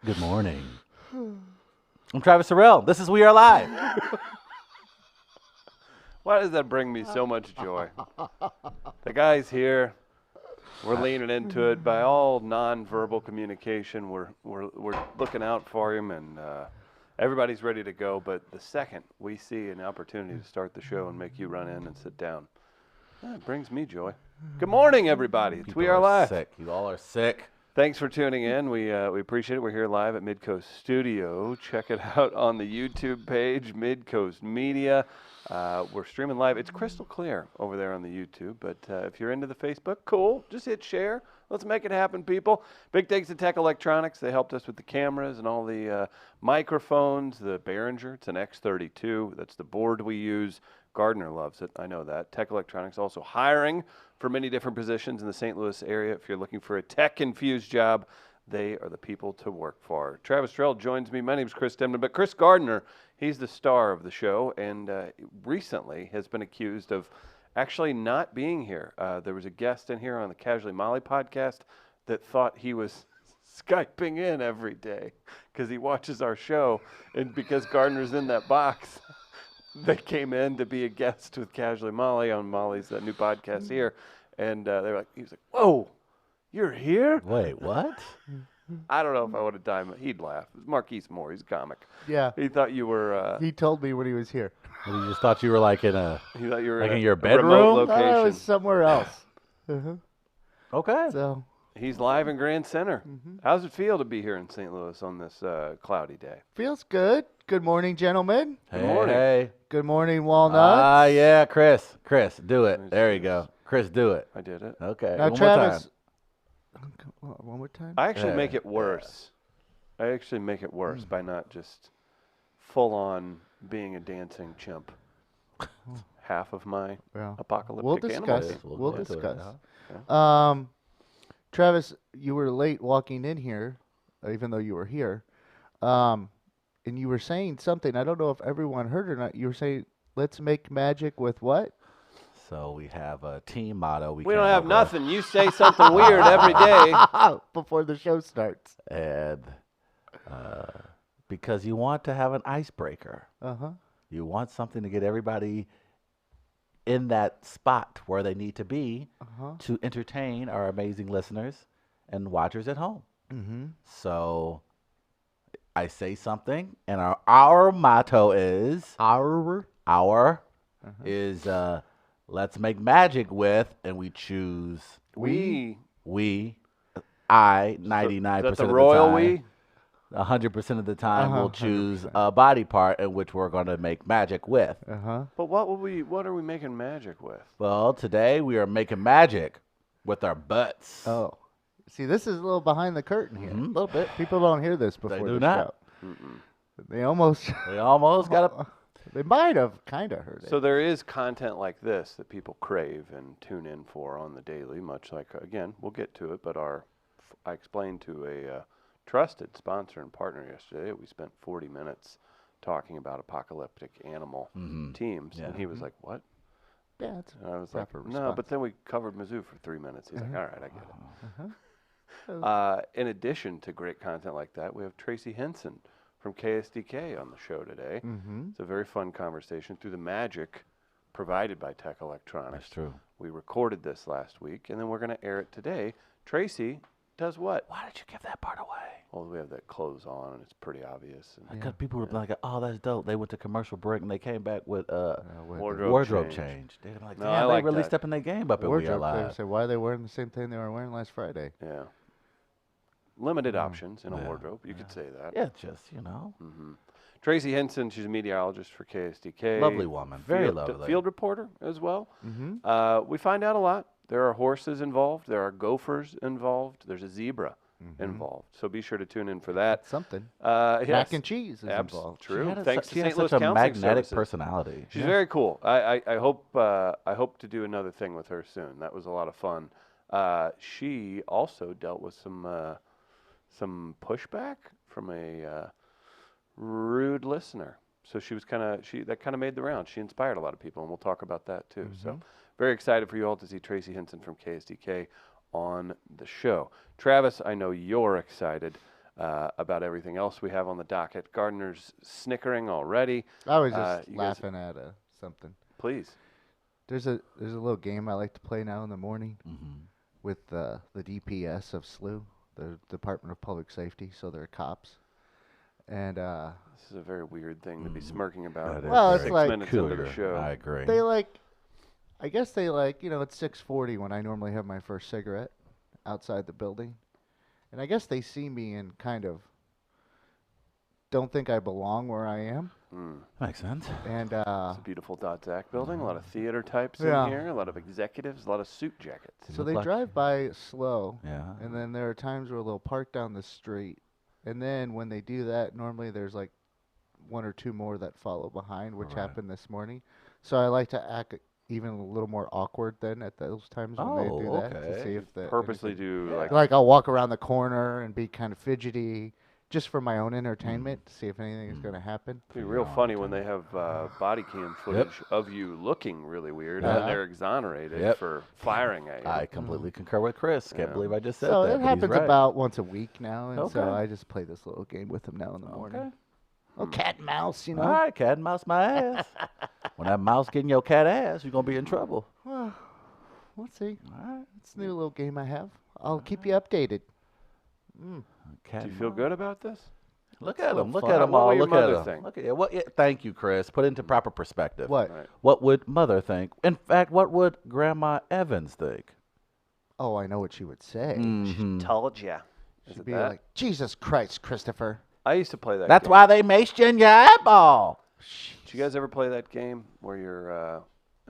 Good morning. I'm Travis Sorrell. This is We Are Live. Why does that bring me so much joy? The guy's here. We're leaning into it by all nonverbal communication. We're looking out for him, and everybody's ready to go. But the second we see an opportunity to start the show and make you run in and sit down, it brings me joy. Good morning, everybody. It's We Are Live. Sick. You all are sick. Thanks for tuning in. We appreciate it. We're here live at Midcoast Studio. Check it out on the YouTube page, Midcoast Media. We're streaming live. It's crystal clear over there on the YouTube, but if you're into the Facebook, cool. Just hit share. Let's make it happen, people. Big thanks to Tech Electronics. They helped us with the cameras and all the microphones. The Behringer, it's an X32. That's the board we use. Gardner loves it. I know that. Tech Electronics also hiring for many different positions in the St. Louis area. If you're looking for a tech-infused job, they are the people to work for. Travis Sorrell joins me. My name's Chris Demden, but Chris Gardner, he's the star of the show, and recently has been accused of actually not being here. There was a guest in here on the Casually Molly podcast that thought he was Skyping in every day because he watches our show, and because Gardner's in that box, they came in to be a guest with Casually Molly on Molly's new podcast here, and they were like, he was like, "Whoa, you're here?" Wait, what? I don't know if I would have died. He'd laugh. It was Marquise Moore. He's a comic. Yeah. He thought you were. He told me when he was here. You just thought you were like in a... He thought you were Like in a- your a remote bedroom? I thought I was location. somewhere else. Uh-huh. Okay. So, He's live in Grand Center. How's it feel to be here in St. Louis on this cloudy day? feels good. Good morning, gentlemen. Hey, morning. hey. Good morning, Walnuts. Ah, yeah, Chris. Chris, do it. There you go. Chris, do it. I did it. Okay. Now, One Travis. more time. One more time? I actually Yeah, make it worse. I actually make it worse by not just full on being a dancing chimp. Half of my Yeah. apocalyptic We'll animal discuss. team. We'll get to it, discuss. huh? Travis, you were late walking in here, even though you were here. And you were saying something. I don't know if everyone heard or not. You were saying, let's make magic with what? So we have a team motto. We came don't have up with, nothing. You say something weird every day. Before the show starts. And because you want to have an icebreaker. Uh-huh. You want something to get everybody in that spot where they need to be Uh-huh. to entertain our amazing listeners and watchers at home. Mm-hmm. So I say something, and our motto is Our. is let's make magic with, and we choose We. I Is 99% that of the the royal time. we? 100% of the time, Uh-huh, we'll choose 100%. a body part in which we're going to make magic with. Uh-huh. But what are we making magic with? Well, today we are making magic with our butts. Oh. See, this is a little behind the curtain here. A little bit. People don't hear this before do the not. show. They almost, We almost got a. they might have kind of heard it. So there is content like this that people crave and tune in for on the daily, much like, again, we'll get to it, but I explained to a trusted sponsor and partner yesterday that we spent 40 minutes talking about apocalyptic animal teams, and he was like, "What?" Yeah, it's And I was like, proper "No," response. but then we covered Mizzou for 3 minutes. He's like, "All right, I get it." Uh-huh. In addition to great content like that, we have Tracy Henson from KSDK on the show today. Mm-hmm. It's a very fun conversation through the magic provided by Tech Electronics. That's true. We recorded this last week, and then we're going to air it today. Tracy does what? Why did you give that part away? Well, we have that clothes on, and it's pretty obvious. And Because people were like, "Oh, that's dope." They went to commercial break and they came back with Wardrobe change. change. They're like, No, "Damn, I they like really that. stepping their game up, and we are Wardrobe. They live." say, why are they wearing the same thing they were wearing last Friday? Yeah. Limited options in a Yeah. wardrobe. You could say that. Yeah, just you know, Tracy Henson, she's a meteorologist for KSDK. lovely woman, very field, lovely. Field reporter as well. Mm-hmm. We find out a lot. There are horses involved. There are gophers involved. There's a zebra involved. So be sure to tune in for that. Something. Yes. Mac and cheese is involved. True. She had Thanks she to has St. Louis such a Counseling magnetic Services. personality. She's very cool. I hope to do another thing with her soon. That was a lot of fun. She also dealt with some pushback from a rude listener. So she was that kind of made the round. She inspired a lot of people, and we'll talk about that too. So very excited for you all to see Tracy Henson from KSDK on the show. Travis, I know you're excited. about everything else we have on the docket. Gardner's snickering already. I was just you guys- laughing at something. Please. There's a little game I like to play now in the morning Mm-hmm. with the DPS of SLU, the Department of Public Safety, so they're cops. And This is a very weird thing to be smirking about. That is Well, it's six like- minutes into the Peculiar. show. I agree. they like, I guess they like, it's 6:40 when I normally have my first cigarette outside the building. And I guess they see me and kind of don't think I belong where I am. Makes sense. And It's a beautiful Dot Zach building. A lot of theater types Yeah. in here. A lot of executives. A lot of suit jackets. so look they like- drive by slow. Yeah. And then there are times where they'll park down the street. And then when they do that, normally there's like one or two more that follow behind, which Right. happened this morning. So I like to act even a little more awkward then at those times when they do that to okay. see if the Purposely anything- do like I'll walk around the corner and be kind of fidgety just for my own entertainment to see if anything is going to happen. It'd be real funny when they have body cam footage of you looking really weird, and then Yeah. they're exonerated Yep. for firing at you. I completely concur with Chris. Can't Yeah. believe I just said So that. it but he's happens right. about once a week now, and so Okay. I just play this little game with them now in the morning. Okay. Oh, cat and mouse, All right, cat and mouse my ass. When that mouse getting your cat ass, you're gonna be in trouble. Well, we'll see. All right. It's a new little game I have. I'll keep you updated. Cat Do you and feel mouse. good about this? Look It's a at little him. Look fun. at him What all. will your Look at mother him. think? Look at what? Yeah, thank you, Chris. Put into proper perspective. What? Right. What would Mother think? In fact, what would Grandma Evans think? Oh, I know what she would say. Mhm. Told ya. Is She'd it be that? like, Jesus Christ, Christopher. I used to play that. That's game. why they maced you in your eyeball. Did you guys ever play that game where you're?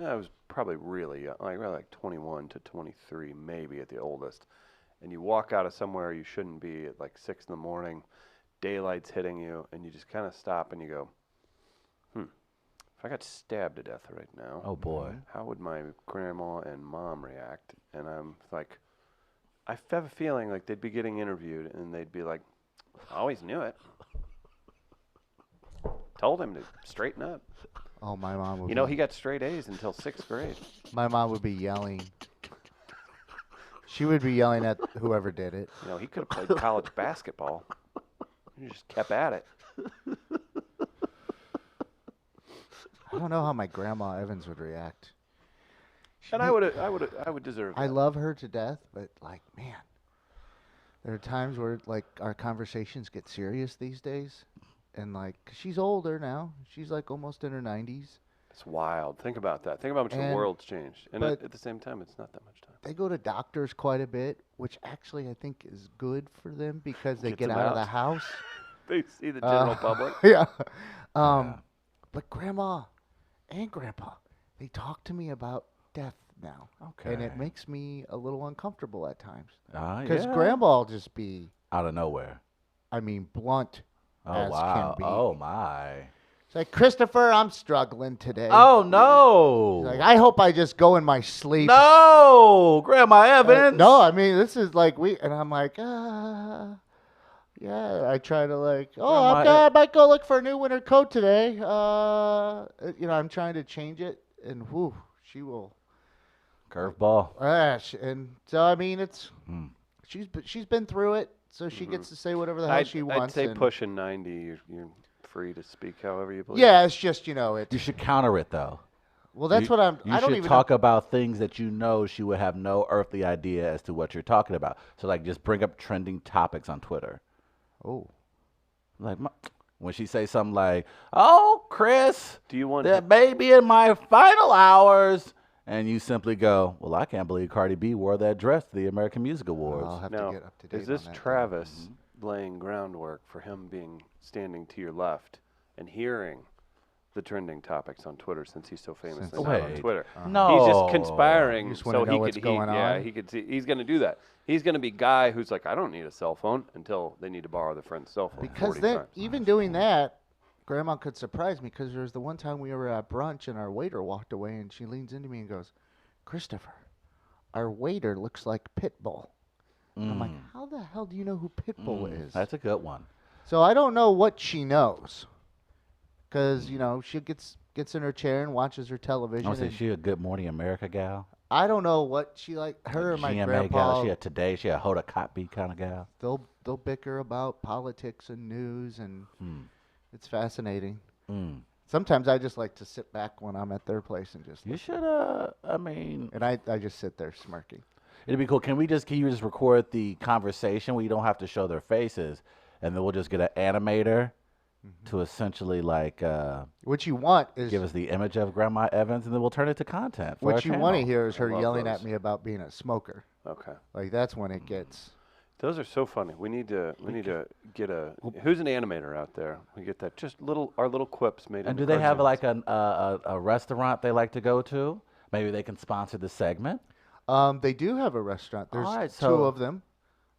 I was probably really young, like 21 to 23, maybe at the oldest, and you walk out of somewhere you shouldn't be at like 6 in the morning, daylight's hitting you, and you just kind of stop and you go, if I got stabbed to death right now, Oh boy. how would my grandma and mom react? And I'm like, I have a feeling like they'd be getting interviewed and they'd be like, always knew it. Told him to straighten up. Oh, my mom would. You know, be, he got straight A's until 6th grade. my mom would be yelling. She would be yelling at whoever did it. You know, he could have played college basketball. He just kept at it. I don't know how my grandma Evans would react. And I would deserve I that. love her to death, but like, man, there are times where like our conversations get serious these days, and like 'cause she's older now. She's like almost in her 90s. It's wild. Think about that. Think about how much the And- world's changed. And but- at the same time, it's not that much time. They go to doctors quite a bit, which actually I think is good for them because they Gets get them out of out. the house. They see the general Uh, public. Yeah. But grandma and grandpa, they talk to me about death now. Okay. And it makes me a little uncomfortable at times. Because Because grandma will just be, out of nowhere. I mean, blunt. Oh As can wow. be. Oh my. It's like, Christopher, I'm struggling today. Oh no. Like, I hope I just go in my sleep. No, Grandma Evans. No, I mean, this is like, and I'm like, yeah, I try to like, I might go look for a new winter coat today. I'm trying to change it, and whoo, she will. Curveball. And so I mean, it's Hmm. she's been through it, so she gets to say whatever the hell she I'd wants. say and- pushing 90, you're free to speak however you believe. Yeah, it's just it. You should counter it though. Well, that's You- what I'm. You I don't should even talk about things that you know she would have no earthly idea as to what you're talking about. So like, just bring up trending topics on Twitter. Oh, Like when she say something like, "Oh, Chris, Do you want? that may be in my final hours," and you simply go, "Well, I can't believe Cardi B wore that dress to the American Music Awards." I'll have Now, to get up to date. is this on that then. Travis laying groundwork for him being standing to your left and hearing the trending topics on Twitter since he's so famous Since- and not on Wait. Twitter? No, He's just conspiring You just so wanna know he what's could going yeah, on? he could see he's going to do that. He's going to be guy who's like, I don't need a cell phone until they need to borrow their friend's cell phone. Because 40 then, times. even doing that, Grandma could surprise me. Because there was the one time we were at brunch and our waiter walked away, and she leans into me and goes, "Christopher, our waiter looks like Pitbull." And I'm like, "How the hell do you know who Pitbull is?" That's a good one. So I don't know what she knows. Because she gets in her chair and watches her I television. want to say and she a Good Morning America gal. I don't know what she like. Her and my GMA grandpa. gal. She a Today. She a Hoda Kotb kind of gal. They'll bicker about politics and news, and it's fascinating. Sometimes I just like to sit back when I'm at their place and just You listen. should. I mean, And I just sit there smirking. it'd be cool. Can you just record the conversation where you don't have to show their faces, and then we'll just get an animator to essentially like What you want is give us the image of Grandma Evans, and then we'll turn it to content. For our what you want to channel. hear is her love yelling those. at me about being a smoker. Okay. Like that's when it gets. Those are so funny. We need to get a who's an animator out there? We get that just our little quips made. And into do they have cartoons. like a restaurant they like to go to? Maybe they can sponsor the segment. They do have a restaurant. There's All right, two so- of them.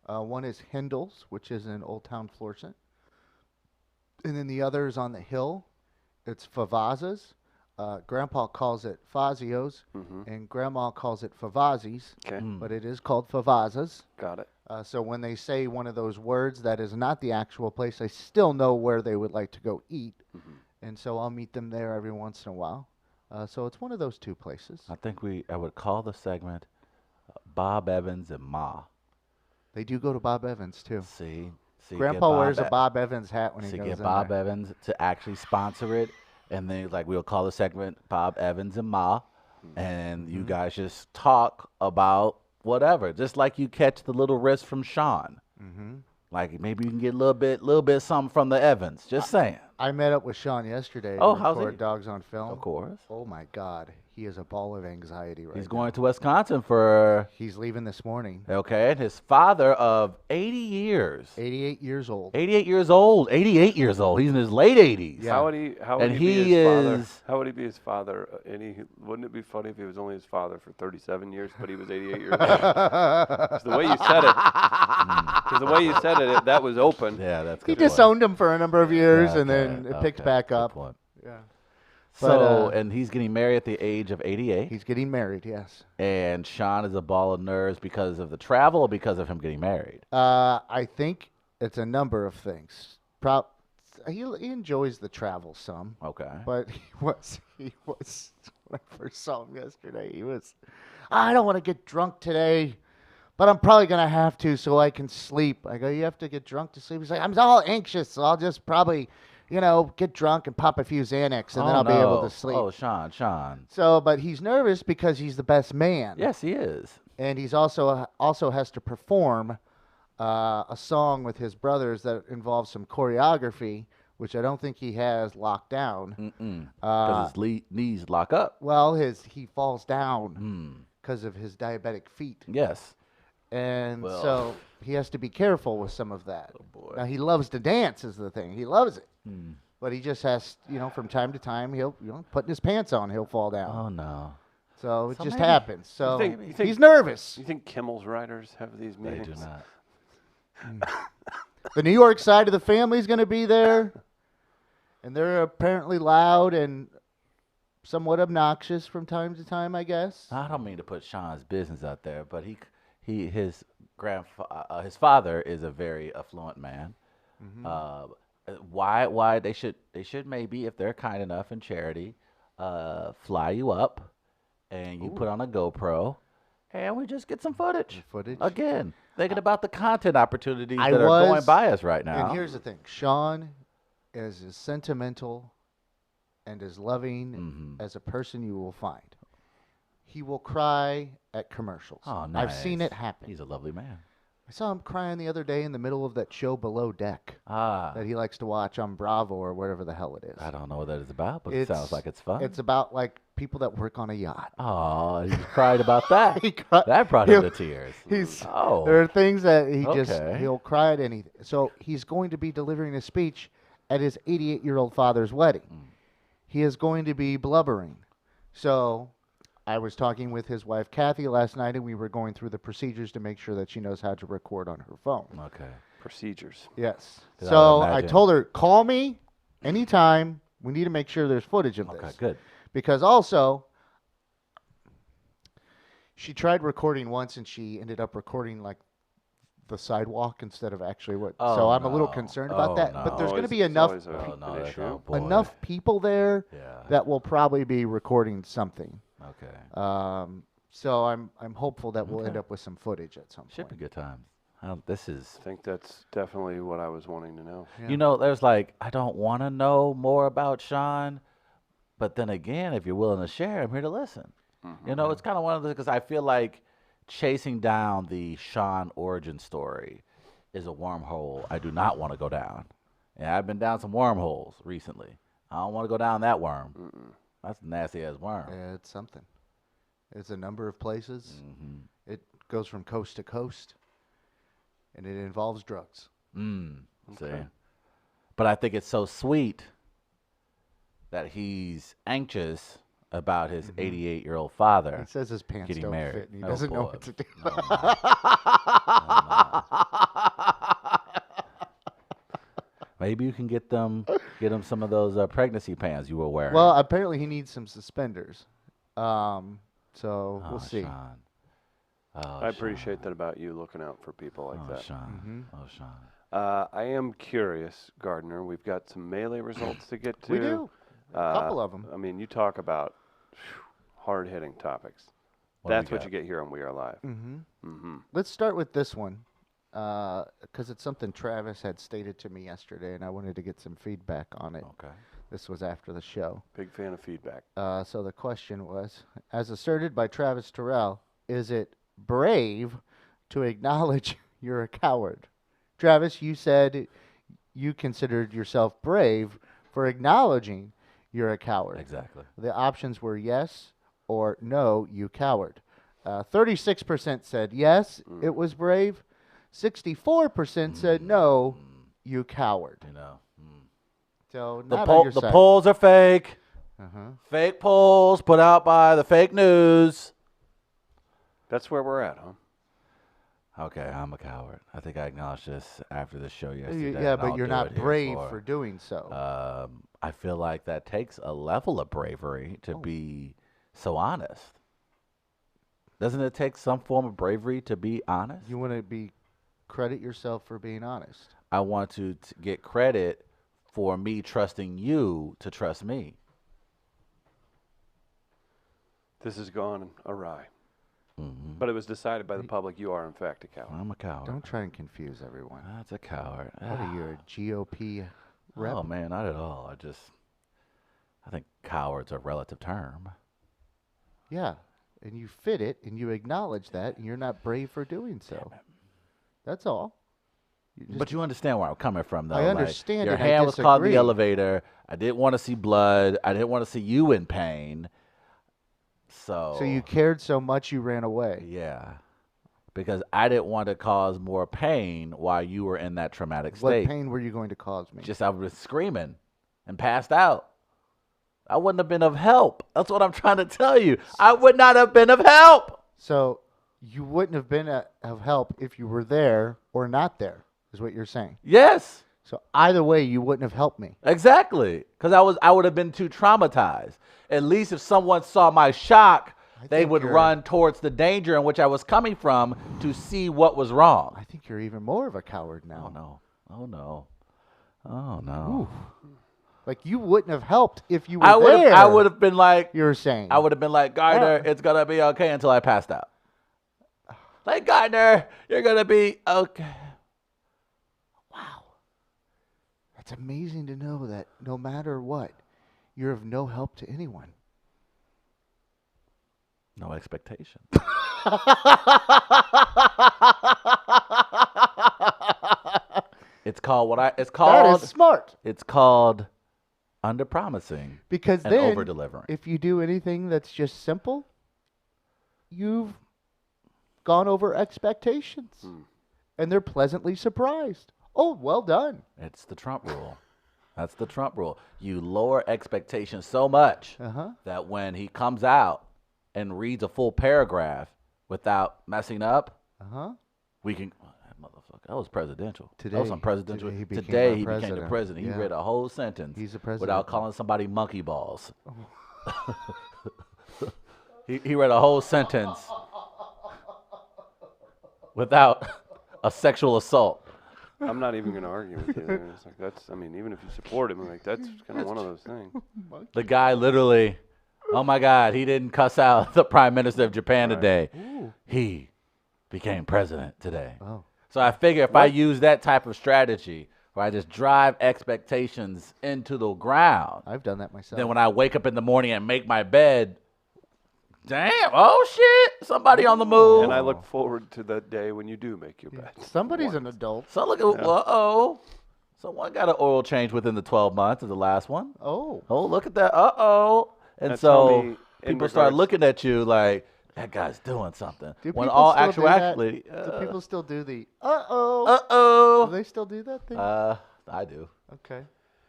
One is Hindle's, which is in Old Town Florissant. And then the other is on the hill. It's Favazza's. Grandpa calls it Fazio's, and Grandma calls it Favazzi's, Okay, but it is called Favazza's. got it. So when they say one of those words that is not the actual place, I still know where they would like to go eat. And so I'll meet them there every once in a while. So it's one of those two places. I think I would call the segment Bob Evans and Ma. They do go to Bob Evans, too. See, get Grandpa wears a E- Bob Evans hat when he to goes get in Bob there. Evans to actually sponsor it, and then like we'll call the segment Bob Evans and Ma, and you guys just talk about whatever, just like you catch the little wrist from Sean. Like maybe you can get a little bit something from the Evans. Just saying. I met up with Sean yesterday Oh, to how's record he? Dogs on Film. Of course, Oh, my God. He is a ball of anxiety right he's now. going to Wisconsin for He's leaving this morning. okay. And his father of 80 years, 88 years old. 88 years old, 88 years old. He's in his late 80s. Yeah. How would he? How would And he be he his father? is- How would he be his father? Wouldn't it be funny if he was only his father for 37 years, but he was 88 years old? 'Cause the way you said it, that was open. Yeah, that's He good point. disowned him for a number of years, Yeah, and then okay, it picked okay, back good up. point. Yeah. So, But, and he's getting married at the age of 88. He's getting married, yes. And Sean is a ball of nerves because of the travel or because of him getting married? I think it's a number of things. He enjoys the travel some, Okay. but he was when I first saw him yesterday. He was, I don't want to get drunk today, but I'm probably gonna have to so I can sleep. I go, you have to get drunk to sleep. He's like, I'm all anxious, so I'll just probably, get drunk and pop a few Xanax, and then Oh, I'll be able no. to sleep. Oh, Sean. So, but he's nervous because he's the best man. Yes, he is. And he's also has to perform a song with his brothers that involves some choreography, which I don't think he has locked down. Because his knees lock up. Well, he falls down because of his diabetic feet, Yes. and Well. so he has to be careful with some of that. Oh, boy. Now he loves to dance, is the thing. He loves it, but he just has, from time to time, he'll, putting his pants on, he'll fall down. Oh, no. So it So just maybe- happens. So You think- he's nervous. You think Kimmel's writers have these They meetings? do not. The New York side of the family's going to be there, and they're apparently loud and somewhat obnoxious from time to time, I guess. I don't mean to put Sean's business out there, but his father is a very affluent man. Why they should maybe, if they're kind enough in charity, fly you up and you put on a GoPro and we just get some footage. Footage. Again, thinking about the content opportunities I that are going was- by us right now. And here's the thing: Sean is as sentimental and as loving as a person you will find. He will cry at commercials. Oh, nice. I've seen it happen. He's a lovely man. I saw him crying the other day in the middle of that show Below Deck Ah, that he likes to watch on Bravo or whatever the hell it is. I don't know what that is about, but it sounds like it's fun. It's about like people that work on a yacht. Oh, he cried about that. He cried- That brought him he'll- to tears. He's Oh. there are things that Okay. he'll cry at anything. So he's going to be delivering a speech at his 88-year-old father's wedding. He is going to be blubbering. So I was talking with his wife Kathy last night, and we were going through the procedures to make sure that she knows how to record on her phone. Okay. Procedures. Yes. 'Cause I So would I imagine- told her, call me anytime. We need to make sure there's footage of Okay, this. good. Because also, she tried recording once and she ended up recording like the sidewalk instead of actually what. Oh, so I'm a little no. concerned about Oh, that. no. But there's going to Always- be it's enough always Oh, an no, that's issue. oh, boy. enough people there Yeah. that will probably be recording something. Okay. So I'm hopeful that we'll end Okay. up with some footage at some Should be point. good times. This is, I think that's definitely what I was wanting to know. Yeah. you know, there's like, I don't want to know more about Sean, but then again, if you're willing to share, I'm here to listen. You know, it's kind of one of those, because I feel like chasing down the Sean origin story is a wormhole I do not want to go down. And I've been down some wormholes recently. I don't want to go down that worm. That's a nasty ass worm. Yeah, it's something. It's a number of places. Mm-hmm. It goes from coast to coast, and it involves drugs. See, but I think it's so sweet that he's anxious about his 88-year-old father. He says his pants getting don't married. fit, and he Oh, doesn't know boy. what to do. No, Maybe you can get them some of those pregnancy pants you were wearing. Well, apparently he needs some suspenders. So Oh, we'll see. Sean. Oh, I appreciate that about you looking out for people like that. Sean. Oh, Sean. I am curious, Gardner. We've got some melee results to get to. We do. A couple of them. I mean, you talk about hard-hitting topics. What do we That's what got? you get here on We Are Live. Let's start with this one, because it's something Travis had stated to me yesterday, and I wanted to get some feedback on it. Okay. This was after the show. Big fan of feedback. So the question was, as asserted by Travis Terrell, is it brave to acknowledge you're a coward? Travis, you said you considered yourself brave for acknowledging you're a coward. Exactly. The options were yes or no, you coward. 36% said yes, it was brave. 64% said no, you coward. You know. So The not on your the side. polls are fake. Uh-huh. Fake polls put out by the fake news. That's where we're at, huh? Okay, I'm a coward. I think I acknowledged this after the show yesterday. Yeah, and but I'll you're do not it here brave for doing so. I feel like that takes a level of bravery to be so honest. Doesn't it take some form of bravery to be honest? You want to be credit yourself for being honest. I want to get credit for me trusting you to trust me. This has gone awry. But it was decided by the public you are, in fact, a coward. I'm a coward. Don't try and confuse everyone. That's a coward. What are you, a GOP rep? Oh man, not at all. I think coward's a relative term. Yeah, and you fit it, and you acknowledge that, and you're not brave for doing so. That's all. But you understand where I'm coming from, though. I Like, understand your and I hand was caught in the disagree. elevator. I didn't want to see blood. I didn't want to see you in pain. So So you cared so much you ran away. yeah, because I didn't want to cause more pain while you were in that traumatic What state. pain were you going to cause me? Just I was screaming and passed out. I wouldn't have been of help. That's what I'm trying to tell you. I would not have been of help. So you wouldn't have been of help if you were there or not there, is what you're saying. Yes. So either way, you wouldn't have helped me. Exactly, because I would have been too traumatized. At least if someone saw my shock, they think would you're- run towards the danger in which I was coming from to see what was wrong. I think you're even more of a coward Oh now. no! Oh no! Oh no! Like you wouldn't have helped if you were I would there. have. I would have been like. You're saying. I would have been like, Gardner, Yeah. it's gonna be okay until I passed out. Like Gardner, you're gonna be okay. It's amazing to know that no matter what, you're of no help to anyone. No expectation. It's called what I. It's That called. is smart. It's called under promising Because and then, over delivering. if you do anything that's just simple, you've gone over expectations. And they're pleasantly surprised. Oh, well done. It's the Trump rule. That's the Trump rule. You lower expectations so much Uh-huh. that when he comes out and reads a full paragraph without messing up, Uh-huh. we can. That motherfucker, that was presidential. That Today- was on presidential. today he became Today our he became the president. president. He Yeah. read a whole sentence He's the president without now. calling somebody monkey balls. He read a whole sentence without a sexual assault. I'm not even going to argue with you there. It's like that's. I mean, even if you support him, like that's kind of one of those things. The guy literally Oh my God, he didn't cuss out the Prime Minister of Japan Right. today. Ooh. He became president today. Oh. So I figure if I use that type of strategy where I just drive expectations into the ground, I've done that myself. then when I wake up in the morning and make my bed, damn, oh shit, somebody on the move. And I look forward to that day when you do make your bed. Somebody's an adult. So look at, uh-oh. So one got an oil change within the 12 months of the last one. Oh. Oh, look at that. Uh-oh. And Now tell so me, in people start regards- looking at you like, that guy's doing something. Do When people all still do that? actually, Do people still do the uh-oh? uh-oh. Do they still do that thing? I do. Okay.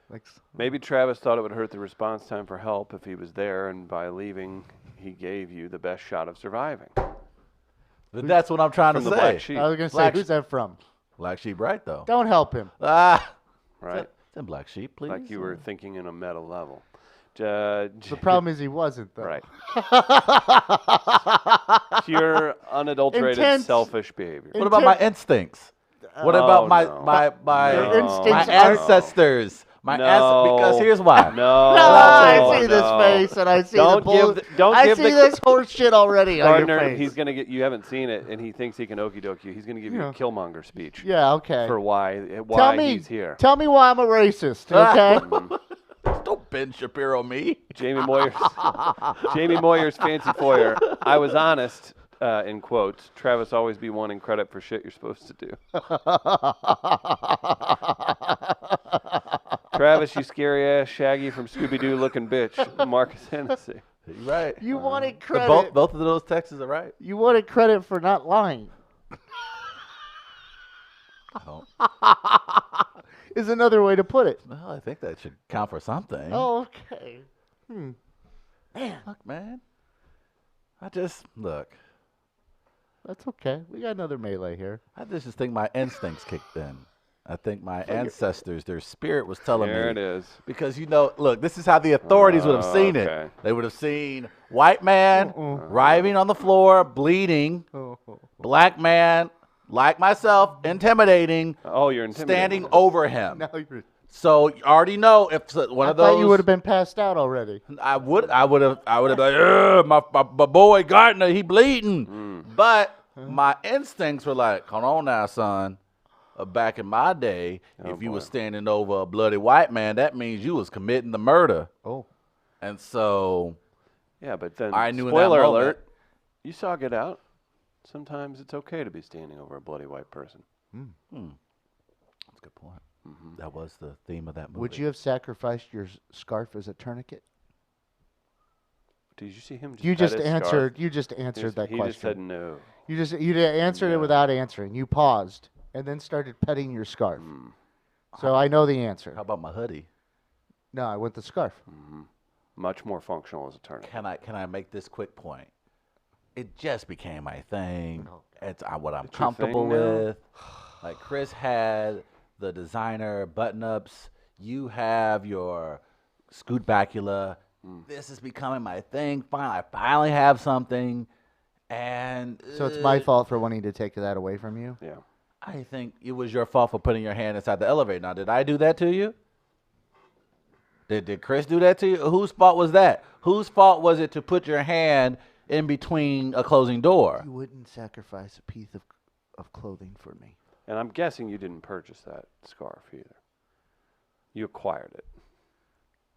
Like, Maybe Travis thought it would hurt the response time for help if he was there, and by leaving, he gave you the best shot of surviving. But that's what I'm trying From to the say. Black Sheep, I was going to say, Black who's that from? Black Sheep, right, though. Don't help him. Ah. right? It's in Black Sheep, please. Like you were thinking in a meta level. The problem is he wasn't, though. Right. Pure, unadulterated, Intense. selfish behavior. What about my instincts? What about my no. my my, Your my instincts aren't- ancestors? My No. because here's why. No, I see this no. face, and I see Don't the bull. give the- don't I give see the- this horse shit already on your Gardner, face. he's gonna get. You haven't seen it, and he thinks he can okey doke you. He's gonna give you Yeah. a Killmonger speech Yeah, okay. for why Tell me, he's here. tell me why I'm a racist, okay? Don't Ben Shapiro me. Jamie Moyer's fancy foyer. I was honest. In quotes, Travis always be wanting credit for shit you're supposed to do. Travis, you scary ass Shaggy from Scooby Doo looking bitch. Marcus Hennessy. You're right. You wanted But credit. both of those texts are right. You wanted credit for not lying. Oh, Is another way to put it. well, I think that should count for something. Oh, okay. Look, man. I just look. That's okay. We got another melee here. I just think my instincts kicked in. I think my ancestors, their spirit was telling There me. it is. Because look, this is how the authorities would have seen okay. it. They would have seen white man writhing on the floor, bleeding, black man, like myself, intimidating, Oh, you're intimidating. standing over him. Now you're. So you already know if one I of those. thought you would have been passed out already. I would have been like, "Ugh, my boy Gardner, he bleeding. But my instincts were like, come on now, son. Back in my day, if you boy. was standing over a bloody white man, that means you was committing the murder. Oh. And so Yeah, but then I knew in that spoiler moment- alert. You saw Get Out. Sometimes it's okay to be standing over a bloody white person. that's a good point. That was the theme of that movie. Would you have sacrificed your scarf as a tourniquet? Did you see him? You pet just his scarf? answered. You just answered that He question. just said no. You answered it Yeah. without answering. You paused and then started petting your scarf. So I know the answer. How about my hoodie? No, I went the scarf. Much more functional as a tourniquet. Can I make this quick point? It just became my thing. It's what I'm It's your comfortable thing now? with. Like Chris had the designer button-ups. You have your Scoot Bakula. This is becoming my thing. I finally have something, and So it's my fault for wanting to take that away from you. Yeah. I think it was your fault for putting your hand inside the elevator. Now, did I do that to you? Did Chris do that to you? Whose fault was that? Whose fault was it to put your hand in between a closing door? You wouldn't sacrifice a piece of clothing for me. And I'm guessing you didn't purchase that scarf either. You acquired it.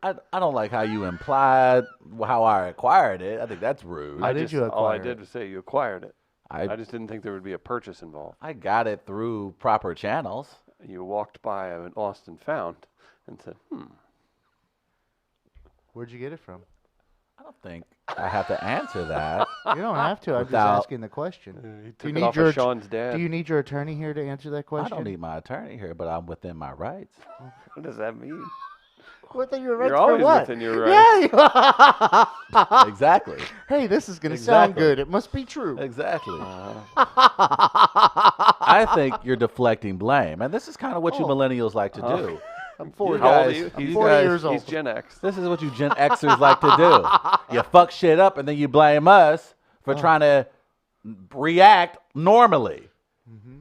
I don't like how you implied how I acquired it. I think that's rude. How did you All I acquire did it? was say you acquired it. I I just didn't think there would be a purchase involved. I got it through proper channels. You walked by an Lost and Found and said, Where'd you get it from? I don't think I have to answer that. You don't have to. I'm just Without- asking the question. he Do took you it need off your of Sean's dad. Do you need your attorney here to answer that I question? don't need my attorney here, but I'm within my rights. What does that mean? Within your rights You're for always what? within your rights. Yeah. Exactly. Hey, this is gonna sound Exactly. good. It must be true. Exactly. I think you're deflecting blame, and this is kind of what you Oh. millennials like to do. I'm 40. How old are guys- you? I'm you 40 guys- years old. He's Gen X. This is what you Gen Xers like to do. You fuck shit up, and then you blame us for trying to react normally.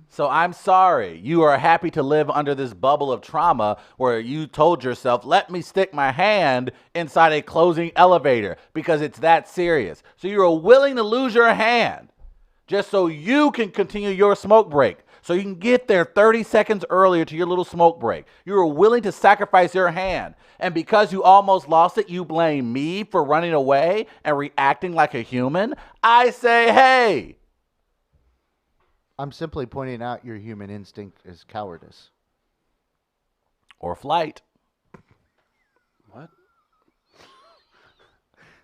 So I'm sorry. You are happy to live under this bubble of trauma where you told yourself, let me stick my hand inside a closing elevator because it's that serious. So you're willing to lose your hand just so you can continue your smoke break. So you can get there 30 seconds earlier to your little smoke break. You are willing to sacrifice your hand. And because you almost lost it, you blame me for running away and reacting like a human. I say, hey. I'm simply pointing out your human instinct is cowardice. Or flight. What?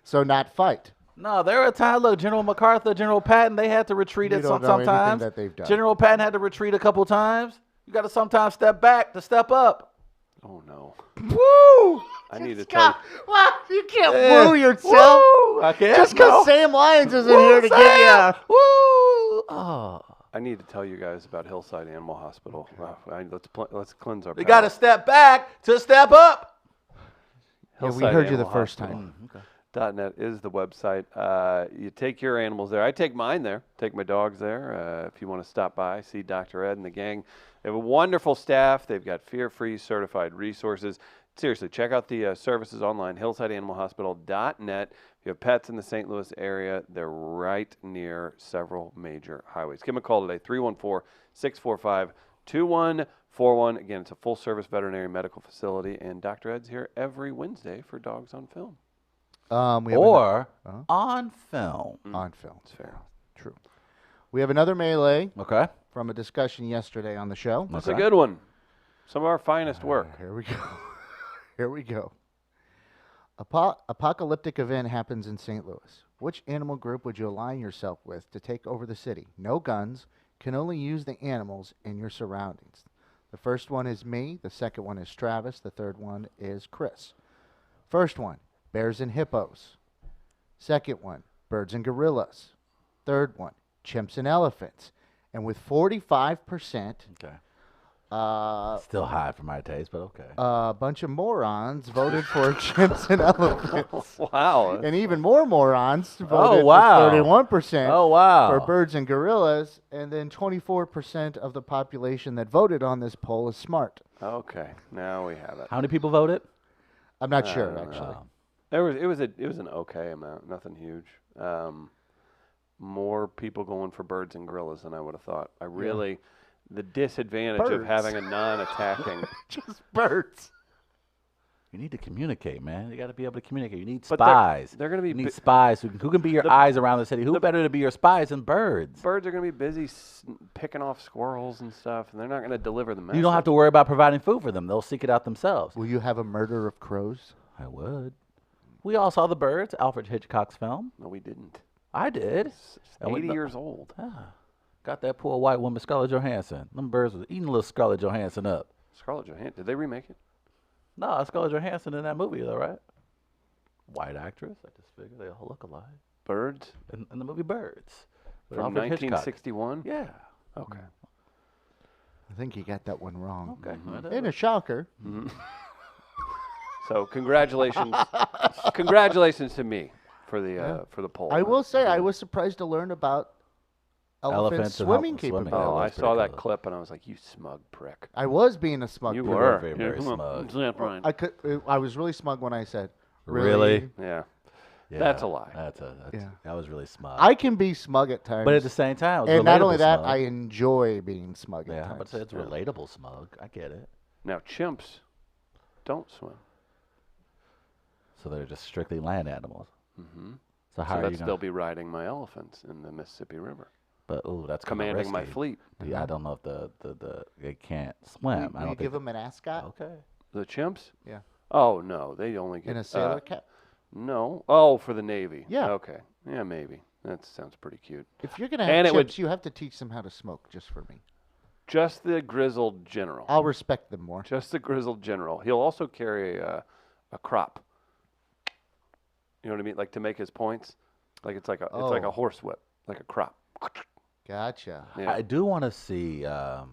So not fight. No, there were times, look, General MacArthur, General Patton, they had to retreat You at don't know anything sometimes. that they've done. General Patton had to retreat a couple times. You got to sometimes step back to step up. Oh no. Woo! I need to tell you. What? You can't Yeah. woo yourself. Woo! I can't. Just because no. Sam Lyons isn't Woo, here to give you Sam! a... Woo! Oh. I need to tell you guys about Hillside Animal Hospital. Let's cleanse our. You got to step back to step up. Yeah, we heard you the first time. Okay. .net is the website. You take your animals there. I take mine there. Take my dogs there. If you want to stop by, see Dr. Ed and the gang. They have a wonderful staff. They've got fear-free certified resources. Seriously, check out the services online, hillsideanimalhospital.net. If you have pets in the St. Louis area, they're right near several major highways. Give them a call today, 314-645-2141. Again, it's a full-service veterinary medical facility, and Dr. Ed's here every Wednesday for Dogs on Film. We have Or on film. on film. It's fair. True. We have another melee Okay. from a discussion yesterday on the show. That's a good one. Some of our finest work. Here we go. Here we go. Apocalyptic event happens in St. Louis. Which animal group would you align yourself with to take over the city? No guns. Can only use the animals in your surroundings. The first one is me. The second one is Travis. The third one is Chris. First one, bears and hippos. Second one, birds and gorillas. Third one, chimps and elephants. And with 45%, Okay. a Still high for my taste, but okay. bunch of morons voted for chimps and elephants. Wow. And even more morons voted wow. for 31% Oh, wow. for birds and gorillas. And then 24% of the population that voted on this poll is smart. Okay, now we have it. How many people voted? I'm not sure, actually. Oh. It was an okay amount, nothing huge. More people going for birds and gorillas than I would have thought. The disadvantage of Birds. having a non-attacking. Just birds. You need to communicate, man. You got to be able to communicate. You need But spies. they're gonna be You need bi- spies who can be your eyes around the city. Who better to be your spies than birds? Birds are going to be busy picking off squirrels and stuff, and they're not going to deliver the message. You don't have to worry about providing food for them. They'll seek it out themselves. Will you have a murder of crows? I would. We all saw The Birds, Alfred Hitchcock's film. No, we didn't. I did. It's And we 80 kno- years old. Got that poor white woman, Scarlett Johansson. Them birds was eating little Scarlett Johansson up. Scarlett Johansson. Did they remake it? No, Scarlett Johansson in that movie, though, right? White actress. I just figured they all look alike. Birds In the movie Birds. With from Alfred Hitchcock. 1961. Yeah. Okay. I think you got that one wrong. Okay. And a shocker. So congratulations, congratulations to me for the poll. I will say I was surprised to learn about elephant Elephants and swimming swimming. capability. Oh, that I was saw pretty that cool. clip and I was like, "You smug prick." I was being a smug. You prick. were very, very smug. Smug. I was really smug when I said, Really? Yeah. Yeah, That's a lie. Yeah. That was really smug. I can be smug at times. but at the same time, it was and not relatable only that, smug. I enjoy being smug at yeah, times. but it's relatable smug. I get it. Now chimps don't swim. So they're just strictly land animals. Mm-hmm. So how So are that's you they'll going? be riding my elephants in the Mississippi River, But that's kinda commanding my risky. fleet. Yeah, I don't know if they can't swim. Will I you don't give think. them an ascot Okay. The chimps? Yeah. Oh no, they only get and a sailor cap? No. Oh, for the Navy. Yeah. Okay. Yeah, maybe. That sounds pretty cute. If you're gonna And have it would- chips, you have to teach them how to smoke, just for me. Just the grizzled general. I'll respect them more. Just the grizzled general. He'll also carry a crop. You know what I mean? Like to make his points. Like it's like a Oh. horse whip, like a crop. Gotcha. Yeah. I do want to see a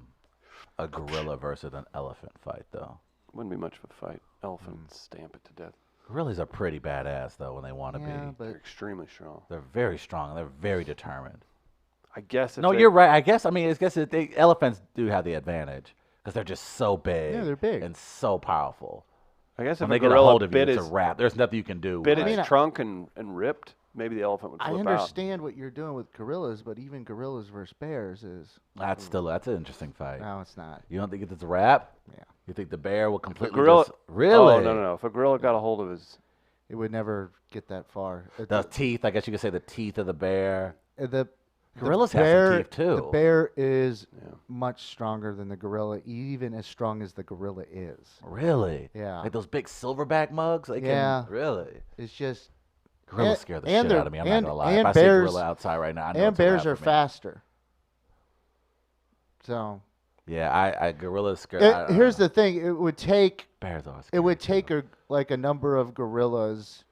gorilla versus an elephant fight, though. Wouldn't be much of a fight. Elephants stamp it to death. Gorillas are pretty badass, though, when they want to Yeah, be. They're but extremely strong. They're very strong. They're very determined. I guess if No, they- you're right. I guess elephants do have the advantage because they're just so big. Yeah, they're big. and so powerful. I guess if When a they get a gorilla hold of you, bit it's a its wrap. There's nothing you can do. bit like- its mean, trunk and ripped, maybe the elephant would I flip out. understand what you're doing with gorillas, but even gorillas versus bears is that's an interesting fight. no, it's not. You don't think it's a wrap? Yeah. You think the bear will If a completely gorilla, just really? Oh no! If a gorilla got a hold of his, It would never get that far. The teeth, I guess you could say the teeth of the bear. The Gorillas the have some bear, teeth, too. The bear is Yeah. much stronger than the gorilla, even as strong as the gorilla is. Really? Yeah. Like those big silverback mugs? They Yeah. Can, really? It's just Gorillas And- scare the and shit they're- out of me. I'm and- not gonna lie. and If I see a bears- gorilla outside right now, I know and it's a bears wrap are for me. faster. So Yeah, I gorillas scare. here's the thing: it would take bears are. it would scary, take too. a number of gorillas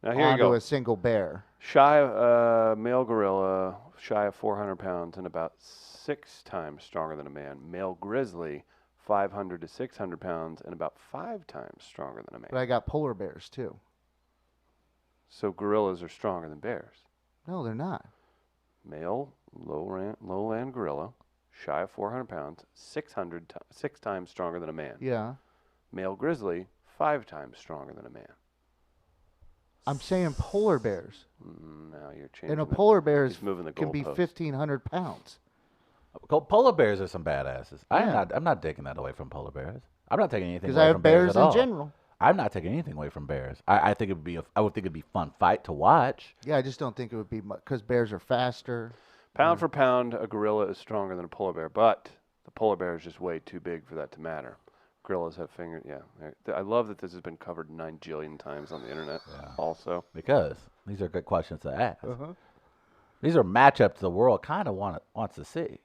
now here you onto go. a single bear. Male gorilla, shy of 400 pounds and about 6 times stronger than a man. Male grizzly, 500 to 600 pounds and about 5 times stronger than a But man. I got polar bears too. So gorillas are stronger than bears. No, they're not. Male lowland gorilla, shy of 400 pounds, 6 times stronger than a man. Yeah, Male grizzly, 5 times stronger than a man. I'm saying polar bears, Now you're changing. and a the- polar bear he's moving the can be goalpost. 1,500 pounds. Polar bears are some badasses. Yeah. I'm not taking that away from polar bears. I'm not taking anything Because away I from have bears bears at in all. general. I'm not taking anything away from bears. I think I would think it'd be a fun fight to watch. Yeah, I just don't think it would be because bears are faster. Pound for pound, a gorilla is stronger than a polar bear, but the polar bear is just way too big for that to matter. Gorillas have fingers. Yeah, I love that this has been covered 9 jillion times on the internet. Also, Because these are good questions to ask. Uh-huh. These are matchups the world kind of wants to see.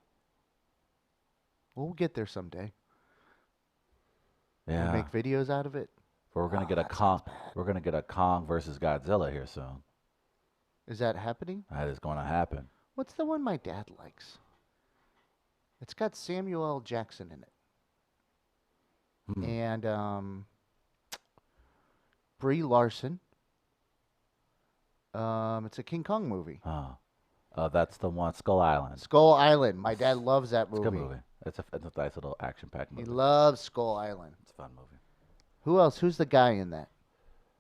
We'll get there someday. Yeah. We'll make videos out of it. We're gonna get a Kong. We're gonna get a Kong versus Godzilla here soon. Is that happening? That is going to happen. What's the one my dad likes? It's got Samuel L. Jackson in it. Hmm. And Brie Larson. It's a King Kong movie. That's the one. Skull Island. Skull Island. My dad loves that It's a movie. good movie. It's a nice little action-packed He movie. loves Skull Island. It's a fun movie. Who else? Who's the guy in that?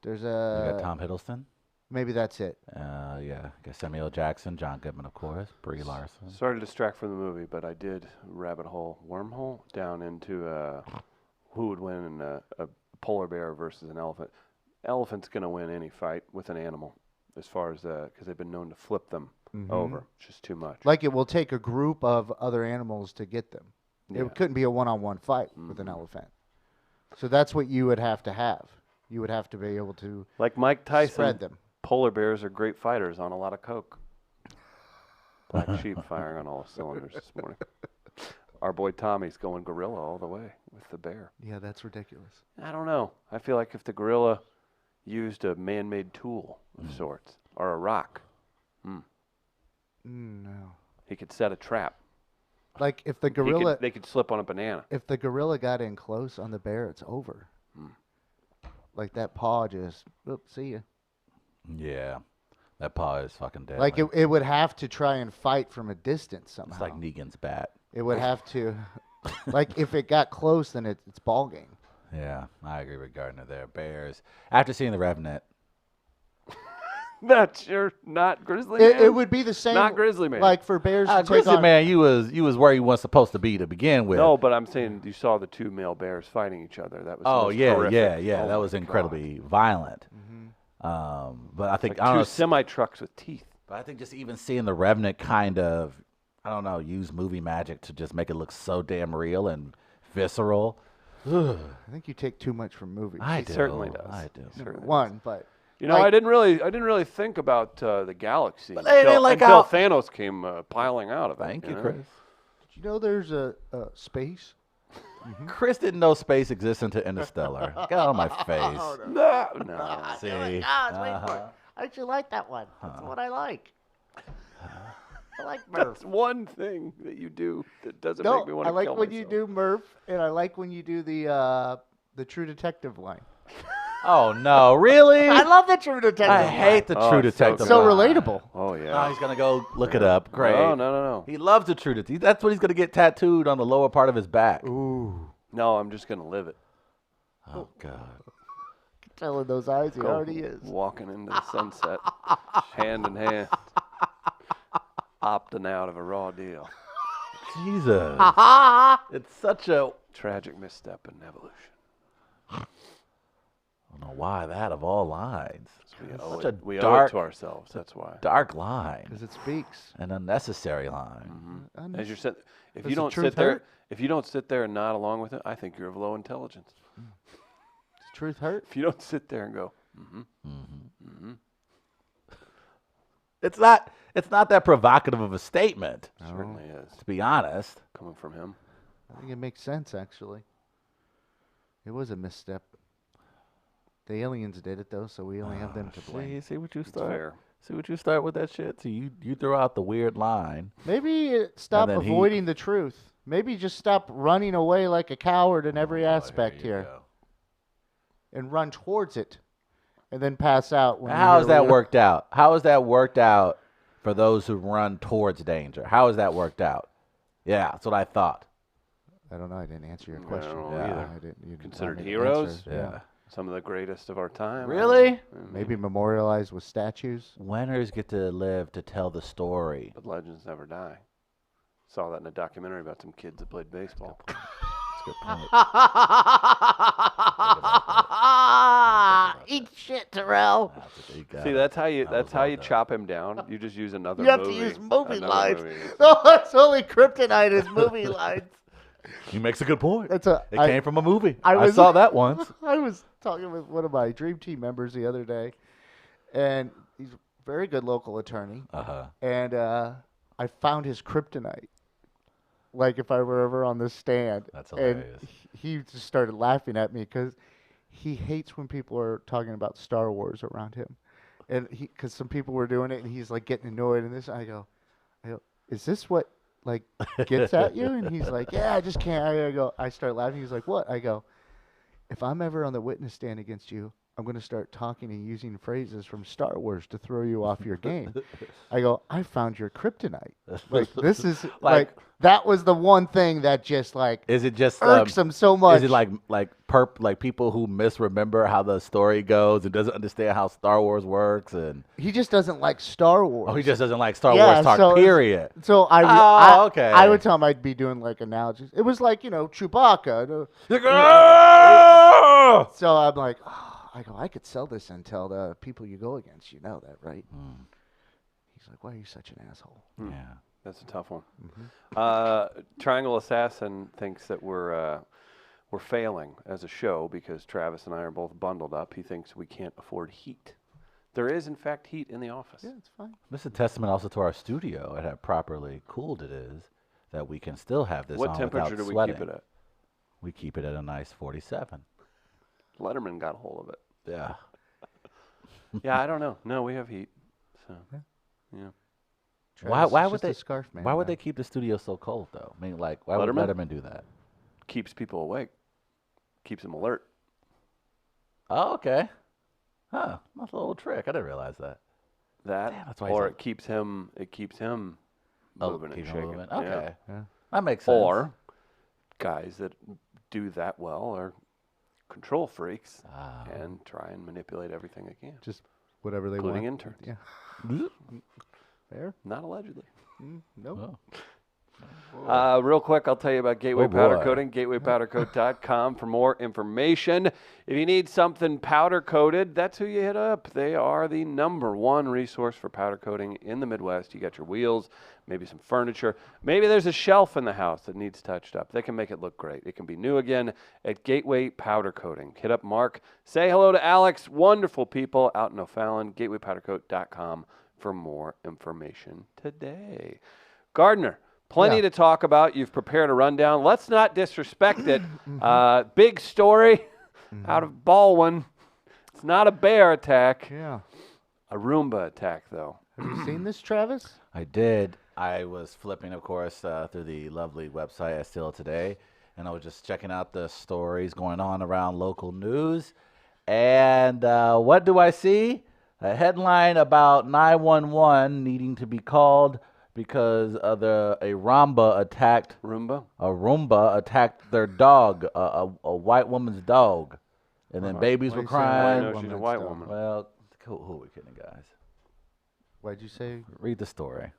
There's You a. got Tom Hiddleston. Maybe that's it. Yeah. Got Samuel L. Jackson, John Goodman, of course. Brie Larson. sorry to distract from the movie, but I did wormhole down into who would win in a polar bear versus an elephant. Elephant's gonna win any fight with an animal, as far as because they've been known to flip them over. It's just too much. Like it will take a group of other animals to get them. Yeah. It couldn't be a one-on-one fight with an elephant. So that's what you would have to have. You would have to be able to Like Mike Tyson, spread them. polar bears are great fighters on a lot of coke. Black sheep firing on all cylinders this morning. Our boy Tommy's going gorilla all the way with the bear. Yeah, that's ridiculous. I don't know. I feel like if the gorilla used a man-made tool of sorts or a rock, No. he could set a trap. Like if the He could- gorilla, they could slip on a banana. if the gorilla got in close on the bear, it's over. Like that paw just, see ya. Yeah. That paw is fucking dead. Like it would have to try and fight from a distance somehow. It's like Negan's bat. It would have to, like if it got close, then it's ball game. Yeah, I agree with Gardner there. Bears. After seeing The Revenant, That's your not grizzly man. It would be the same. Not grizzly man. Like for bears to take Grizzly on, Man, you was where you was supposed to be to begin with. No, but I'm saying you saw the two male bears fighting each other. That was the Oh most yeah, horrific. yeah. Oh That my was God. incredibly violent. But I think Like I don't two know. semi trucks with teeth. But I think just even seeing The Revenant kind of, I don't know, use movie magic to just make it look so damn real and visceral. I think you take too much from movies. I He do. certainly does. I do. Certainly. One, but You know, Like- I didn't really think about the galaxy But they didn't like until how- Thanos came piling out of it. Thank you, know? Chris. did you know there's a space? Chris didn't know space exists until Interstellar. Get out of my face. No. See? I actually like that one. That's what I like. I like Murph. That's one thing that you do that doesn't No, make me want I to like kill when myself. you do Murph, and I like when you do the True Detective line. Oh no, really? I love the True Detective. I hate the Oh, True it's Detective. So line. relatable. Oh Oh, yeah. he's gonna go look it up. Great. No. He loves the True Detective. That's what he's gonna get tattooed on the lower part of his back. Ooh. No, I'm just gonna live it. Oh God. Tell in those eyes, he Go already is. walking into the sunset, hand in hand, opting out of a raw deal. Jesus. It's such a. Tragic misstep in evolution. I don't know why that of all lines. We Such a owe it dark, to ourselves. That's why. dark line, Because it speaks. an unnecessary line. As you're sit, if Does you the don't truth sit there, hurt? if you don't sit there and nod along with it, I think you're of low intelligence. Does truth hurt? If you don't sit there and go, It's not. It's not that provocative of a statement, certainly is to be honest. coming from him. I think it makes sense, actually. It was a misstep. The aliens did it, though, so we only have them to blame. See what you It's start. fair. See what you start with that shit. So you throw out the weird line. Maybe stop then he- avoiding the truth. Maybe just stop running away like a coward in every aspect here and run towards it and then pass out. When you How has hear that real- worked out? How has that worked out for those who run towards danger? How has that worked out? Yeah, that's what I thought. I don't know. I didn't answer your I question. don't know Yeah. either. I didn't, you didn't Considered want me to heroes? answer. Yeah. Some of the greatest of our time. Really? Maybe memorialized with statues. Winners get to live to tell the story. But legends never die. Saw that in a documentary about some kids that played baseball. That's a good point. Eat shit, Terrell. See, that's how you That was well done. chop him down. You just use another You have movie. to use movie Another lines. movie. No, that's only kryptonite is movie lines. He makes a good point. That's a. It I- came from a movie. I I was- saw that once. I was talking with one of my Dream Team members the other day, and he's a very good local attorney. Uh-huh. And I found his kryptonite. Like if I were ever on the stand. That's and hilarious. he just started laughing at me because he hates when people are talking about Star Wars around him. And because some people were doing it and he's like getting annoyed and this, I go, is this what like gets at you? And he's like, yeah, I just can't. I start laughing. He's like, what? I go, if I'm ever on the witness stand against you, I'm going to start talking and using phrases from Star Wars to throw you off your game. I go, I found your kryptonite. Like, this is, like, that was the one thing that just, like, Is it just irks him so much. Is it like people who misremember how the story goes and doesn't understand how Star Wars works and He just doesn't like Star Wars. he just doesn't like Star Yeah, Wars talk, so it's- period. So okay. I would tell him I'd be doing, like, analogies. It was like, Chewbacca. Ah! So I'm like, I could sell this and tell the people you go against. You know that, right? He's like, why are you such an asshole? Yeah. That's a tough one. Mm-hmm. Triangle Assassin thinks that we're failing as a show because Travis and I are both bundled up. He thinks we can't afford heat. There is, in fact, heat in the office. Yeah, it's fine. This is a testament also to our studio and how properly cooled it is that we can still have this What on temperature without do we sweating. keep it at? We keep it at a nice 47. Letterman got a hold of it. Yeah. Yeah, I don't know. No, we have heat. So, yeah. Why Travis is would just they a scarf man? Why would now. they keep the studio so cold though? I mean, like, why would Letterman? Letterman do that? Keeps people awake. Keeps them alert. Oh, okay. Huh. That's a little trick. I didn't realize that. That, Damn, that's why he's or a- it keeps him Oh, moving and keep 'em shaking. moving. Yeah. Okay. Yeah. That makes sense. Or guys that do that well are control freaks Ah. and try and manipulate everything they can, Just whatever they including want. interns. Yeah. Fair? Not allegedly. Nope. Oh. Real quick, I'll tell you about Gateway Oh, Powder boy. Coating, gatewaypowdercoat.com for more information. If you need something powder coated, that's who you hit up. They are the #1 resource for powder coating in the Midwest. You got your wheels, maybe some furniture. Maybe there's a shelf in the house that needs touched up. They can make it look great. It can be new again at Gateway Powder Coating. Hit up Mark. Say hello to Alex. Wonderful people out in O'Fallon. Gatewaypowdercoat.com for more information today. Gardner. Plenty Yeah. to talk about. You've prepared a rundown. Let's not disrespect it. Big story out of Baldwin. It's not a bear attack, Yeah. a Roomba attack, though. Have you seen this, Travis? I did. I was flipping, of course, through the lovely website at Still Today, and I was just checking out the stories going on around local news. And what do I see? A headline about 911 needing to be called because a Roomba attacked their dog, a white woman's dog, and then babies Why were you saying crying. I know she's a white woman. Well, who are we kidding, guys? What'd you say? Read the story.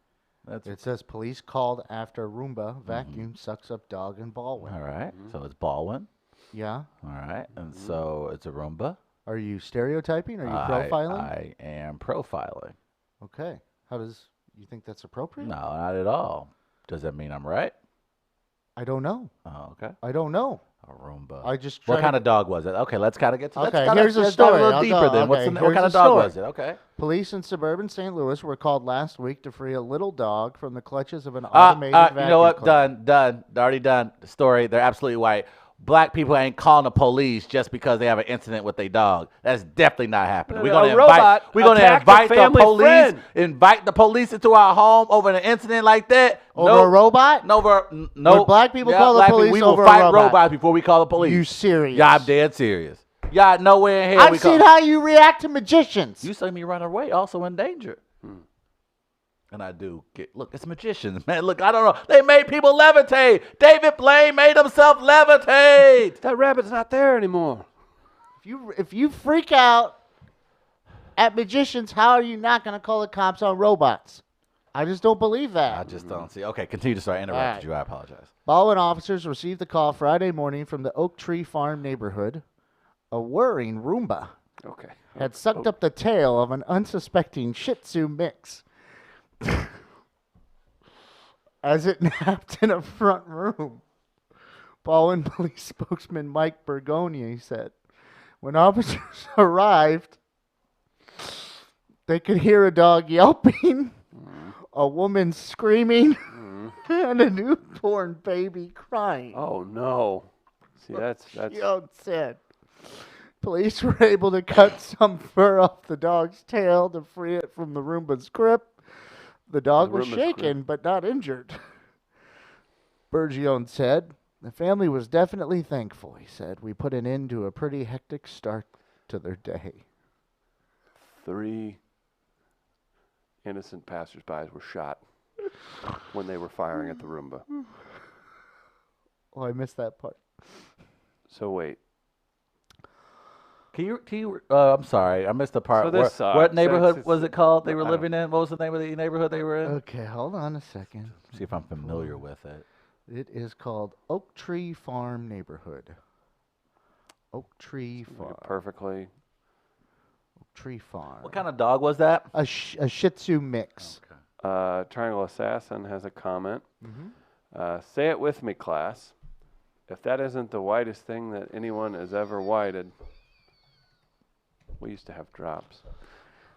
That's It says police called after Roomba vacuum sucks up dog in Baldwin. all right. So it's Baldwin. Yeah. All right, and so it's a Roomba. Are you stereotyping? Are you profiling? I am profiling. Okay. How does you think that's appropriate? No, not at all. Does that mean I'm right? I don't know. Oh, okay. I don't know. A Roomba. I just What tried kind to- of dog was it? Okay, let's kind of get to. Okay, let's kinda, here's the let's dive story. a little I'll deeper go. then. Okay, What here's kind the of dog story. was it? Okay. Police in suburban St. Louis were called last week to free a little dog from the clutches of an automated vacuum You know what? cleaner. Done. Already done. The story. They're absolutely white. Black people ain't calling the police just because they have an incident with their dog. That's definitely not happening. We're gonna robot attacked a invite the family police. friend. Invite the police into our home over an incident like that. Over a robot? No. Would black people call the black people, police we over will a fight robot? robots before we call the police. You serious? Yeah, I'm dead serious. Yeah, nowhere in hell we I've call. seen how you react to magicians. You see me run away, also in danger. And I do look, it's magicians, man. Look, I don't know. They made people levitate. David Blaine made himself levitate. That rabbit's not there anymore. If you freak out at magicians, how are you not going to call the cops on robots? I just don't believe that. I just don't see. Okay, continue. Sorry, I interrupted right. you. I apologize. Baldwin officers received the call Friday morning from the Oak Tree Farm neighborhood. A whirring Roomba Okay. had sucked up the tail of an unsuspecting Shih Tzu mix as it napped in a front room. Baldwin police spokesman Mike Bergoni said, when officers arrived, they could hear a dog yelping, a woman screaming, and a newborn baby crying. Oh no. See, that's Young said. Police were able to cut some fur off the dog's tail to free it from the Roomba's grip. The dog was Roomba's shaken but not injured. Bergione said, the family was definitely thankful, he said. We put an end to a pretty hectic start to their day. 3 innocent passersby were shot when they were firing at the Roomba. Oh, I missed that part. So wait. Can you? I'm sorry, I missed the part. So this sucks. What neighborhood It's- was it called? They were I don't- living in. What was the name of the neighborhood they were in? Okay, hold on a second. See if I'm familiar with it. It is called Oak Tree Farm Neighborhood. Oak Tree Farm. Perfectly. Oak Tree Farm. What kind of dog was that? A Shih Tzu mix. Triangle Assassin has a comment. Mm-hmm. Say it with me, class. If that isn't the whitest thing that anyone has ever whited. We used to have drops.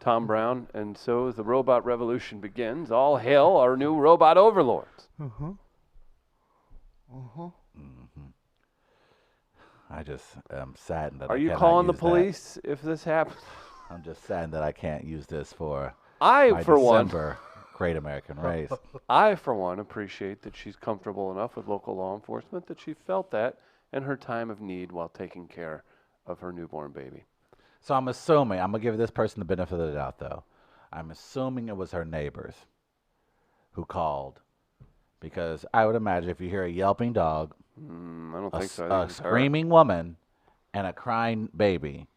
Tom Brown, and so the robot revolution begins. All hail our new robot overlords. Uh-huh. Uh-huh. I just am saddened that Are I you cannot calling the use that. police if this happens? I'm just saddened that I can't use this for I, my for one, December Great American Race. I, for one, appreciate that she's comfortable enough with local law enforcement that she felt that in her time of need while taking care of her newborn baby. So I'm assuming, I'm going to give this person the benefit of the doubt, though. I'm assuming it was her neighbors who called. Because I would imagine if you hear a yelping dog, I don't a, think so. I a think it's her. screaming woman, and a crying baby,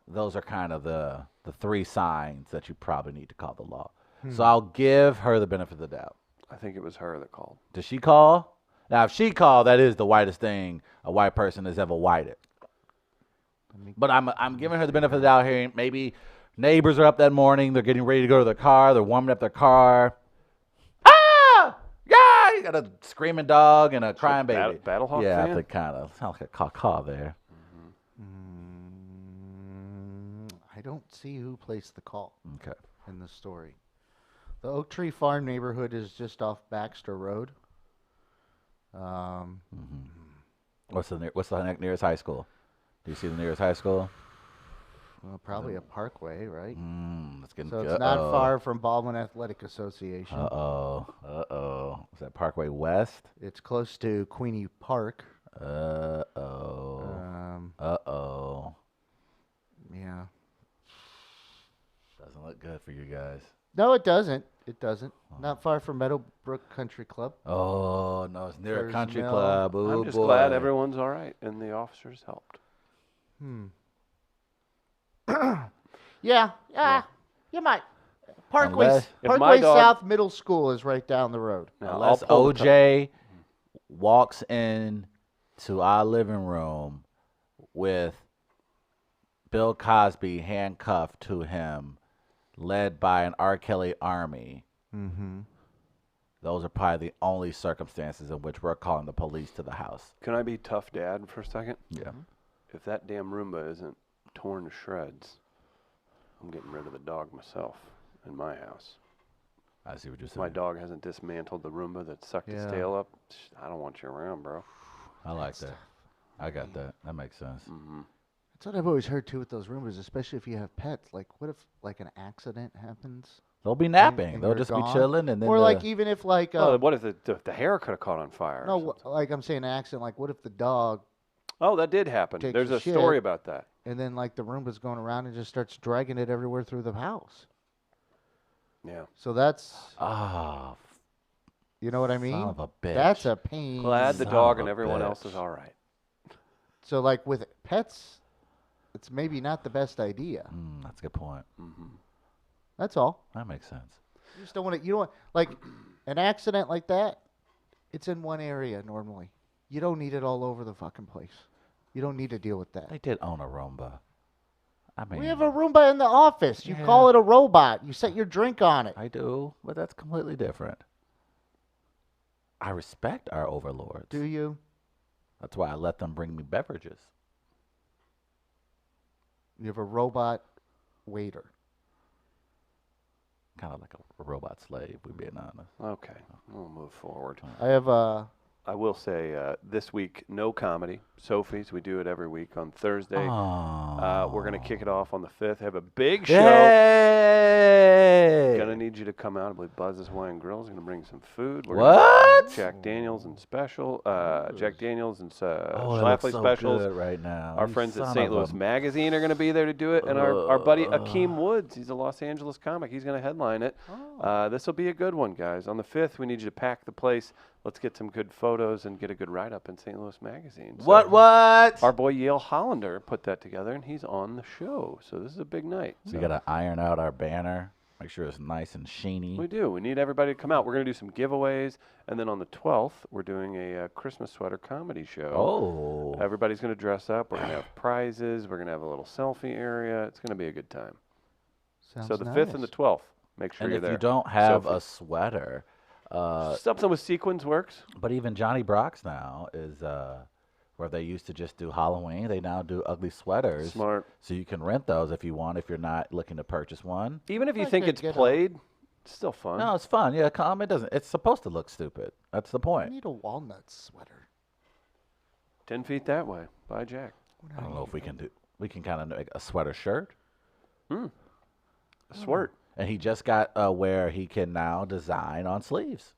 those are kind of the 3 signs that you probably need to call the law. So I'll give her the benefit of the doubt. I think it was her that called. Did she call? Now, if she called, that is the whitest thing a white person has ever whited. But I'm giving her the benefit of the doubt here. Maybe neighbors are up that morning. They're getting ready to go to their car. They're warming up their car. Ah! Yeah! You got a screaming dog and a crying baby. Battlehawk Yeah, I fan? think kind of. Sounds like a caw there. I don't see who placed the call Okay. in the story. The Oak Tree Farm neighborhood is just off Baxter Road. What's the nearest high school? Do you see the nearest high school? Well, probably a parkway, right? That's getting So good. it's not far from Baldwin Athletic Association. Uh-oh. Is that Parkway West? It's close to Queenie Park. Uh-oh. Um, Uh-oh. look good for you guys. No, it doesn't. It doesn't. Not far from Meadowbrook Country Club. Oh no, it's near a First country Mill. club. Ooh, I'm just boy. glad everyone's all right and the officers helped. Yeah, you might. Parkway, Unless- If my Parkway dog- South Middle School is right down the road. Now, Unless I'll pull the OJ walks in to our living room with Bill Cosby handcuffed to him, led by an R. Kelly army. Mm-hmm. Those are probably the only circumstances in which we're calling the police to the house. Can I be tough dad for a second? Yeah. If that damn Roomba isn't torn to shreds, I'm getting rid of the dog myself in my house. I see what you're If my saying. dog hasn't dismantled the Roomba that sucked his Yeah. tail up, I don't want you around, bro. I like that. I got that. That makes sense. Mm-hmm. That's what I've always heard too with those Roombas, especially if you have pets. Like, what if like an accident happens? They'll be napping. and They'll you're just gone? be chilling, and then Or like even if like Oh, what if the hair could have caught on fire? or no, something? like I'm saying an accident. Like, what if the dog Oh, that did happen. takes There's a a story shit. about that. and then like the Roomba's going around and just starts dragging it everywhere through the house? Yeah. So that's ah, you know what I mean. son of a bitch. That's a pain. Glad the Son dog of and a everyone else bitch. is all right. So like with pets, it's maybe not the best idea. That's a good point. Mm-hmm. That's all. That makes sense. You just don't want to. You don't want like an accident like that. It's in one area normally. You don't need it all over the fucking place. You don't need to deal with that. They did own a Roomba. I mean, We have a Roomba in the office. You Yeah. call it a robot. You set your drink on it. I do, but that's completely different. I respect our overlords. Do you? That's why I let them bring me beverages. You have a robot waiter. Kind of like a robot slave, we being honest. Okay, we'll move forward. I have a. I will say this week, no comedy. Sophie's, we do it every week on Thursday. We're going to kick it off on the 5th. Have a big show. Yay! Gonna need you to come out. I believe Buzz's Wine Grill is gonna bring some food. We're What? gonna have Jack Daniels and special. Jack Daniels and Oh, that Schlafly looks so specials. good right now. Our You friends at son St. of Louis a- Magazine are gonna be there to do it, and our buddy Akeem Woods. He's a Los Angeles comic. He's gonna headline it. This will be a good one, guys. On the 5th, we need you to pack the place. Let's get some good photos and get a good write up in St. Louis Magazine. So What? Our boy Yale Hollander put that together, and he's on the show. So this is a big night. So we gotta iron out our banner. Make sure it's nice and sheeny. We do. We need everybody to come out. We're going to do some giveaways. And then on the 12th, we're doing a Christmas sweater comedy show. Oh. Everybody's going to dress up. We're going to have prizes. We're going to have a little selfie area. It's going to be a good time. Sounds So the nice. 5th and the 12th, make sure And you're if there. you don't have Sophie. a sweater, Something with sequins works. but even Johnny Brock's now is where they used to just do Halloween, they now do ugly sweaters. Smart. So you can rent those if you want, if you're not looking to purchase one. Even if you I think could it's get a- played, it's still fun. No, it's fun. Yeah, come. It doesn't. It's supposed to look stupid. That's the I point. need a walnut sweater. 10 feet that way. Bye, Jack. I don't know if we can do. We can kind of make a sweater shirt. A swirt. And he just got where he can now design on sleeves.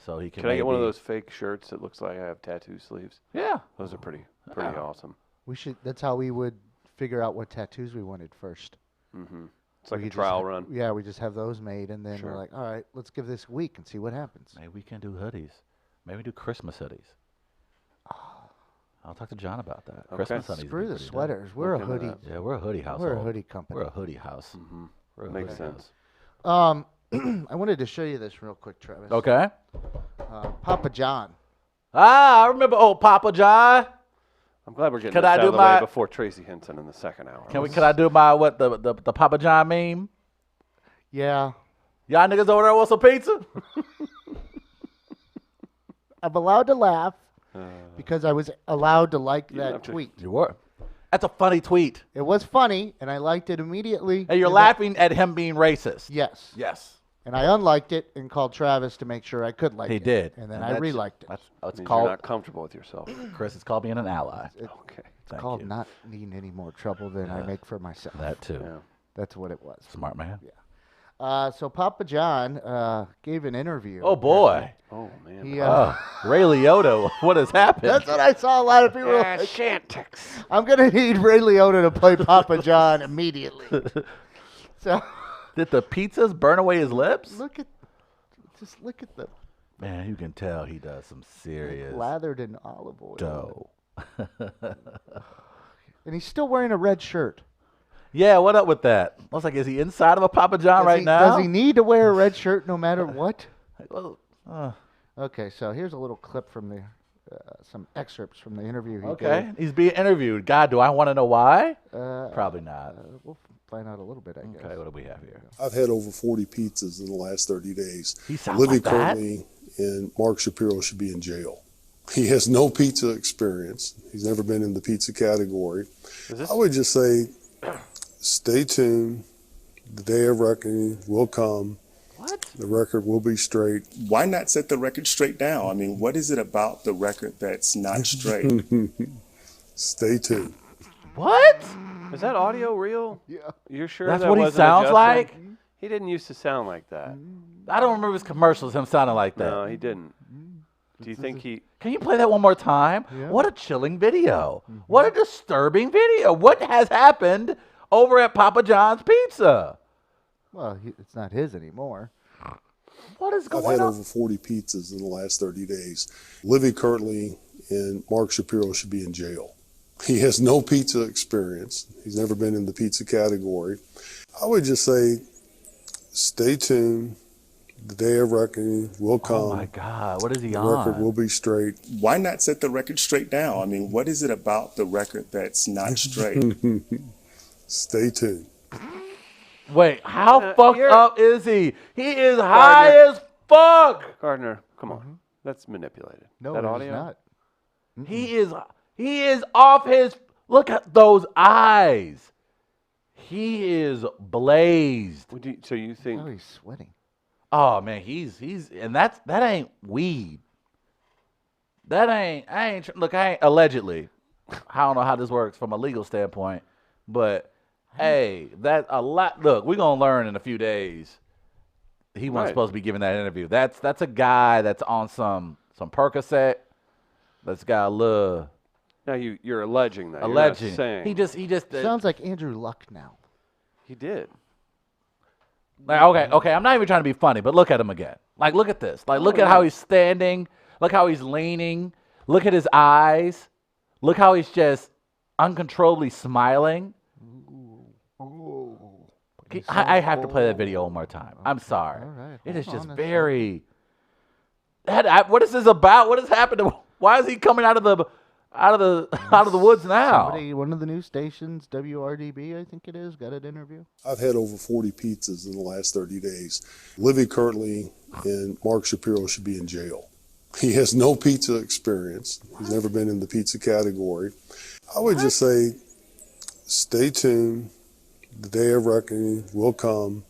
So he can. Can I get one of maybe- those fake shirts that looks like I have tattoo sleeves? Yeah. Those are pretty Yeah. awesome. We should. That's how we would figure out what tattoos we wanted first. Mm-hmm. It's like We a just trial ha- run. Yeah, we just have those made, and then Sure. we're like, all right, let's give this a week and see what happens. Maybe we can do hoodies. Maybe do Christmas hoodies. I'll talk to John about that. Okay. Christmas hoodies. would Screw be the pretty dope. sweaters. We're a Look into hoodie. that. Yeah, we're a hoodie house. We're a hoodie company. We're a hoodie house. Mm-hmm. We're a Makes hoodie sense. house. I wanted to show you this real quick, Travis. Okay. Papa John. Ah, I remember old Papa John. I'm glad we're getting Could this I out do of the way my- before Tracy Henson in the second hour. Can I do my what the Papa John meme? Yeah. Y'all niggas over there want some pizza? I'm allowed to laugh because I was allowed to like didn't that have to- tweet. You were. That's a funny tweet. It was funny, and I liked it immediately. And you're And I- laughing at him being racist. Yes. Yes. And I unliked it and called Travis to make sure I could like He it. did. And then And I that's- reliked it. That's it's Means called you're not comfortable with yourself. Chris. It's called being an ally. Okay. It's Thank called you. not needing any more trouble than I make for myself. That too. Yeah. That's what it was. Smart man. So Papa John gave an interview. Oh boy. Oh man. He, Oh, Ray Liotta. What has happened? that's what I saw a lot of people. like, I'm gonna need Ray Liotta to play Papa John immediately. So Did the pizzas burn away his lips? Look at the Man, you can tell he does some serious lathered in olive oil. dough. And he's still wearing a red shirt. Yeah, what up with that? I was like, is he inside of a Papa John right now? Does he need to wear a red shirt no matter what? Well, Okay, so here's a little clip from the some excerpts from the interview he okay, he's being interviewed. God, do I want to know why? gave. Probably not. We'll find out a little bit, I guess. Okay, what do we have here? I've had over 40 pizzas in the last 30 days. He sounds Living like that. currently in Mark Shapiro should be in jail. He has no pizza experience. He's never been in the pizza category. I would just say, stay tuned. The day of reckoning will come. What? The record will be straight. Why not set the record straight now? I mean, what is it about the record that's not straight? Stay tuned. What? Is that audio real? Yeah. You're sure That's that what he wasn't sounds adjusted? like? He didn't used to sound like that. I don't remember his commercials, him sounding like that. No, he didn't. Do you think he? Can you play that one more time? Yeah. What a chilling video. What a disturbing video. What has happened over at Papa John's Pizza? Well, it's not his anymore. What is I've going had on? over 40 pizzas in the last 30 days. Living currently in Mark Shapiro should be in jail. He has no pizza experience. He's never been in the pizza category. I would just say, stay tuned. The day of reckoning will come. Oh my God, what is he The on? record will be straight. Why not set the record straight now? I mean, what is it about the record that's not straight? Stay tuned. Wait, how fucked you're- up is he? He is high as fuck. Gardner, come on. That's manipulated. No, that it is audio? not. He is off his. Look at those eyes. He is blazed. So you think? Oh, he's sweating. Oh man, he's and that ain't weed. That ain't look. I ain't allegedly. I don't know how this works from a legal standpoint, but hey, that a lot. Look, we're gonna learn in a few days. He wasn't Right. supposed to be giving that interview. That's a guy that's on some Percocet. That's got a little Now you're alleging that. alleging. You're not saying He just Sounds like Andrew Luck now. he did. like, okay. I'm not even trying to be funny, but look at him again. Like, look at this. Like, look at how he's standing. Look how he's leaning. Look at his eyes. Look how he's just uncontrollably smiling. I have to play that video one more time. I'm sorry. All right, It is hold just on a very. What is this about? What has happened? Why is he coming out of the woods now? One of the news stations, WRDB, I think it is, got an interview. I've had over 40 pizzas in the last 30 days. Living currently in Mark Shapiro should be in jail. He has no pizza experience. He's never been in the pizza category. I would just say, stay tuned. The day of reckoning will come.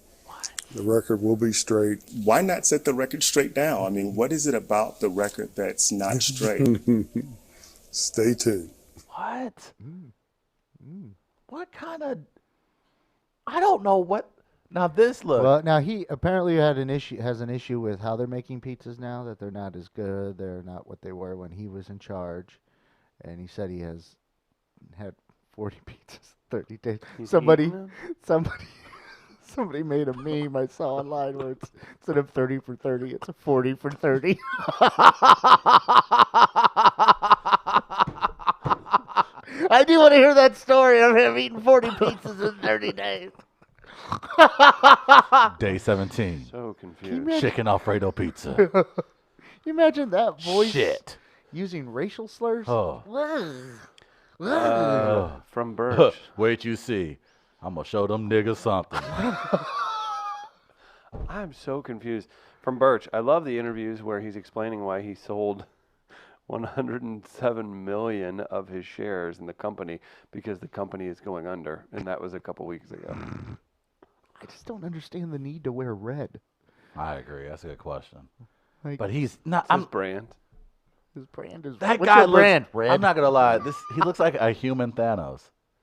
The record will be straight. Why not set the record straight now? I mean, what is it about the record that's not straight? Stay tuned. What? What kind of? I don't know what. Now this look. Well, now he apparently has an issue with how they're making pizzas now, that they're not as good. They're not what they were when he was in charge. And he said he has had 40 pizzas in 30 days. He's Somebody eating Somebody made a meme I saw online where it's instead of 30 for 30, it's a 40 for 30. I do want to hear that story of him eating 40 pizzas in 30 days. Day 17. So Can you confused. imagine- Chicken Alfredo pizza. Can you imagine that voice Shit. using racial slurs? Oh. From Birch. Wait, you see. I'm gonna show them niggas something. I'm so confused. From Birch, I love the interviews where he's explaining why he sold 107 million of his shares in the company because the company is going under, and that was a couple weeks ago. I just don't understand the need to wear red. I agree. That's a good question. Like, But he's not. It's his I'm. brand. his brand is That what's guy your looks. brand? Red. I'm not gonna lie. He looks like a human Thanos.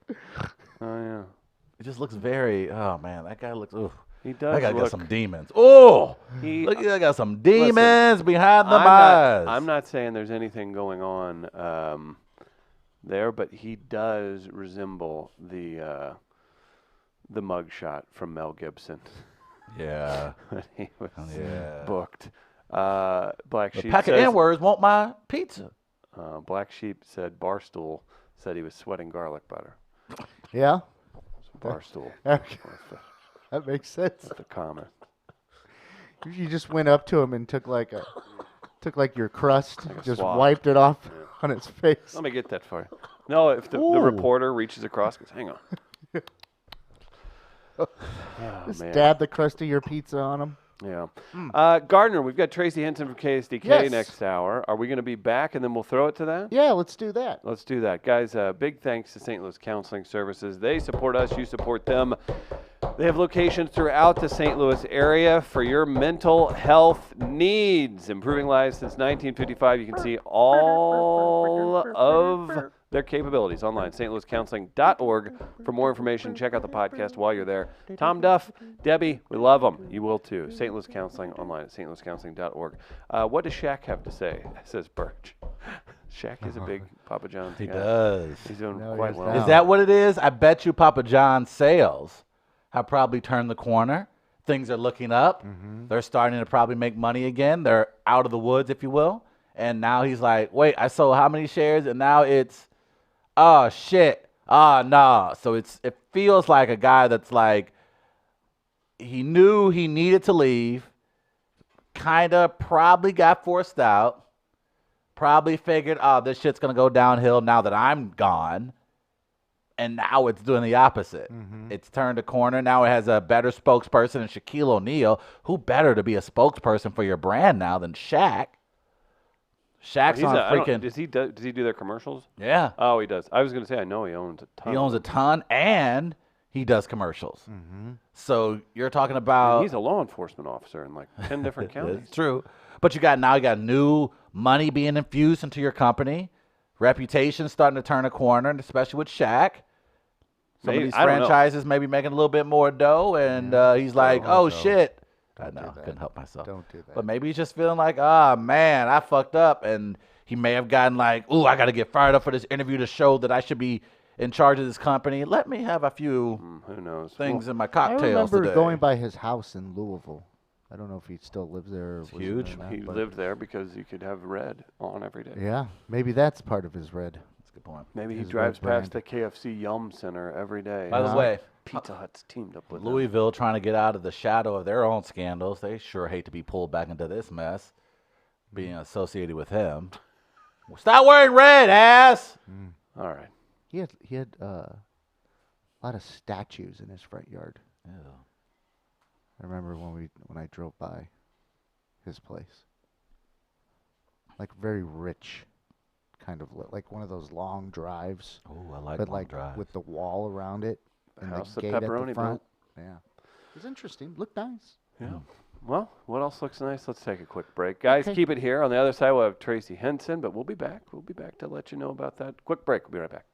Oh yeah, It just looks very. Oh man, that guy looks. Oof. he does. That guy look, got some demons. Oh, He, look, that got some demons behind the I'm eyes. not saying there's anything going on there, but he does resemble the mugshot from Mel Gibson. Yeah. when he was Yeah. booked. Black The Sheep pack of says, N-words want my pizza. Black Sheep said Barstool said he was sweating garlic butter. Yeah, So Barstool. Okay. was that makes sense. the comment. You just went up to him and took like your crust, Like a just swab. wiped it off on his face. Let me get that for you. No, if the Ooh. reporter reaches across, goes, hang on. Oh, Just man. dab the crust of your pizza on him. Yeah. Gardner, we've got Tracy Henson from KSDK Yes. next hour. Are we going to be back and then we'll throw it to that? Yeah, let's do that. Let's do that. Guys, big thanks to St. Louis Counseling Services. They support us, you support them. They have locations throughout the St. Louis area for your mental health needs. Improving lives since 1955. You can see all of their capabilities online, stlouiscounseling.org. For more information, check out the podcast while you're there. Tom Duff, Debbie, we love them. You will too. St. Louis Counseling online at stlouiscounseling.org. What does Shaq have to say? Says Birch. Shaq is a big Papa John's He guy. does. He's doing No, quite he's well. not. Is that what it is? I bet you Papa John's sales have probably turned the corner. Things are looking up. They're starting to probably make money again. They're out of the woods, if you will. And now he's like, wait, I sold how many shares? And now it's, oh, shit. Oh, no. So it feels like a guy that's like, he knew he needed to leave, kind of probably got forced out, probably figured, oh, this shit's going to go downhill now that I'm gone. And now it's doing the opposite. It's turned a corner. Now it has a better spokesperson in Shaquille O'Neal. Who better to be a spokesperson for your brand now than Shaq? Shaq's on freaking. Does he do their commercials? Yeah. Oh, he does. I was going to say, I know he owns a ton. He owns a ton and he does commercials. So you're talking And about. he's a law enforcement officer in like 10 different counties. It's true. But you got new money being infused into your company. Reputation starting to turn a corner, and especially with Shaq. Some Maybe- of these I don't know. franchises maybe making a little bit more dough, and he's like, "Oh shit!" I know, couldn't help myself. Don't do that. But maybe he's just feeling like, "Ah, man, I fucked up," and he may have gotten like, "Ooh, I got to get fired up for this interview to show that I should be in charge of this company. Let me have a few Who knows? things in my I cocktails remember today." going by his house in Louisville. I don't know if he still lives there. Or was huge. there or not, He but- lived there because he could have red on every day. Yeah, maybe that's part of his red. That's a good point. Maybe he His drives red past the KFC Yum Center every day. By the way, Pizza Hut's teamed up with them. Louisville trying to get out of the shadow of their own scandals. They sure hate to be pulled back into this mess, being associated with him. Stop wearing red, ass. All right. He had a lot of statues in his front yard. Ew. I remember when I drove by his place. Like very rich, kind of like one of those long drives, Oh, I like but long like drives. with the wall around it and house the that gate at Pepperoni the built. front. Yeah, it's interesting. Looked nice. Yeah. Well, what else looks nice? Let's take a quick break. Guys, Okay. keep it here. On the other side, we'll have Tracy Henson, but we'll be back. We'll be back to let you know about that. Quick break. We'll be right back.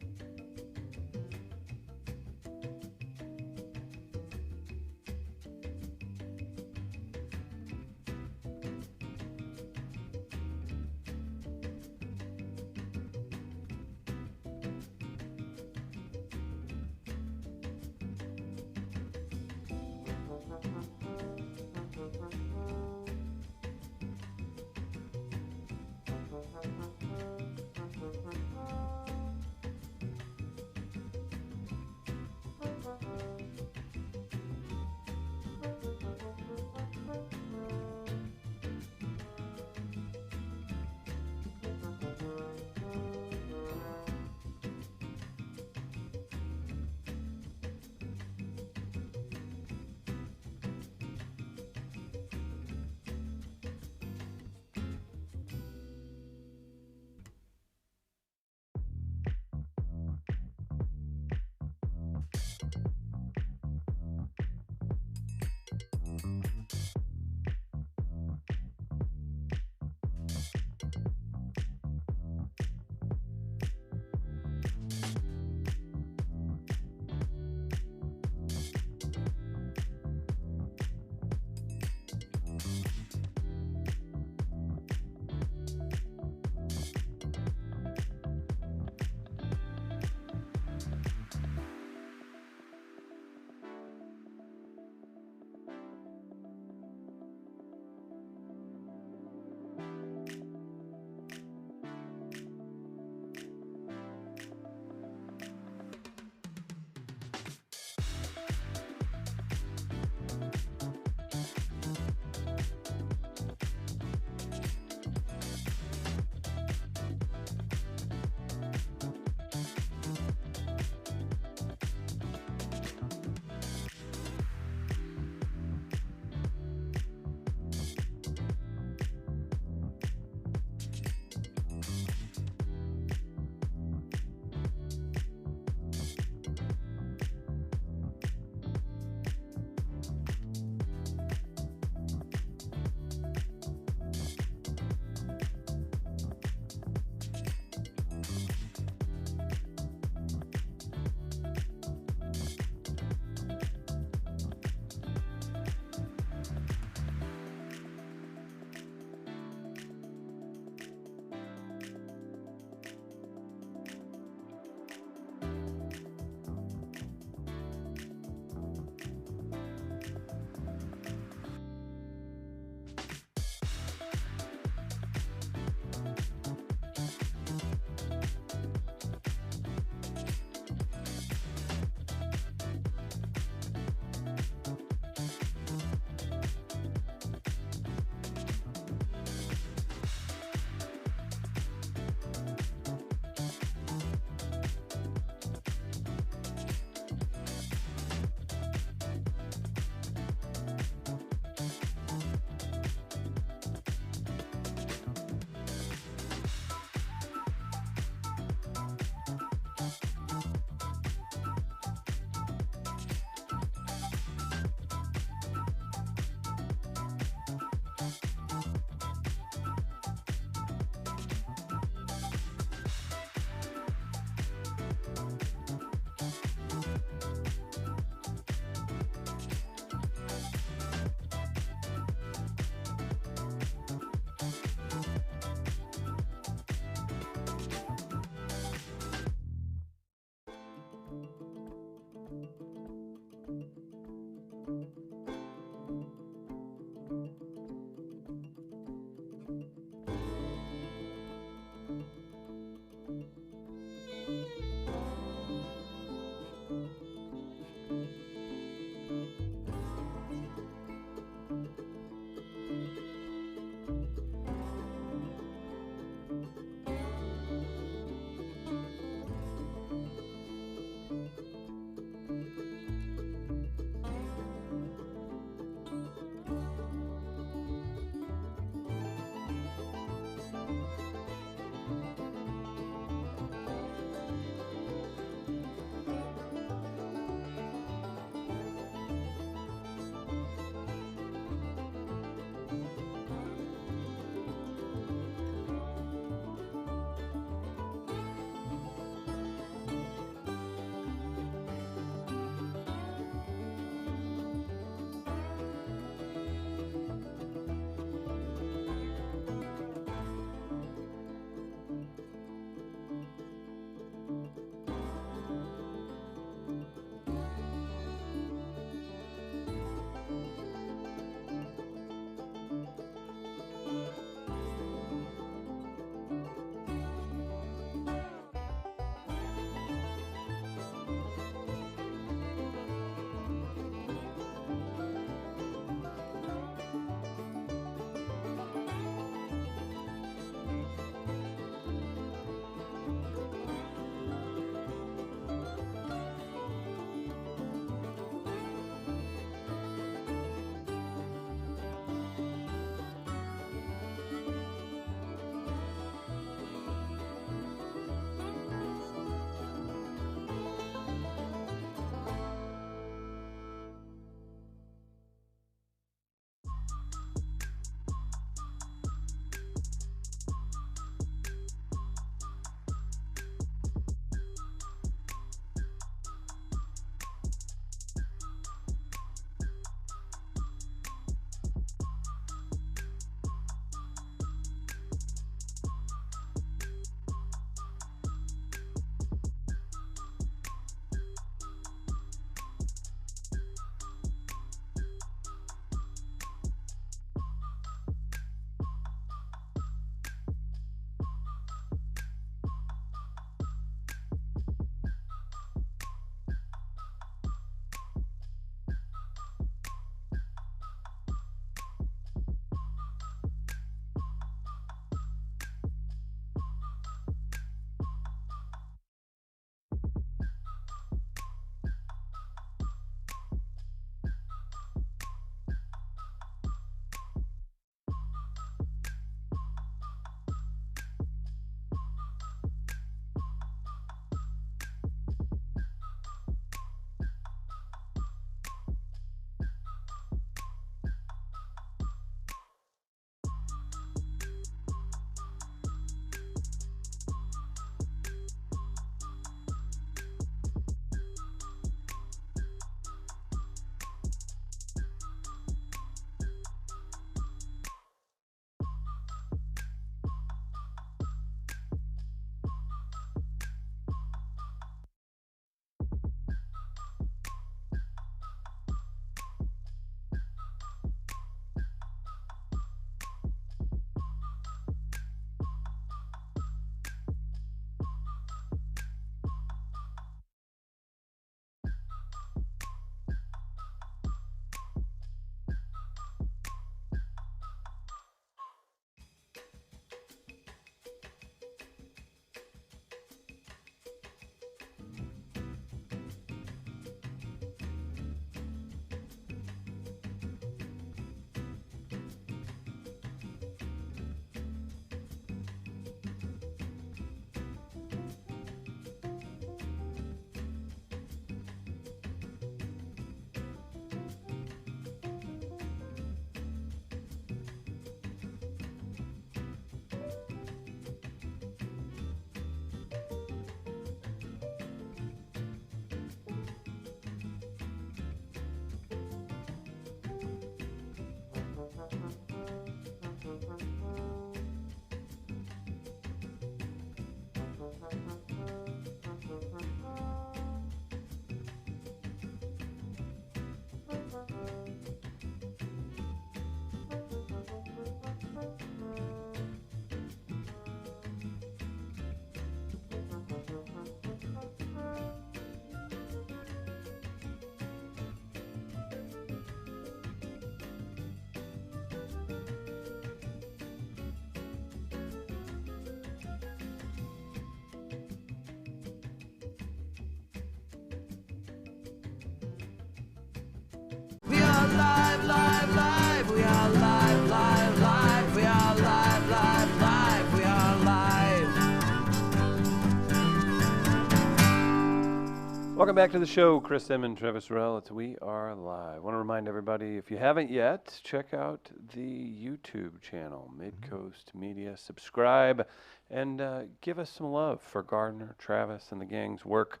Welcome back to the show. Chris Emmons, Travis Rell. It's We Are Live. I want to remind everybody, if you haven't yet, check out the YouTube channel, Midcoast Media. Subscribe and give us some love for Gardner, Travis, and the gang's work.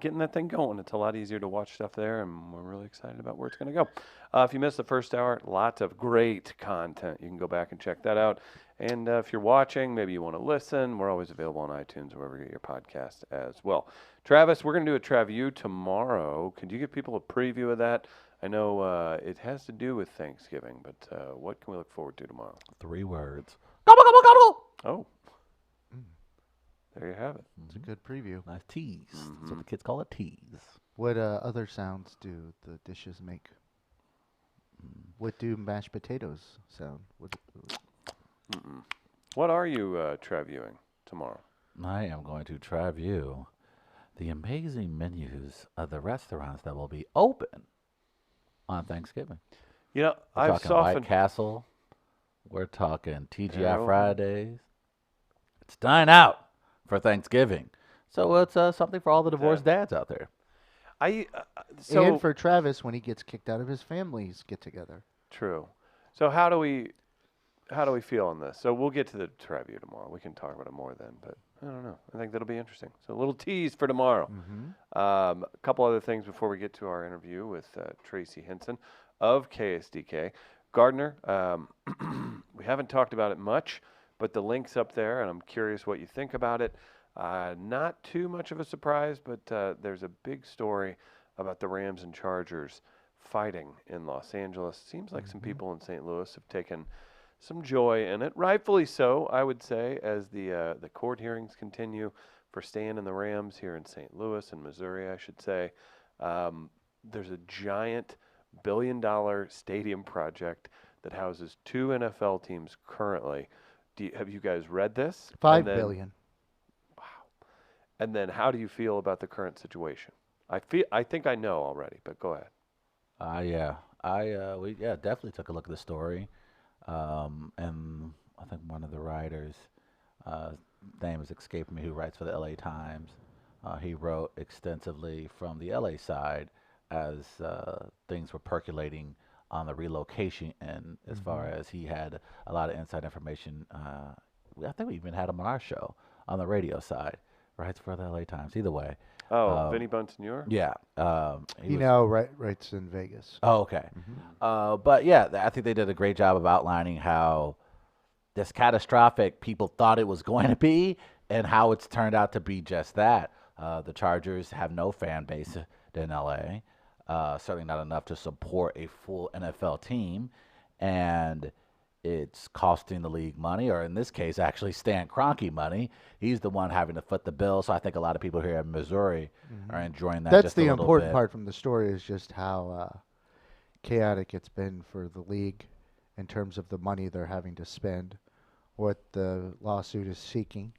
Getting that thing going. It's a lot easier to watch stuff there, and we're really excited about where it's going to go. If you missed the first hour, lots of great content. You can go back and check that out. And if you're watching, maybe you want to listen, we're always available on iTunes or wherever you get your podcast as well. Travis, we're going to do a Travu tomorrow. Could you give people a preview of that? I know it has to do with Thanksgiving, but what can we look forward to tomorrow? 3 words. Gobble, gobble, gobble. Oh, there you have it. It's a good preview. Nice tease. That's what the kids call a tease. What other sounds do the dishes make? What do mashed potatoes sound? What are you Travuing tomorrow? I am going to try view the amazing menus of the restaurants that will be open on Thanksgiving. You know, We're I've talking softened. White Castle. We're talking TGI Arrowhead. Fridays. It's dine out for Thanksgiving. So it's something for all the divorced dads out there. And for Travis when he gets kicked out of his family's get-together. True. So how do we feel on this? So we'll get to the Travu tomorrow. We can talk about it more then, but I don't know. I think that'll be interesting. So a little tease for tomorrow. A couple other things before we get to our interview with Tracy Henson of KSDK. Gardner, we haven't talked about it much, but the link's up there, and I'm curious what you think about it. Not too much of a surprise, but there's a big story about the Rams and Chargers fighting in Los Angeles. Seems like some people in St. Louis have taken some joy in it, rightfully so, I would say, as the court hearings continue for Stan and the Rams here in St. Louis and Missouri, I should say. There's a giant billion-dollar stadium project that houses 2 NFL teams currently. Have you guys read this? $5 billion. Wow. And then how do you feel about the current situation? I think I know already, but go ahead. We definitely took a look at the story. And I think one of the writers, name is escaping me, who writes for the LA Times. He wrote extensively from the LA side as things were percolating on the relocation, and as far as he had a lot of inside information. I think we even had him on our show on the radio side. Writes for the LA Times. Either way. Oh, Vinny Bonsignore? Yeah. He now writes in Vegas. Oh, okay. But yeah, I think they did a great job of outlining how this catastrophic people thought it was going to be and how it's turned out to be just that. The Chargers have no fan base in LA, certainly not enough to support a full NFL team, and it's costing the league money, or in this case, actually Stan Kroenke money. He's the one having to foot the bill. So I think a lot of people here in Missouri are enjoying that. That's just a the little important bit. part from the story, is just how chaotic it's been for the league in terms of the money they're having to spend, what the lawsuit is seeking.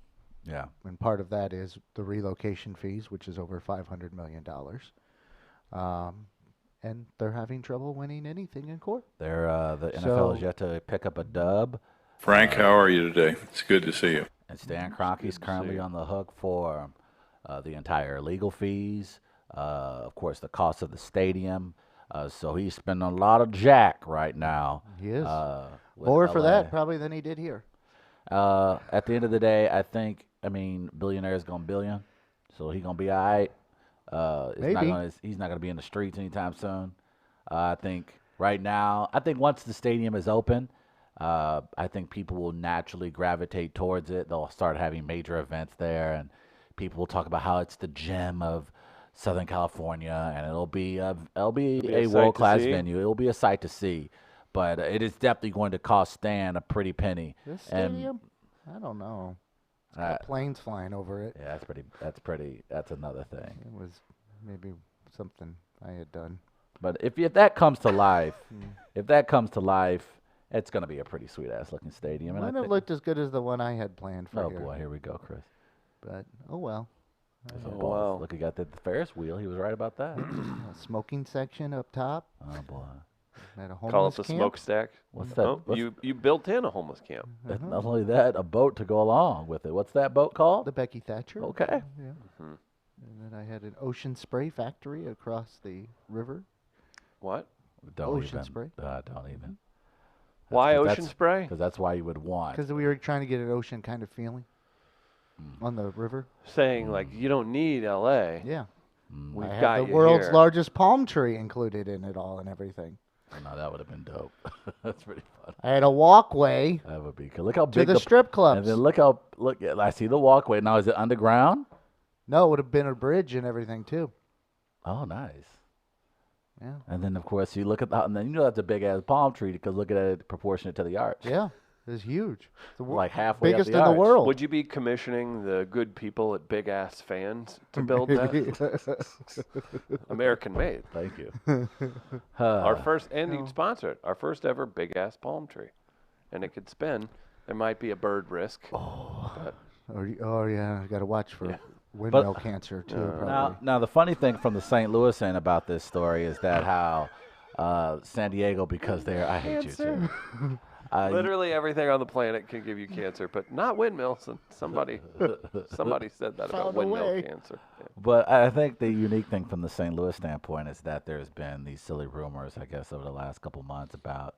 Yeah. And part of that is the relocation fees, which is over $500 million. And they're having trouble winning anything in court. The NFL is yet to pick up a dub. Frank, how are you today? It's good to see you. And Stan Kroenke's currently on the hook for the entire legal fees, of course, the cost of the stadium. So he's spending a lot of jack right now. He is. With More for LA. that probably than he did here. At the end of the day, billionaire's going billion, so he's going to be all right. Maybe. He's not going to be in the streets anytime soon. I think right now, once the stadium is open, I think people will naturally gravitate towards it. They'll start having major events there, and people will talk about how it's the gem of Southern California, and it'll be a world-class venue. It will be a sight to see, but it is definitely going to cost Stan a pretty penny. This stadium? I don't know. It's got planes flying over it. Yeah, that's another thing. It was maybe something I had done. But if that comes to life, it's going to be a pretty sweet-ass looking stadium. Might have looked as good as the one I had planned for Oh, here. boy, here we go, Chris. But, oh well. wow. Look, he got the Ferris wheel. He was right about that. A smoking section up top. Oh, boy. At a Call it homeless the camp. smokestack. What's that? Oh, you built in a homeless camp. Not only that, a boat to go along with it. What's that boat called? The Becky Thatcher. Okay. Yeah. And then I had an ocean spray factory across the river. What? Don't Ocean even. spray. Don't even. Why ocean spray? Because that's why you would want. Because we were trying to get an ocean kind of feeling on the river. Saying like you don't need L.A. Yeah. We've I got had the you world's here. largest palm tree included in it all and everything. No, that would have been dope. That's pretty fun. I had a walkway That would be cool. Look how to big the strip clubs. And then look. I see the walkway. Now, is it underground? No, it would have been a bridge and everything too. Oh, nice. Yeah. And then, of course, you look at that, and then you know that's a big ass palm tree because look at it proportionate to the arch. Yeah. It was huge. The Like halfway biggest up the in the arch. world. Would you be commissioning the good people at Big Ass Fans to build that? American made. Thank you. Our first, and you'd sponsor it. Our first ever Big Ass palm tree, and it could spin. There might be a bird risk. Oh yeah, I got to watch for windmill cancer too. Probably. Now, the funny thing from the St. Louis end about this story is that how San Diego, because they're, I hate you too. Literally everything on the planet can give you cancer, but not windmills. And somebody said that about Found a windmill way. cancer. Yeah. But I think the unique thing from the St. Louis standpoint is that there's been these silly rumors, I guess, over the last couple months about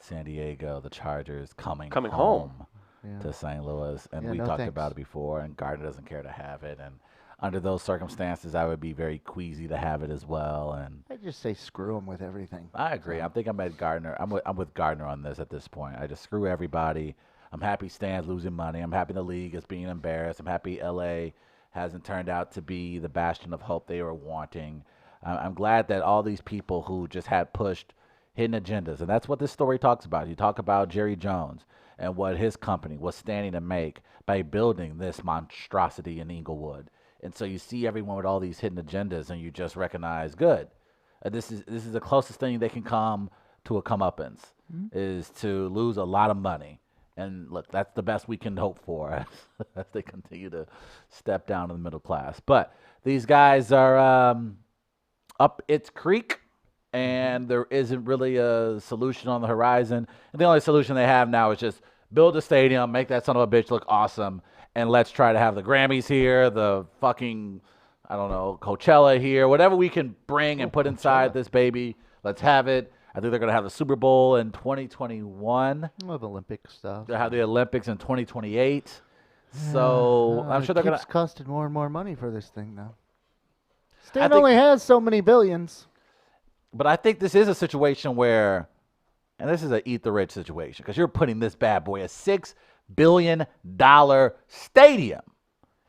San Diego, the Chargers coming home Yeah. to St. Louis. And Yeah, we no talked thanks. about it before, and Gardner doesn't care to have it. And under those circumstances, I would be very queasy to have it as well. And I just say screw them with everything. I agree. I think I'm at Gardner. I'm with Gardner on this at this point. I just screw everybody. I'm happy Stan's losing money. I'm happy the league is being embarrassed. I'm happy LA hasn't turned out to be the bastion of hope they were wanting. I'm glad that all these people who just had pushed hidden agendas, and that's what this story talks about. You talk about Jerry Jones and what his company was standing to make by building this monstrosity in Inglewood. And so you see everyone with all these hidden agendas, and you just recognize, good. This is the closest thing they can come to a comeuppance, is to lose a lot of money. And look, that's the best we can hope for as they continue to step down to the middle class. But these guys are up its creek, and there isn't really a solution on the horizon. And the only solution they have now is just build a stadium, make that son of a bitch look awesome, and let's try to have the Grammys here, the fucking, I don't know, Coachella here, whatever we can bring and put inside this baby, let's have it. I think they're going to have the Super Bowl in 2021. Of Olympic stuff. They'll have the Olympics in 2028. So I'm sure they're going It's to. costing more and more money for this thing now. State think- only has so many billions. But I think this is a situation where, and this is a eat the rich situation, because you're putting this bad boy, a $6 billion stadium,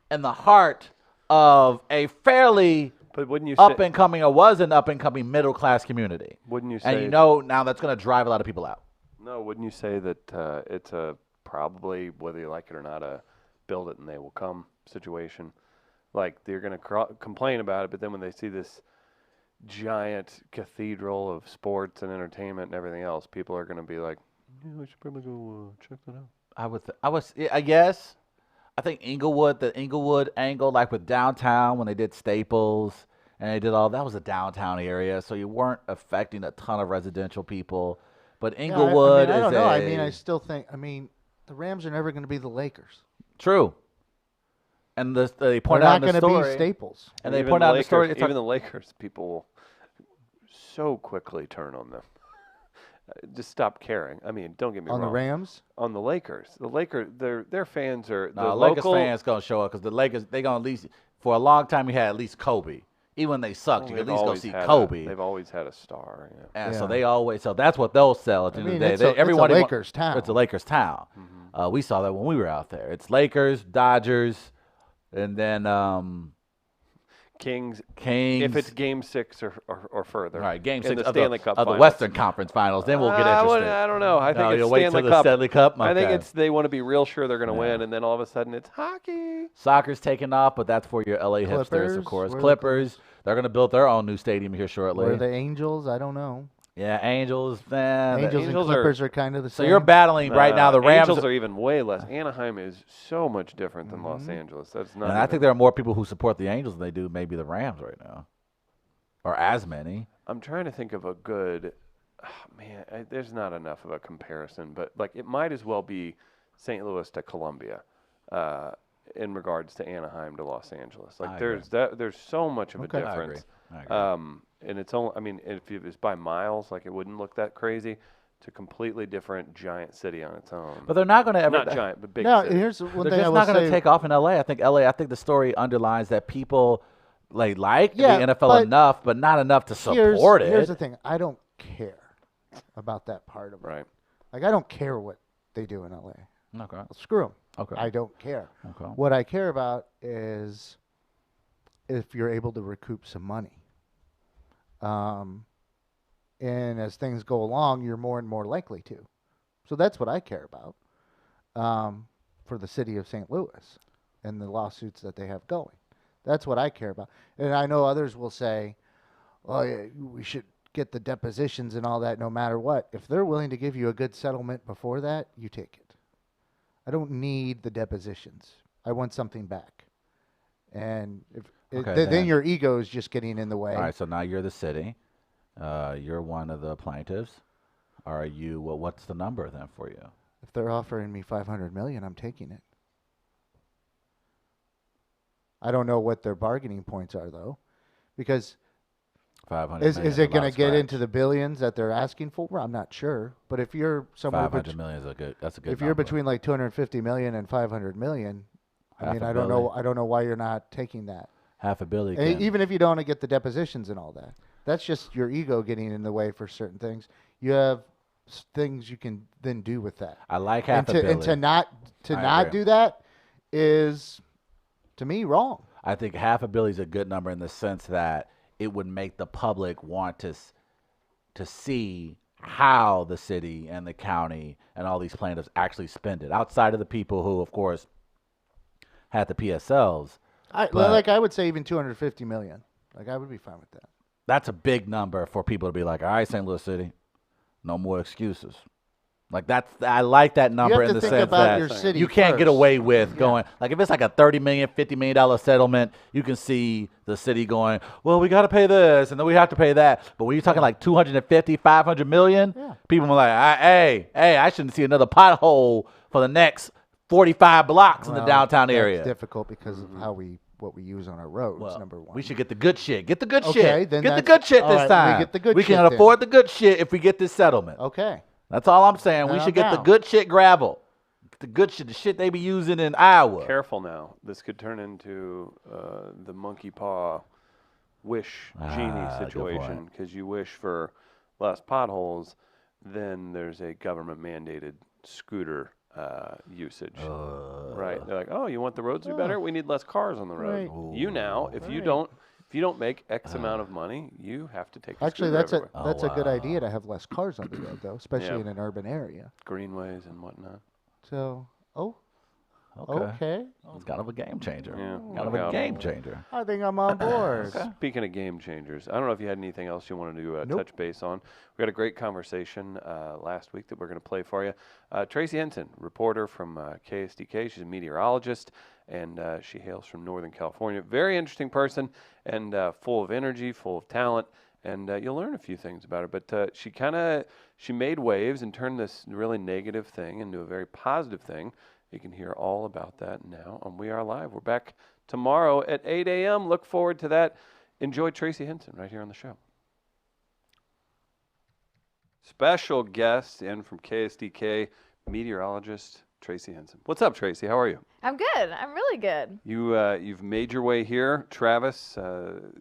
in the heart of a fairly But wouldn't you up say? and coming, or was an up and coming middle class community. Wouldn't you And say? you know now that's going to drive a lot of people out. No, wouldn't you say that it's a probably, whether you like it or not, a build it and they will come situation? Like they're going to complain about it, but then when they see this giant cathedral of sports and entertainment and everything else, people are going to be like, yeah, we should probably go check that out. I guess. I think the Inglewood angle, like with downtown when they did Staples and they did all that, was a downtown area, so you weren't affecting a ton of residential people. But Inglewood I is don't know. I a- mean, I still think. I mean, the Rams are never going to be the Lakers. true. And they They're point not out in going the to story, be Staples. and they even point the out in the Lakers, story. It's even the Lakers people will so quickly turn on them. Just stop caring. I mean, don't get me On wrong. the Rams? On the Lakers, their fans are the no, Lakers local. fans gonna show up because the Lakers they gonna at least for a long time you had at least Kobe. Even when they sucked, Well, you could they've at least go always see had Kobe. they've always had a star. Yeah. And so Yeah. so that's what they'll sell at the I end of mean, the day. it's a Everybody wa- Lakers town. It's a Lakers town. We saw that when we were out there. It's Lakers, Dodgers, and then Kings. Kings. If it's Game 6 or further. all right, Game in 6 the of Stanley the, Cup of the Finals. Western Conference Finals, then we'll get interested. I don't know. I No, think it's you'll wait Stanley till Cup. the Stanley Cup. I think Okay. it's they want to be real sure they're going to Yeah. win, and then all of a sudden it's hockey. Soccer's taking off, but that's for your LA hipsters, of Clippers, course. where are the Clippers. They're going to build their own new stadium here shortly. Or the Angels? I don't know. Yeah, Angels. Man, Angels, Angels and are- Clippers are kind of the So same. you're battling right now. The Rams. Angels are even way less. Anaheim is so much different than Mm-hmm. Los Angeles. That's not. and I even- think there are more people who support the Angels than they do maybe the Rams right now, or as many. I'm trying to think of a good. Man, there's not enough of a comparison, but like it might as well be St. Louis to Columbia. in regards to Anaheim to Los Angeles. Like I there's so much of a Okay. I agree. difference. I agree. And it's only, I mean, if it was by miles, like it wouldn't look that crazy. It's a completely different giant city on its own. But they're not going to ever. Not giant, but big Now, city. here's one They're thing I just will not going to say. take off in LA. I think the story underlines that people like Yeah, the NFL but enough, but not enough to support it. Here's the thing. I don't care about that part of it. Right. Like, I don't care what they do in LA. Okay. Screw them. Okay. I don't care. Okay. What I care about is if you're able to recoup some money. And as things go along, you're more and more likely to. So that's what I care about for the city of St. Louis and the lawsuits that they have going. That's what I care about. And I know others will say, oh, yeah, we should get the depositions and all that no matter what. If they're willing to give you a good settlement before that, you take it. I don't need the depositions. I want something back. And if Okay, then your ego is just getting in the way. All right. So now you're the city. You're one of the plaintiffs. Are you? Well, what's the number then for you? If they're offering me $500 million, I'm taking it. I don't know what their bargaining points are though, because 500. is it going to get into the billions that they're asking for? I'm not sure. But if you're somewhere 500 million is a good. That's a good. if you're number. between like 250 million and 500 million, I Half mean, a I don't know. billion. I don't know why you're not taking that. $500 million. And even if you don't get the depositions and all that, that's just your ego getting in the way for certain things. You have things you can then do with that. I like And half a billion. to not I agree. do that is, to me, wrong. I think $500 million is a good number in the sense that it would make the public want to see how the city and the county and all these plaintiffs actually spend it. Outside of the people who, of course, had the PSLs, I But- I would say even 250 million. Like, I would be fine with that. that's a big number for people to be like, all right, St. Louis City, no more excuses. Like I like that number have in to the think sense about that your city you can't get first. away with going like if it's like a $30 million, $50 million settlement, you can see the city going, well, we got to pay this and then we have to pay that. But when you're talking like 250, 500 million, Yeah. people are like, hey, I shouldn't see another pothole for the next 45 blocks in the Well, downtown that's area. difficult because of what we use on our roads. Well, Number one. we should get the good shit. Get the good Okay, shit. then Get the that's- good shit all this right, we time. get the good We shit can then. afford the good shit if we get this settlement. Okay. That's all I'm saying. We Then should I'm get the down. good shit gravel. The good shit, the shit they be using in Iowa. Careful now. This could turn into the monkey paw wish genie Ah, good situation point. because you wish for less potholes, then there's a government mandated scooter usage. Right? They're like, oh, you want the roads to be better? We need less cars on the road. Right. You now, if you don't make X amount of money, you have to take the Actually, scooter that's everywhere. that's a good idea to have less cars on the road, though, especially Yeah. in an urban area. Greenways and whatnot. So, Okay. okay. It's kind of a game changer. Yeah. Kind of Look a out. game changer. I think I'm on board. Speaking of game changers, I don't know if you had anything else you wanted to Nope. touch base on. We had a great conversation last week that we're going to play for you. Tracy Henson, reporter from KSDK. She's a meteorologist, and she hails from Northern California. Very interesting person and full of energy, full of talent, and you'll learn a few things about her. But she made waves and turned this really negative thing into a very positive thing. You can hear all about that now on We Are Live. We're back tomorrow at 8 a.m. Look forward to that. Enjoy Tracy Henson right here on the show. Special guest in from KSDK, meteorologist Tracy Henson. What's up, Tracy? How are you? I'm good. I'm really good. You've made your way here. Travis,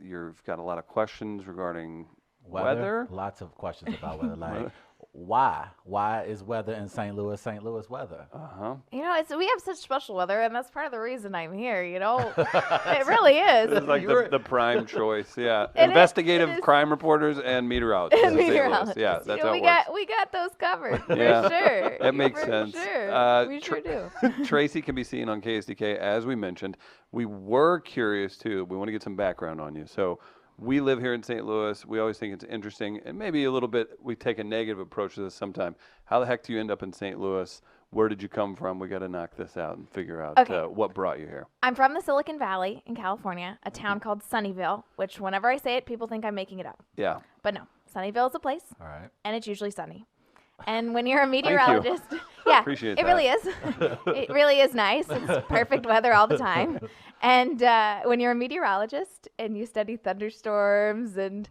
you've got a lot of questions regarding weather. Lots of questions about weather. Like, why? Why is weather in St. Louis weather? Uh-huh. You know, we have such special weather, and that's part of the reason I'm here. You know, it really is. It's like the prime choice, yeah. It is- Investigative it is. crime reporters and meteorologists. in St. Louis. Meteorologists. Yeah, You that's know, how it works. we got those covered for Yeah, sure. that makes For sense. Sure. We sure do. Tracy can be seen on KSDK, as we mentioned. We were curious, too. We want to get some background on you. So we live here in St. Louis. We always think it's interesting, and maybe a little bit, we take a negative approach to this sometime. How the heck do you end up in St. Louis? Where did you come from? We got to knock this out and figure out Okay. what brought you here. I'm from the Silicon Valley in California, a town called Sunnyvale, which whenever I say it, people think I'm making it up. Yeah. But no, Sunnyvale is a place, All right. and it's usually sunny. And when you're a you. meteorologist, Yeah, Appreciate it that. really is. It really is nice. It's perfect weather all the time. And when you're a meteorologist and you study thunderstorms and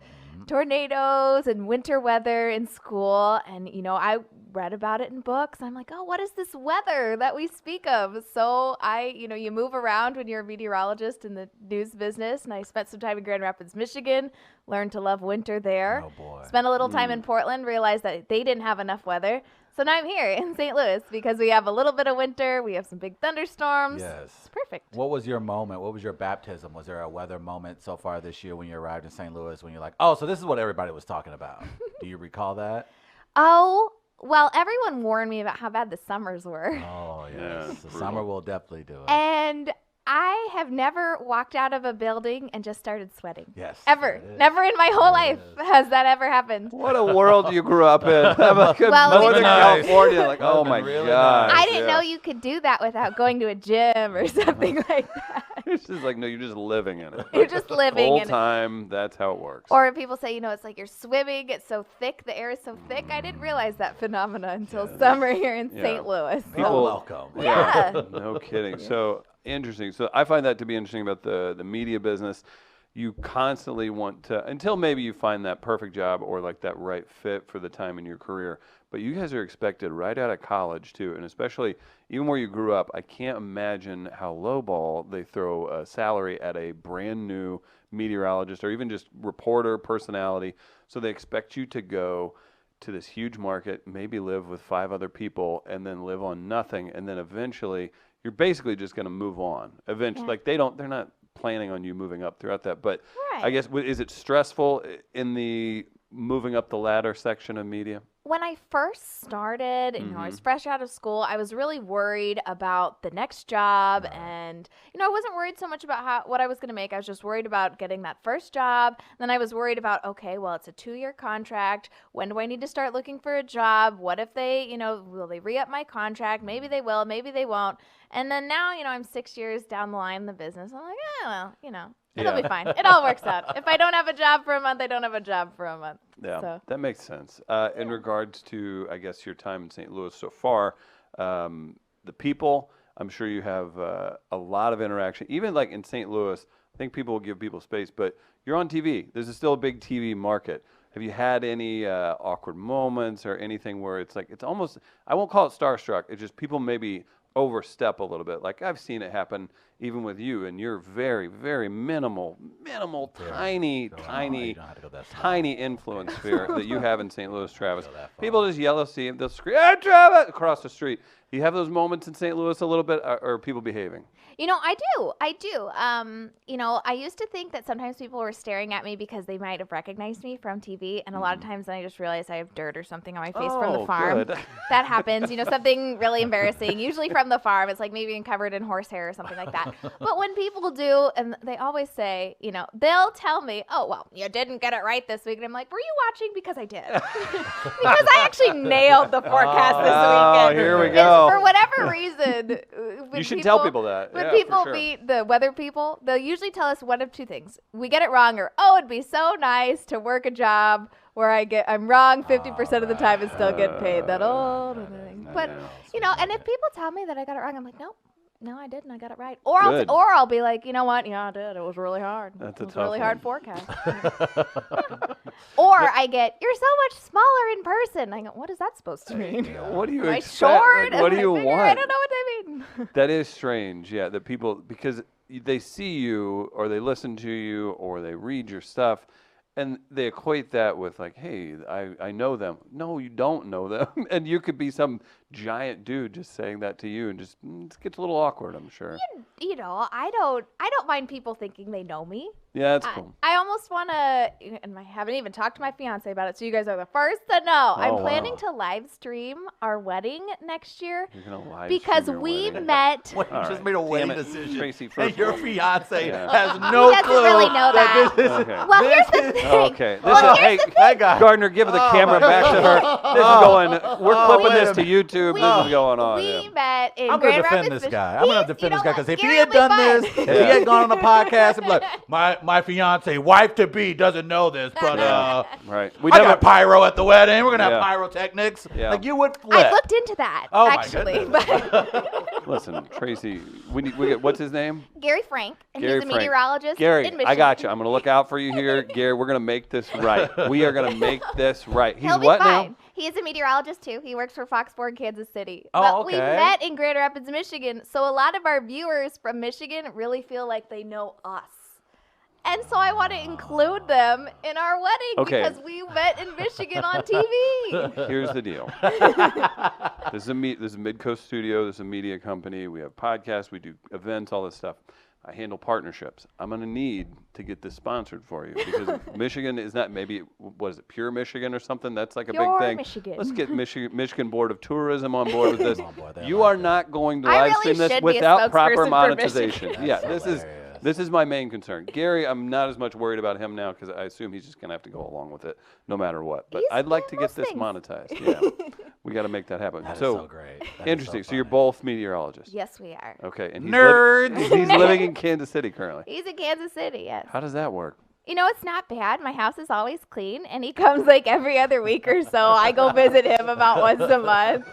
tornadoes and winter weather in school, and I read about it in books. I'm like, oh, what is this weather that we speak of? So you move around when you're a meteorologist in the news business, and I spent some time in Grand Rapids, Michigan, learned to love winter there. Oh, boy. Spent a little time in Portland, realized that they didn't have enough weather. So now I'm here in St. Louis because we have a little bit of winter. We have some big thunderstorms. Yes. It's perfect. What was your moment? What was your baptism? Was there a weather moment so far this year when you arrived in St. Louis when you're like, oh, so this is what everybody was talking about? Do you recall that? Oh, well, everyone warned me about how bad the summers were. Oh, yes. Yeah, the brutal. summer will definitely do it. And I have never walked out of a building and just started sweating. Yes. Ever. it is. Never in my whole life is. has that ever happened. What a world you grew up in. I'm like in Well, Northern nice. California. Like, oh Would've my been really God. nice. I didn't know you could do that without going to a gym or something like that. It's just like, no, you're just living in it. You're just living Full in it. time, that's how it works. Or people say, it's like you're swimming, it's so thick, the air is so thick. I didn't realize that phenomena until summer here in Yeah. St. Louis. You're People- welcome. Yeah. No kidding. So interesting. So I find that to be interesting about the media business. You constantly want to, until maybe you find that perfect job or like that right fit for the time in your career. But you guys are expected right out of college too, and especially even where you grew up. I can't imagine how lowball they throw a salary at a brand new meteorologist or even just reporter personality. So they expect you to go to this huge market, maybe live with 5 other people, and then live on nothing, and then eventually you're basically just going to move on. Eventually, Yeah. like they're not planning on you moving up throughout that. But I Right. guess is it stressful in the moving up the ladder section of media? When I first started, I was fresh out of school, I was really worried about the next job. And, I wasn't worried so much about what I was going to make. I was just worried about getting that first job. Then I was worried about, okay, well, it's a 2-year contract. When do I need to start looking for a job? What if they, will they re-up my contract? Maybe they will, maybe they won't. And then now, I'm 6 years down the line in the business. I'm like, well, it'll Yeah. be fine. It all works out. If I don't have a job for a month, I don't have a job for a month. Yeah, So. that makes sense. In regards to, I guess, your time in St. Louis so far, the people, I'm sure you have a lot of interaction. Even like in St. Louis, I think people will give people space, but you're on TV. There's still a big TV market. Have you had any awkward moments or anything where it's like, it's almost, I won't call it starstruck, it's just people maybe overstep a little bit. Like I've seen it happen even with you, and you're very, very minimal, tiny, You don't have to go that far. tiny influence sphere that you have in St. Louis, Travis. Go that far. People just yell, see him, they'll scream, "Hey, Travis!" across the street. Do you have those moments in St. Louis a little bit, or are people behaving? I do. I used to think that sometimes people were staring at me because they might have recognized me from TV, and a lot of times then I just realized I have dirt or something on my face from the Oh, farm. good. That happens, something really embarrassing, usually from the farm. It's like maybe being covered in horsehair or something like that. But when people do, and they always say, they'll tell me, oh, well, you didn't get it right this week. And I'm like, were you watching? Because I did. Because I actually nailed the forecast this Oh, weekend. here we Because go. For whatever reason, when You should tell people that. When Yeah, for people sure. meet the weather people, they'll usually tell us one of two things. We get it wrong, or, oh, it'd be so nice to work a job where I'm wrong 50% of the time and still get paid. That old thing. But, and if people tell me that I got it wrong, I'm like, nope. No, I didn't. I got it right. Or Good. I'll be like, you know what? Yeah, I did. It was really hard. That's a it was a tough really one. hard forecast. Or I get, you're so much smaller in person. I go, what is that supposed to mean? What do you Am I expect? short? Like, what Am do you I bigger? I want? don't know what they mean. That is strange, yeah, that people, because they see you or they listen to you or they read your stuff and they equate that with like, hey, I know them. No, you don't know them. And you could be some giant dude just saying that to you and just, it gets a little awkward, I'm sure. I don't mind people thinking they know me. Yeah, that's cool. I almost want to, and I haven't even talked to my fiance about it, so you guys are the first to know. I'm Oh, planning wow. to live stream our wedding next year You're going to live because stream your we wedding. met. Wait, you All just right. made a Damn wedding it. decision. Tracy, And first your of all- fiance Yeah. has no doesn't clue really know that. this is Okay. Well, here's the thing. Okay. Well, Hey, here's the Hey, thing. guys. Gardner, give the camera back to her. This is going, we're clipping wait this a to YouTube. YouTube. This is going on. We yeah. met in I'm Grand gonna defend Rapids, this guy. I'm gonna He's- defend you this know guy what? because if Gary he had will be done fun. this, if he had gone on the podcast, and be like, my fiance, wife to be, doesn't know this, but Right. We I never. got pyro at the wedding. We're gonna have Yeah. pyrotechnics. Yeah. Like you would flip. I looked into that Oh, my actually. goodness. But Listen, Tracy. We get. What's his name? Gary Frank, and Gary he's a Frank. meteorologist Gary, in Michigan. I got you. I'm going to look out for you here. Gary, we're going to make this right. We are going to make this right. He's He'll be what fine. now? He is a meteorologist too. He works for Fox 4 in Kansas City. Oh, but we okay. met in Grand Rapids, Michigan. So a lot of our viewers from Michigan really feel like they know us. And so I want to include them in our wedding Okay. because we met in Michigan on TV. Here's the deal. This is a Mid-Coast studio. This is a media company. We have podcasts. We do events, all this stuff. I handle partnerships. I'm going to need to get this sponsored for you because Michigan is not maybe, what is it, Pure Michigan or something? That's like a Pure big thing. Michigan. Let's get Michigan Board of Tourism on board with this. On board, they You like are it. not going to I live really stream this should be a without proper spokesperson for monetization. Michigan. Yeah, That's hilarious. this is my main concern. Gary, I'm not as much worried about him now because I assume he's just going to have to go along with it no matter what. But He's I'd like to doing get most this things. monetized. Yeah, we got to make that happen. That is so great. That is Interesting. So, you're funny. both meteorologists. Yes, we are. Okay, and Nerds. he's living in Kansas City currently. He's in Kansas City, yes. How does that work? You know, it's not bad. My house is always clean, and he comes like every other week or so. I go visit him about once a month.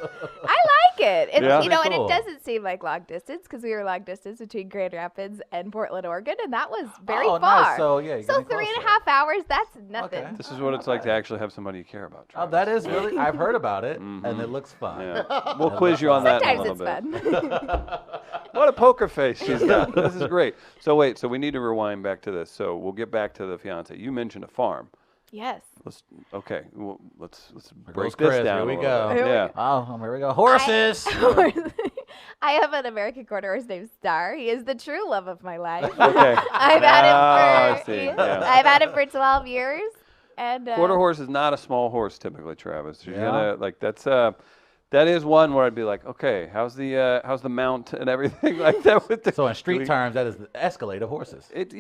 I like it. It's, Yeah. you know, Pretty and cool. it doesn't seem like long distance because we were long distance between Grand Rapids and Portland, Oregon, and that was very Oh, far. nice. So, yeah, you're So getting 3.5 closer. hours, that's nothing. Okay. This is what it's like to actually have somebody you care about. Oh, Travis. that is really. I've heard about it, and it looks fun. Yeah. We'll quiz you on that in a Sometimes little it's bit. fun. What a poker face she's got. This is great. So wait, so we need to rewind back to this. So we'll get back to the fiance. You mentioned a farm. Yes. Let's let's There break goes this Chris. down. Here a we little go. bit. Here we Yeah. Oh, here we go. Horses. I have an American quarter horse named Star. He is the true love of my life. Okay. I've Now had I him for see, yeah. I've had him for 12 years. And Quarter horse is not a small horse typically, Travis. You're Yeah. gonna like that is one where I'd be like, okay, how's the mount and everything like that with the So in street we- terms, that is the Escalade of horses. it's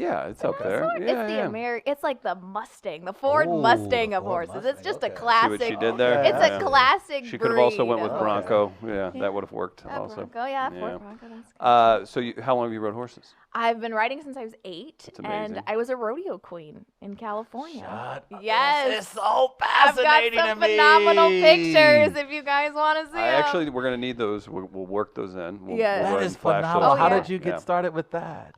up there. It's Yeah, the yeah. It's like the Mustang, the Ford Ooh, Mustang the of Ford horses. It's Mustang, just okay. a See what classic. See what she did there? It's Yeah. a classic. She could have also went breed with of Bronco. horse. Yeah, that would have worked also. Bronco, yeah, Yeah. Ford Bronco. That's good. So how long have you rode horses? I've been riding since I was 8, That's and amazing. I was a rodeo queen in California. Shut up. Yes. This is so I've got fascinating some to me. phenomenal pictures if you guys want to see I 'em. actually, we're gonna need those. We'll work those in. We'll, Yeah. we'll go That ahead is and flash phenomenal. those How yeah. did you get Yeah. started with that?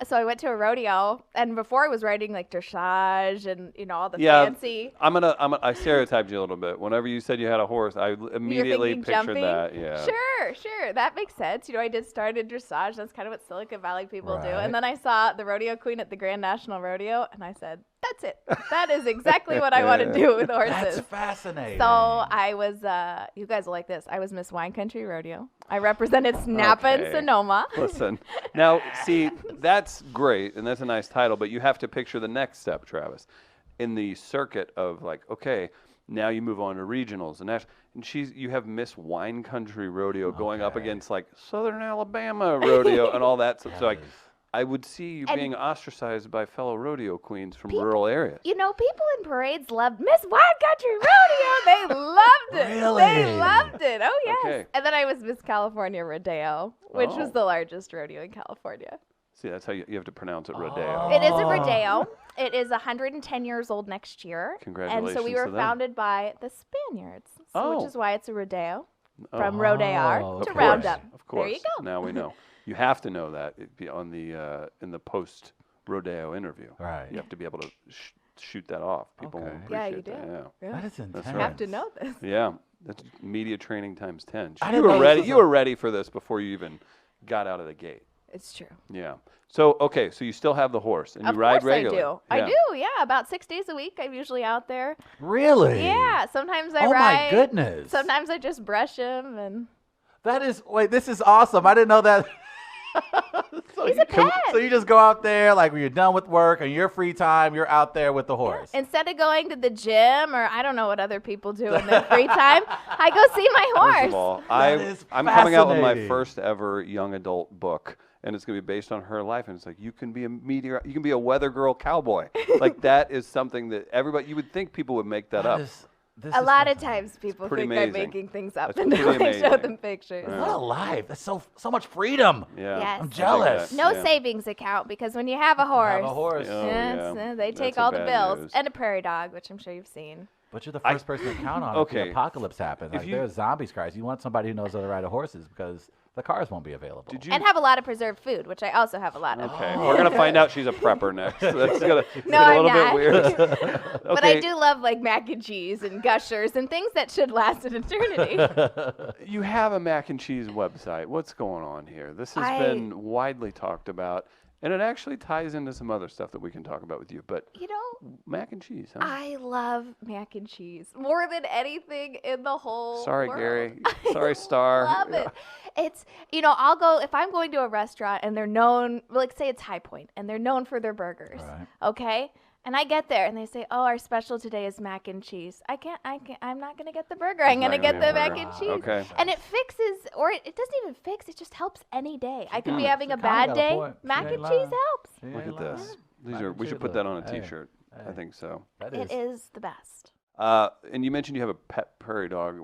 So I went to a rodeo, and before I was riding like dressage and all the Yeah, fancy. I stereotyped you a little bit. Whenever you said you had a horse, I immediately thinking pictured jumping? that. Yeah. Sure. That makes sense. I did start in dressage. That's kind of what Silicon Valley people do. Right. And then I saw the rodeo queen at the Grand National Rodeo, and I said, that's it. That is exactly what I want to do with horses. That's fascinating. So I was, you guys will like this. I was Miss Wine Country Rodeo. I represented Snappa Okay. and Sonoma. Listen, now see, that's great and that's a nice title, but you have to picture the next step, Travis, in the circuit of like, okay, now you move on to regionals and national, and you have Miss Wine Country Rodeo going up against like Southern Alabama Rodeo and all that. So like, I would see you And- being ostracized by fellow rodeo queens from rural areas. People in parades loved Miss Wine Country Rodeo. They loved it. Really? They loved it. Oh, yes. Okay. And then I was Miss California Rodeo, which was Oh. the largest rodeo in California. See, that's how you have to pronounce it, rodeo. It is a rodeo. It is 110 years old next year. And so Congratulations we were to them. founded by the Spaniards, Oh. which is why it's a rodeo from Oh. rodear Of to course. round up. Of course. There you go. Now we know. You have to know that on the in the post rodeo interview. Right. You have to be able to shoot that off. People will Okay. appreciate Yeah, you do. that. Yeah. That is intense. right. You have to know this. Yeah. That's media training times 10. I You didn't were know this ready. was You a- were ready for this before you even got out of the gate. It's true. Yeah. So okay, so you still have the horse and you Of ride course regularly. I do. Yeah. I do, yeah. About 6 days a week, I'm usually out there. Really? Yeah. Sometimes I Oh ride. my goodness. Sometimes I just brush him, and That is this is awesome. I didn't know that. he's a pet. So you just go out there, like when you're done with work and your free time, you're out there with the horse. Instead of going to the gym, or I don't know what other people do in their free time, I go see my First horse. of all, is I'm coming out with my fascinating. first ever young adult book, and it's going to be based on her life. And it's like you can be you can be a weather girl cowboy. Like that is something that everybody you would think people would make that up. is This A is lot so of funny. times people pretty think I'm amazing. making things up That's until pretty I show amazing. them pictures. Yeah. What a life! That's so much freedom. Yeah. Yes. I'm I dig jealous. that. No Yeah. savings account because when you have a horse, Have a horse. Oh, yes, yeah. they That's take a all the bad bills. news. And a prairie dog, which I'm sure you've seen. But you're the first person to count on if Okay. the apocalypse happens. If Like you- there's zombies, guys. You want somebody who knows how to ride a horses because the cars won't be available. Did you? And have a lot of preserved food, which I also have a lot of. Okay, we're gonna find out she's a prepper next. That's gonna get No, a I'm little not. bit weird. But I Okay, do love like mac and cheese and gushers and things that should last an eternity. you have a mac and cheese website. What's going on here? This has I- been widely talked about, and it actually ties into some other stuff that we can talk about with you. But You know, mac and cheese, huh? I love mac and cheese more than anything in the whole Sorry, world. Gary. Sorry, Star. Love Yeah. it. It's, I'll go if I'm going to a restaurant and they're known, like say it's High Point and they're known for their burgers. Right. Okay? And I get there and they say, "Oh, our special today is mac and cheese." I'm not going to get the burger. I'm Not going to gonna get get the the mac burger. and cheese. Okay. And it fixes, or it doesn't even fix, it just helps any day. I could be Mm. having a She kinda bad got a day. point. She Mac ain't and cheese lying. helps. She Look ain't at lying. this. Mac We and should cheese put that on a look- hey, T-shirt. I hey. think so. That It is the best. And you mentioned you have a pet prairie dog.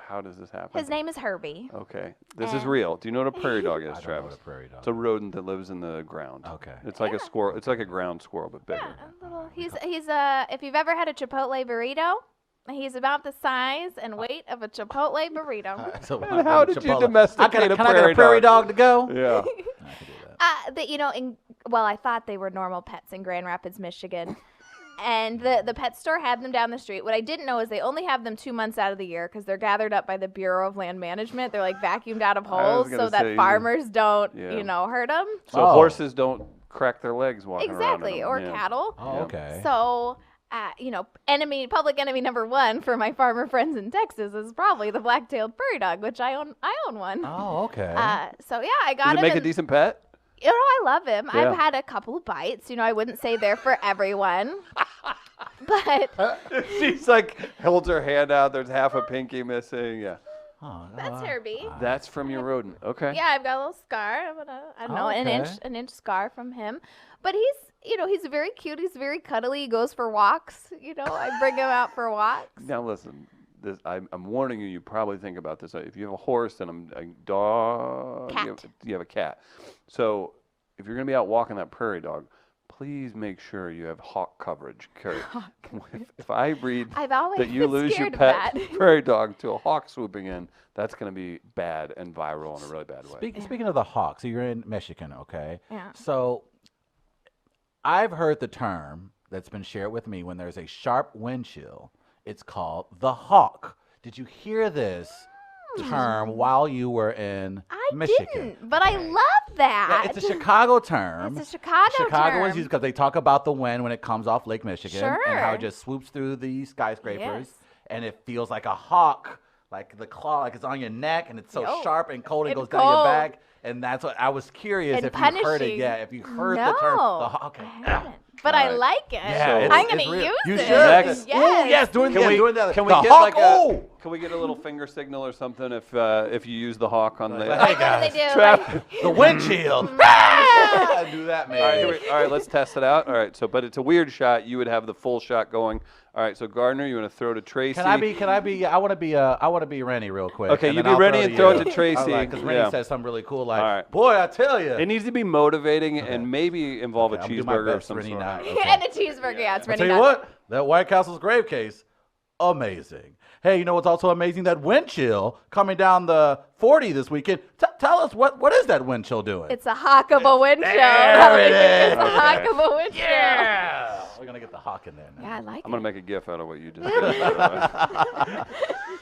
How does this happen? His name is Herbie. Okay, this is And- real. Do you know what a prairie dog I is, don't know Travis? what a prairie dog. It's a rodent that lives in the ground. Okay. It's like a squirrel. It's like a ground squirrel, but bigger. Yeah, a little. He's if you've ever had a Chipotle burrito, he's about the size and weight of a Chipotle burrito. So And how did you Chipotle. domesticate a Can I get prairie a prairie dog? dog to go? Yeah. I can do that. I thought they were normal pets in Grand Rapids, Michigan. And the pet store had them down the street. What I didn't know is they only have them 2 months out of the year because they're gathered up by the Bureau of Land Management. They're like vacuumed out of I was holes gonna so that say, farmers don't, yeah. hurt them. So Oh. horses don't crack their legs walking around. in Exactly, them. or Yeah. cattle. Oh, Yeah. okay. So, public enemy number one for my farmer friends in Texas is probably the black-tailed prairie dog, which I own. I own one. Oh, okay. So yeah, I got Does it him. make a and, decent pet? I love him. Yeah. I've had a couple of bites. I wouldn't say they're for everyone, but She's like holds her hand out. There's half a pinky missing. Yeah. Oh, that's Herbie. That's from your rodent. Okay. Yeah, I've got a little scar. I don't know, an inch scar from him. But he's very cute. He's very cuddly. He goes for walks. I bring him out for walks. Now listen. I'm warning you. You probably think about this. If you have a horse and a dog, Cat. You have a cat. So if you're going to be out walking that prairie dog, please make sure you have hawk coverage. Carrie. If I read I've always that you been lose your scared of pet that. prairie dog to a hawk swooping in, that's going to be bad and viral in a really bad way. Speaking of the Hawks, so you're in Michigan, okay? Yeah. So I've heard the term that's been shared with me when there's a sharp wind chill. It's called the hawk. Did you hear this term while you were in I Michigan? didn't, but I love that. Yeah, it's a Chicago term. It's a Chicago Chicagoans term. use because they talk about the wind when it comes off Lake Michigan and how Sure. it just swoops through the skyscrapers, Yes. and it feels like a hawk, like the claw, like it's on your neck, and it's so Yo, sharp and cold it it's goes down your cold. back. And that's what I was curious And if you heard it. punishing. Yeah, if you heard no, the term, the hawk. Okay. I haven't. But I Alright. like it. Yeah, it's- I'm it's gonna real. use You it. should. Next. Yes. Ooh, yes, doing Can we, doing that. can we the get hawk? like Oh! Can we get a little finger signal or something if you use the hawk on the? Like, Like, hey, what guys, do they do? Trap- Like, the wind chill. Ah! Do that, man. All right, all right, let's test it out. All right, but it's a weird shot. You would have the full shot going. All right, so Gardner, you want to throw to Tracy? Can I be? I want to be Rennie real quick. Okay, and you then be I'll Rennie and throw it to you. Tracy. Because Rennie Yeah. says something really cool, like, All right. "Boy, I tell you." It needs to be motivating and maybe involve Okay, a I'm gonna do my cheeseburger of best, some Rennie, sort. not- And a cheeseburger. Yeah, it's I'll ready. tell you what, that White Castle's grave case, amazing. Hey, you know what's also amazing? That wind chill coming down the 40 this weekend. Tell us what is that wind chill doing? It's a hawk of a wind chill. There it is. It's a hawk of a wind chill. yeah, we're gonna get the hawk in there now. Yeah, I like I'm it. gonna make a gif out of what you just did.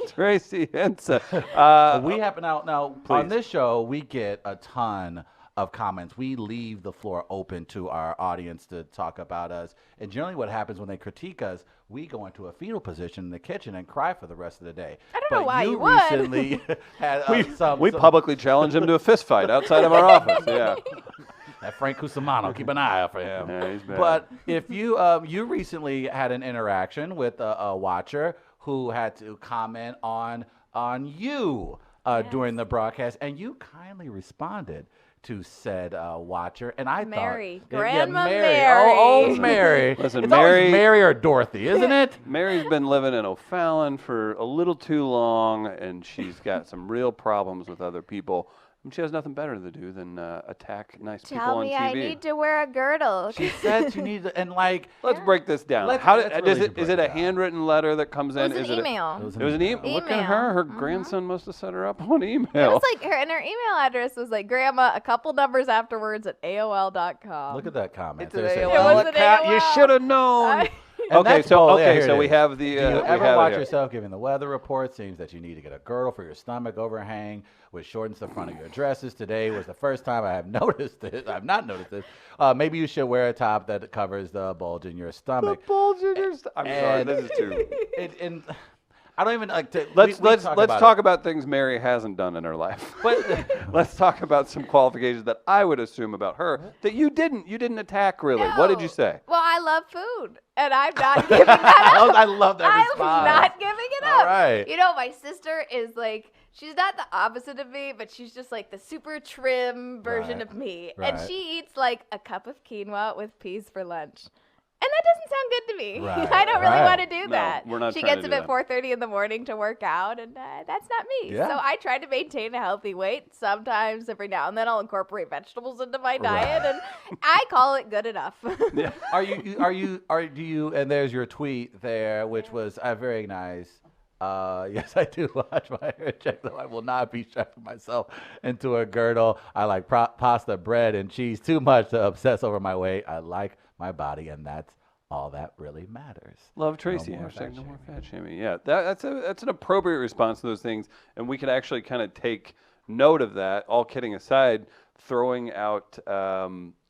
Tracy Henson. We happen out now Please. on this show. We get a ton of comments. We leave the floor open to our audience to talk about us. And generally, what happens when they critique us, we go into a fetal position in the kitchen and cry for the rest of the day. I don't know why you you would. recently had we publicly challenge him to a fist fight outside of our office. Yeah. That Frank Cusimano, keep an eye out for him. Yeah, he's bad. But if you you recently had an interaction with a watcher who had to comment on you during the broadcast, and you kindly responded to said watcher, and I Mary. thought, Grandma Mary. Oh, Mary. Mary. Listen, it's always Mary- Mary or Dorothy, isn't it? Mary's been living in O'Fallon for a little too long, and she's got some real problems with other people. And she has nothing better to do than attack nice people Tell on me TV. I need to wear a girdle. She said you need to, and like, Let's break this down. Let's- How let's does really it? Is break it a it down. handwritten letter that comes It in? was an Is it email. it was It was an email. Look at her. Her grandson must have set her up on email. It was like her, and her email address was like grandma, a couple numbers afterwards at AOL.com. look at that comment. It's an Seriously. AOL was an account. You AOL. should have known. And Okay, that's so bold. Yeah, okay, here so it we is. have the. Do you we ever have it watch here. yourself giving the weather report? Seems that you need to get a girdle for your stomach overhang, which shortens the front of your dresses. Today was the first time I have noticed this. I've not noticed this. Maybe you should wear a top that covers the bulge in your stomach. Bulge in your I'm sorry, And- this is too. And I don't even like to. Let's we let's talk let's about talk it. about things Mary hasn't done in her life. But Let's talk about some qualifications that I would assume about her that you didn't. You didn't attack really. What did you No. say? Well, I love food, and I'm not giving that up. I love that I'm response. not giving it All up. right. You know, my sister is like, she's not the opposite of me, but she's just like the super trim version Right. of me. Right. And she eats like a cup of quinoa with peas for lunch. And that doesn't sound good to me. Right, I don't really right. want to do No, that. we're not she trying gets to up do at that. 4:30 in the morning to work out, and that's not me. Yeah. So I try to maintain a healthy weight. Sometimes, every now and then, I'll incorporate vegetables into my diet, and I call it good enough. Do you, and there's your tweet there, which was very nice. Yes, I do watch my hair check, though I will not be strapping myself into a girdle. I like pasta, bread, and cheese too much to obsess over my weight. I like my body, and that's all that really matters. Love Tracy. more Hashtag fat no more shaming. fat shaming. Yeah, that's an appropriate response to those things, and we can actually kind of take note of that. All kidding aside, throwing out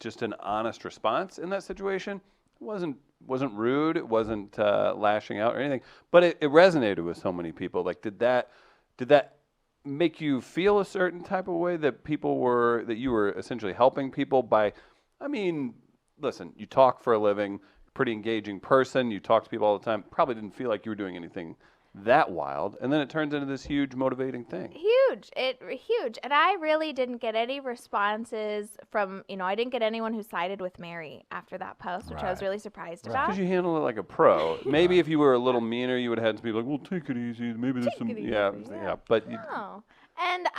just an honest response in that situation wasn't rude. It wasn't lashing out or anything, but it resonated with so many people. Like, did that make you feel a certain type of way that you were essentially helping people by? I mean, listen, you talk for a living. Pretty engaging person. You talk to people all the time. Probably didn't feel like you were doing anything that wild, and then it turns into this huge motivating thing. Huge. And I really didn't get any responses from, I didn't get anyone who sided with Mary after that post, which I was Right. really surprised Right. about. Because you handle it like a pro. Maybe if you were a little meaner, you would have had to be like, "Well, take it easy. Maybe there's Take some, it easy, yeah." But you, Oh. And the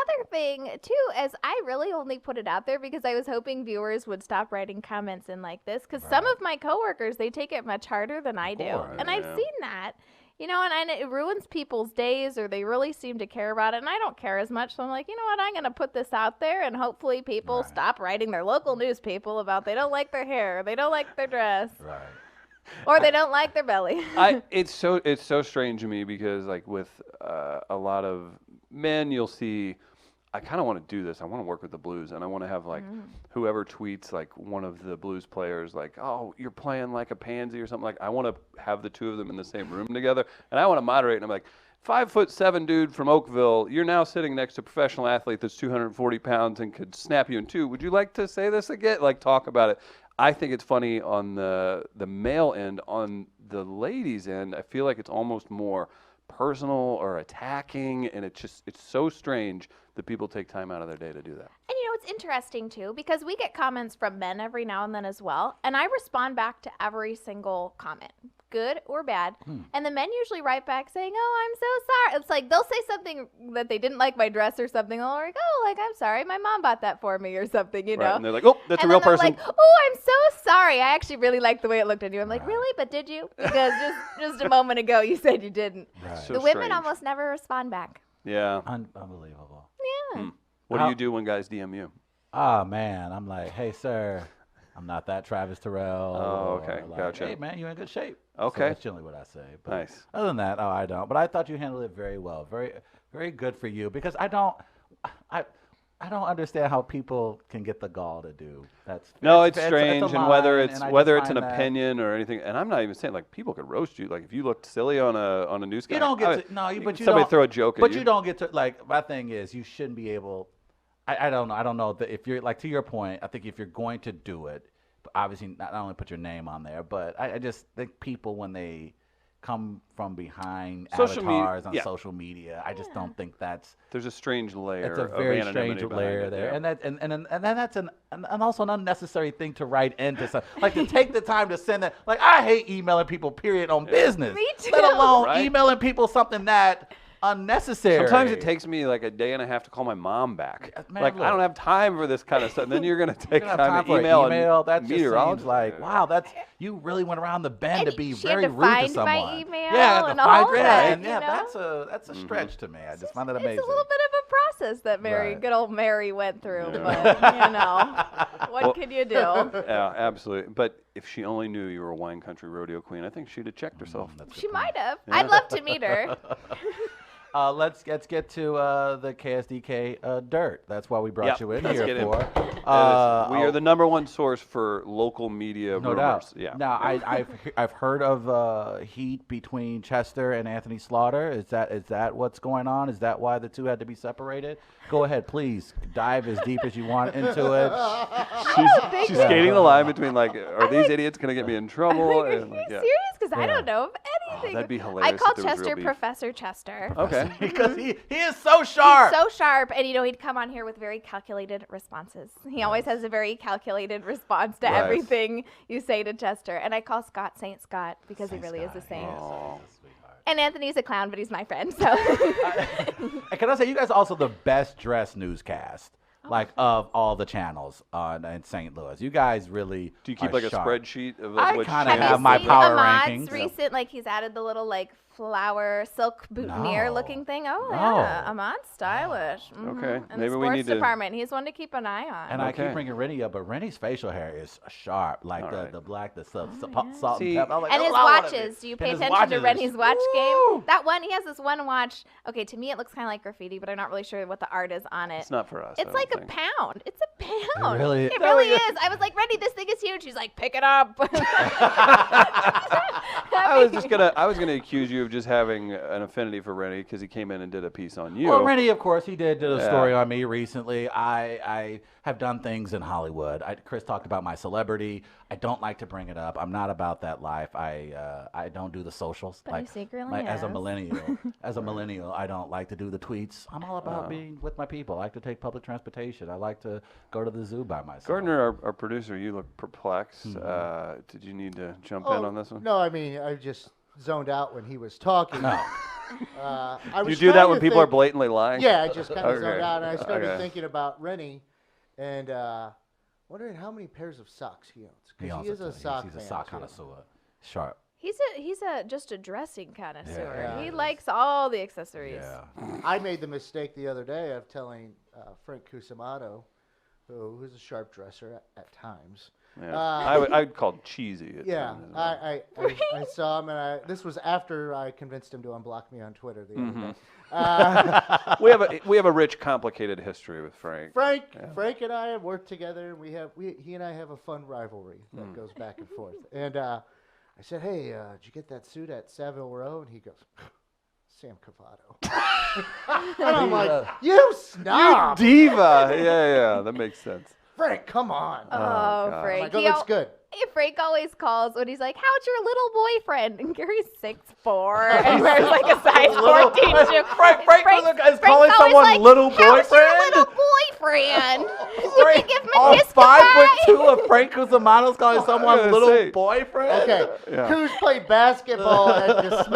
other thing, too, is I really only put it out there because I was hoping viewers would stop writing comments in like this. Because some of my coworkers, they take it much harder than I do. course, And I've yeah. seen that. And it ruins people's days, or they really seem to care about it. And I don't care as much. So I'm like, you know what? I'm going to put this out there, and hopefully people Right. stop writing their local news people about they don't like their hair, they don't like their dress, Right. or they don't like their belly. it's so strange to me because like with a lot of men, you'll see. I kind of want to do this. I want to work with the Blues, and I want to have like whoever tweets like one of the Blues players like, "Oh, you're playing like a pansy" or something. Like, I want to have the two of them in the same room together, and I want to moderate. And I'm like, 5'7" dude from Oakville, you're now sitting next to a professional athlete that's 240 pounds and could snap you in two. Would you like to say this again? Like, talk about it. I think it's funny on the male end. On the ladies' end, I feel like it's almost more personal or attacking, and it's so strange that people take time out of their day to do that. And it's interesting too, because we get comments from men every now and then as well. And I respond back to every single comment, good or bad. And the men usually write back saying, "Oh, I'm so sorry." It's like they'll say something that they didn't like my dress or something. They'll like, "Oh, like, I'm sorry, my mom bought that for me," or something, Right? know? And they're like, "Oh, that's And a real then they're person." like, "Oh, I'm so sorry. I actually really liked the way it looked on you." I'm like, "Really? But did you? Because just a moment ago you said you didn't." Right. So The women strange. almost never respond back. Yeah. Unbelievable. Yeah. What How- do you do when guys DM you? Oh man, I'm like, hey sir, I'm not that Travis Terrell. Oh, okay, or like, gotcha. Hey man, you in good shape. Okay. So that's generally what I say. But Nice. Other than that, I don't. But I thought you handled it very well. Very, very good for you, because I don't understand how people can get the gall to do. No, It's it's a strange, and whether line, it's and I whether just it's an find that- opinion or anything, and I'm not even saying like people could roast you. Like if you looked silly on a newscast, You don't get to but you somebody don't, throw a joke but at you. you don't get to like. My thing is, you shouldn't be able. I don't know. I don't know that if you're like, to your point. I think if you're going to do it, obviously not only put your name on there, but I just think people when they come from behind Social media- avatars on yeah. social media. I just don't think that's There's a strange layer. it's a of very anonymity strange behind layer it, there, yeah. and that and then that's and also an unnecessary thing to write into something. Like to take the time to send that. Like I hate emailing people. Period on business. Me Let too. alone Right? emailing people something that unnecessary. Sometimes it takes me like a day and a half to call my mom back. Man, Like I look. don't have time for this kind of stuff. And then you're gonna take You don't have time for to an email, email. and That just meteorologist. seems like wow. That's you really went around the bend And to be she had very to rude to find someone. my email yeah, and to all find, that, and you yeah, know? that's a stretch to me. I just find that It's amazing. a little bit of a process that Right. good old Mary went through, but you know, what can you do? Yeah, absolutely. But if she only knew you were a wine country rodeo queen, I think she'd have checked herself. She might have. I'd love to meet her. Let's get to the KSDK dirt. That's why we brought Yep, you in let's here get in. for. We are the number one source for local media No rumors. doubt. Yeah. Now I've heard of heat between Chester and Anthony Slaughter. Is that what's going on? Is that why the two had to be separated? Go ahead, please dive as deep as you want into it. She's skating the line between like, are these idiots gonna get me in trouble? Are And, you like, yeah. serious? Because I Yeah. don't know of anything. that'd be I hilarious call if there was real Chester beef. Professor Chester. Okay. Because he is so sharp. He's so sharp, and he'd come on here with very calculated responses. He always has a very calculated response to Right. everything you say to Chester. And I call Scott Saint Scott because he really is a saint. Oh. And Anthony's a clown, but he's my friend. So And can I say, you guys are also the best dressed newscast, like of all the channels in St. Louis. You guys really. Do you keep are like a sharp. spreadsheet of I like which kinda have have you channels my seen that- power Ahmad's rankings. recent? Like he's added the little like flower silk boutonniere No. looking thing. Oh No. yeah, Ahmad's stylish. Mhm. Okay, And maybe the we sports need to- department. He's one to keep an eye on. And I Okay. keep bringing Rennie up, but Rennie's facial hair is sharp, like All right. the black, the salt See- and pepper. I'm like, And that's his what I wanna watches. be. Do you And pay his attention to watches. Rennie's watch Woo! game? That one, he has this one watch. Okay, to me it looks kind of like graffiti, but I'm not really sure what the art is on it. It's not for us. I It's don't like think. a pound. It's a pound. really- It No, really yeah. is. I was like, Rennie, this thing is huge. She's like, pick it up. I was gonna accuse you of just having an affinity for Rennie because he came in and did a piece on you. Well, Rennie, of course, he did a Yeah. story on me recently. I have done things in Hollywood. Chris talked about my celebrity. I don't like to bring it up. I'm not about that life. I don't do the socials. But he secretly like as a is. millennial, I don't like to do the tweets. I'm all about being with my people. I like to take public transportation. I like to go to the zoo by myself. Gardner, our producer, you look perplexed. Mm-hmm. Did you need to jump in on this one? No, I mean, I just zoned out when he was talking. No. I You was do that trying when to people are think- blatantly lying? Yeah, I just kind of Okay. zoned out, and I started Okay. thinking about Rennie, and wondering how many pairs of socks he owns. He Because owns he is a sock he's fan. a sock too. connoisseur. Sharp. He's just a dressing connoisseur. Yeah, He he likes all the accessories. Yeah. I made the mistake the other day of telling Frank Cusimano, who's a sharp dresser at times. Yeah. Uh, I'd call it cheesy. At Yeah, times as well. I saw him, and this was after I convinced him to unblock me on Twitter the Mm-hmm. other day. we have a rich, complicated history with Frank. Frank and I have worked together, and he and I have a fun rivalry that goes back and forth. And I said, "Hey, did you get that suit at Savile Row?" And he goes, "Sam Cavato." And I'm like, "You snob, Diva. Yeah, that makes sense. Frank, come on." Oh, God. I'm Frank. like, "Oh, looks good." Frank always calls when he's like, "How's your little boyfriend?" And Gary's 6'4" and wears like a size 14 shoe. Frank is calling always someone like, little "How's your boyfriend?" little boyfriend? Did you give him a on kiss 5'2" of Frank Cusimano's calling someone gonna little say. boyfriend. Okay, Yeah. Coos played basketball at DeSmet